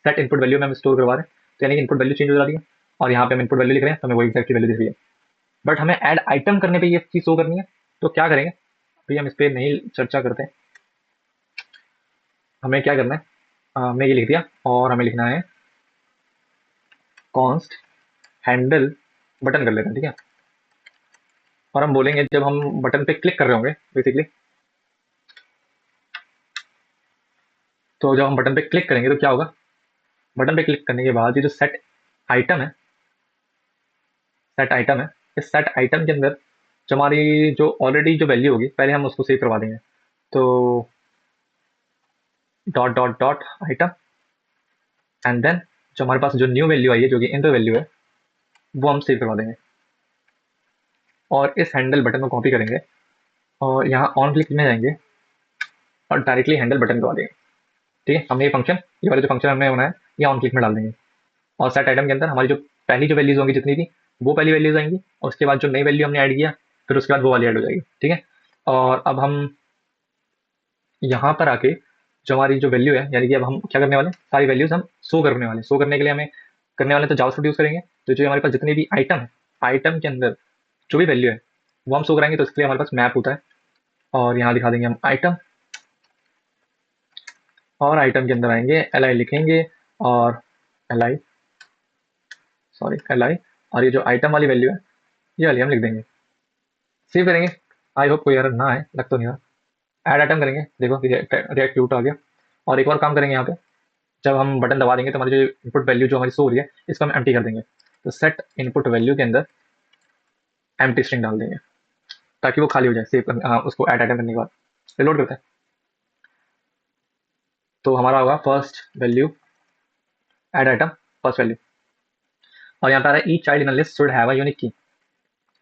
सेट इनपुट वैल्यू में हम स्टोर करवा रहे हैं, तो यानी कि इनपुट वैल्यू चेंज हो रही है, और यहाँ पे हम इनपुट वैल्यू लिख रहे हैं तो हमें वही एक्जैक्टली वैल्यू दिख रही है। बट हमें ऐड आइटम करने पे ये चीज़ शो करनी है, तो क्या करेंगे, अभी हम इस पर नहीं चर्चा करते हैं, हमें क्या करना है, हमने ये लिख दिया और हमें लिखना है कॉन्स्ट हैंडल बटन कर लेते हैं, ठीक है। और हम बोलेंगे जब हम बटन पे क्लिक कर रहे होंगे बेसिकली, तो जब हम बटन पे क्लिक करेंगे तो क्या होगा, बटन पे क्लिक करने के बाद ये जो सेट आइटम है, सेट आइटम है, इस सेट आइटम के अंदर जो हमारी जो ऑलरेडी जो वैल्यू होगी पहले हम उसको सेव करवा देंगे, तो dot dot dot item, and then जो हमारे पास जो न्यू वैल्यू आई है जो कि इंटर वैल्यू है, वो हम सेव करवा देंगे, और इस हैंडल बटन को कॉपी करेंगे और यहाँ ऑन क्लिक में जाएंगे और डायरेक्टली हैंडल बटन करवा देंगे, ठीक है। हमने ये फंक्शन, ये वाला जो फंक्शन हमने बनाया है, ये ऑन क्लिक में डाल देंगे, और सेट आइटम के अंदर हमारी जो पहली जो वैल्यूज होंगी जितनी थी वो पहली वैल्यूज आएंगी, और उसके बाद जो नई वैल्यू हमने ऐड किया फिर उसके बाद वो वाली ऐड हो जाएगी, ठीक है। और अब हम यहाँ पर आके जो हमारी जो वैल्यू है, यानी कि अब हम क्या करने वाले हैं, सारी वैल्यूज हम शो करने वाले, शो करने के लिए हमें करने वाले तो जावास्क्रिप्ट यूज करेंगे, तो जो हमारे पास जितने भी आइटम है, आइटम के अंदर जो भी वैल्यू है वो हम शो कराएंगे, तो इसके लिए हमारे पास मैप होता है, और यहाँ दिखा देंगे हम आइटम, और आइटम के अंदर आएंगे एल आई लिखेंगे, और L I sorry L I, और ये जो आइटम वाली वैल्यू है ये वाली हम लिख देंगे, सेव करेंगे। आई होप कोई एरर ना आए, लग तो नहीं रहा। ऐड आइटम करेंगे, देखो रिएक्ट क्यूट आ गया। और एक और काम करेंगे यहाँ पे, जब हम बटन दबा देंगे तो हमारी जो इनपुट वैल्यू जो हमारी शो हो रही है इसको हम एम्प्टी कर देंगे, तो सेट इनपुट वैल्यू के अंदर एम्प्टी स्ट्रिंग डाल देंगे ताकि वो खाली हो जाए, सेव उसको ऐड आइटम करने के बाद रिलोड करते हैं, तो हमारा होगा first value add item first value, और यहाँ पे आ रहा है each child in a list should have a unique की।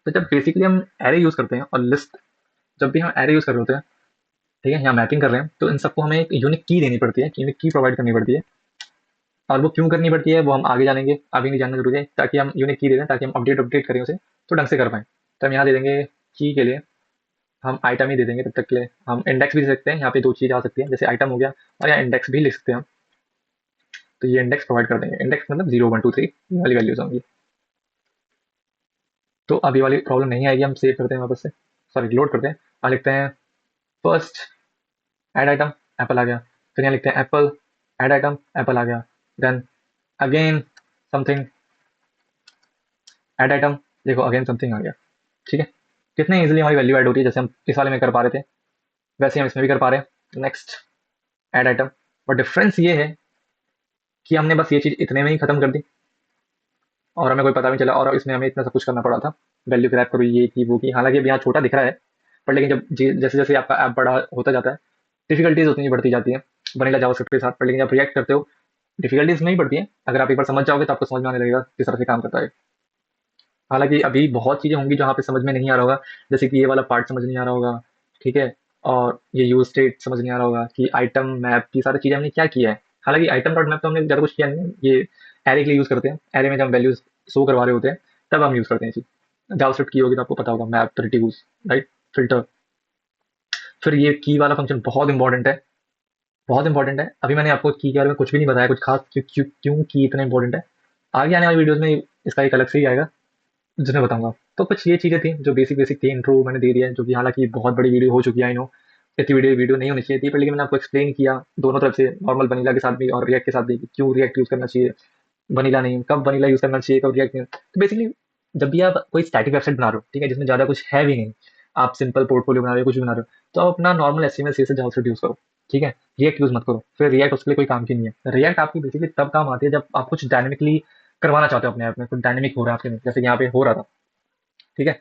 तो जब बेसिकली हम एरे यूज करते हैं और लिस्ट, जब भी हम एरे यूज कर रहे होते हैं, ठीक है, यहाँ मैपिंग कर रहे हैं, तो इन सबको हमें एक यूनिक की देनी पड़ती है, यूनिक की प्रोवाइड करनी पड़ती है, और वो क्यों करनी पड़ती है वो हम आगे जानेंगे, अभी नहीं जानना जरूरी है, ताकि हम यूनिक की दे दें ताकि हम अपडेट अपडेट करें उसे तो ढंग से कर पाएँ। तो हम यहाँ दे देंगे की के लिए हम आइटम ही दे देंगे, तब तक के लिए हम इंडेक्स भी दे सकते हैं, यहाँ पे दो चीज़ आ सकती है, जैसे आइटम हो गया और यहाँ इंडेक्स भी लिख सकते हैं हम, तो ये इंडेक्स प्रोवाइड कर देंगे, इंडेक्स मतलब 0 1 2 3 ये वाली वैल्यूज होंगी। तो अब ये वाली प्रॉब्लम नहीं आएगी, हम सेव करते हैं वापस से, सॉरी लोड करते हैं, और लिखते हैं फर्स्ट ऐड आइटम एप्पल आ गया, फिर यहाँ लिखते हैं एप्पल ऐड आइटम एप्पल आ गया, then again something add item, देखो अगेन समथिंग आ गया, ठीक है। कितने इजीली हमारी वैल्यू ऐड होती है, जैसे हम इस वाले में कर पा रहे थे वैसे हम इसमें भी कर पा रहे हैं, next add item. But difference ये है कि हमने बस ये चीज़ इतने में ही खत्म कर दी और हमें कोई पता नहीं चला, और इसमें हमें इतना सब कुछ करना पड़ा था, वैल्यू क्रैप करो ये की वो की, हालांकि अब यहाँ छोटा दिख रहा है, पर लेकिन जब जैसे जैसे आपका ऐप बड़ा होता जाता है डिफिकल्टीज उतनी बढ़ती जाती है वनीला जावास्क्रिप्ट के साथ, पर लेकिन जब रिएक्ट करते हो डिफिकल्टीज नहीं बढ़ती है, अगर आप एक बार समझ जाओगे तो आपको समझ में आने लगेगा किस तरह से काम करता है। हालांकि अभी बहुत चीज़ें होंगी जो यहाँ पे समझ में नहीं आ रहा होगा, जैसे कि ये वाला पार्ट समझ नहीं आ रहा होगा, ठीक है, और ये यूज स्टेट समझ नहीं आ रहा होगा कि आइटम मैप की सारी चीज़ें हमने क्या किया है, हालांकि आइटम डॉट मैप तो हमने ज़्यादा कुछ किया नहीं है, ये एरे के लिए यूज़ करते हैं। एरे में जब वैल्यूज शो करवा रहे होते हैं तब हम यूज़ करते हैं इसी। जावास्क्रिप्ट की होगी तो आपको पता होगा, मैप, रिड्यूस, राइट, फिल्टर। फिर ये की वाला फंक्शन बहुत इंपॉर्टेंट है, बहुत इंपॉर्टेंट है। अभी मैंने आपको की के बारे में कुछ भी नहीं बताया, कुछ खास क्यों क्यों क्यों की इतना इंपॉर्टेंट है। आगे आने वाली वीडियोस में इसका एक अलग से ही आएगा जिसमें बताऊंगा। तो कुछ ये चीज़ें थी जो बेसिक बेसिक थी, इंट्रो मैंने दे दिया है, जो कि हालांकि बहुत बड़ी वीडियो हो चुकी है, आई नो इतनी वीडियो वीडियो नहीं होनी चाहिए थी, पर लेकिन मैंने आपको एक्सप्लेन किया दोनों तरफ से, नॉर्मल वनीला के साथ भी और रिएक्ट के साथ भी, कि क्यों रिएक्ट यूज़ करना चाहिए, वनीला नहीं, कब वनीला यूज़ करना चाहिए, कब रिएक्ट नहीं। तो बेसिकली जब भी आप कोई स्टैटिक वेबसाइट बना रहे हो, ठीक है, जिसमें ज़्यादा कुछ है भी नहीं, आप सिंपल पोर्टफोलियो बना रहे हो, कुछ भी बना रहे हो, तो आप अपना normal HTML CSS JavaScript use करो, ठीक है। रिएक्ट यूज़ मत करो, फिर रिएक्ट उसके लिए कोई काम की नहीं है। रिएक्ट आपकी बेसिकली तब काम आती है जब आप कुछ डायनेमिकली करवाना चाहते हो अपने ऐप में, कुछ डायनेमिक हो रहा है आपके में, जैसे कि यहाँ पे हो रहा था, ठीक है।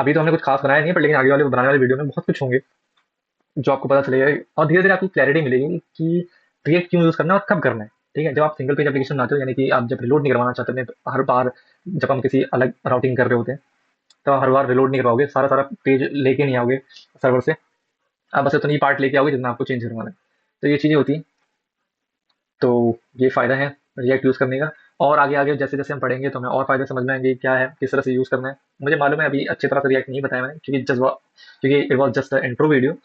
अभी तो हमने कुछ खास बनाया नहीं है, पर लेकिन आगे वाले बनाने वाले वीडियो में बहुत कुछ होंगे जो आपको पता चलेगा, और धीरे धीरे आपको क्लैरिटी मिलेगी कि रिएक्ट क्यों यूज़ करना है और कब करना है, ठीक है। जब आप सिंगल पेज एप्लीकेशन बनाते हो, यानी कि आप जब रिलोड नहीं करवाना चाहते हैं, तो हर बार जब हम किसी अलग राउटिंग कर रहे होते हैं तो हर बार रिलोड नहीं करवाओगे, सारा सारा पेज लेके नहीं आओगे सर्वर से, आप बस उतनी पार्ट लेके आओगे जितना आपको चेंज करवाना है। तो ये चीज़ें होती हैं। तो ये फ़ायदा है रिएक्ट यूज़ करने का। और आगे आगे जैसे जैसे हम पढ़ेंगे तो हमें और फ़ायदे समझ में आएंगे क्या है, किस तरह से यूज़ करना है। मुझे मालूम है अभी अच्छी तरह से रिएक्ट नहीं बताया मैंने, क्योंकि it was just intro video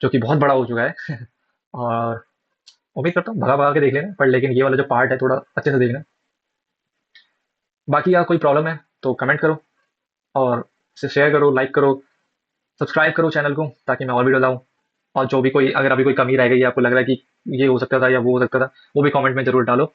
जो कि बहुत बड़ा हो चुका है। और उम्मीद करता हूँ भगा भगा के देख लेना, पर लेकिन ये वाला जो पार्ट है थोड़ा अच्छे से देखना। बाकी अगर कोई प्रॉब्लम है तो कमेंट करो, और इसे शेयर करो, लाइक करो, सब्सक्राइब करो चैनल को, ताकि मैं और वीडियो लाऊँ। और जो भी कोई, अगर अभी कोई कमी रह गई है, आपको लग रहा है कि ये हो सकता था या वो हो सकता था, वो भी कमेंट में ज़रूर डालो।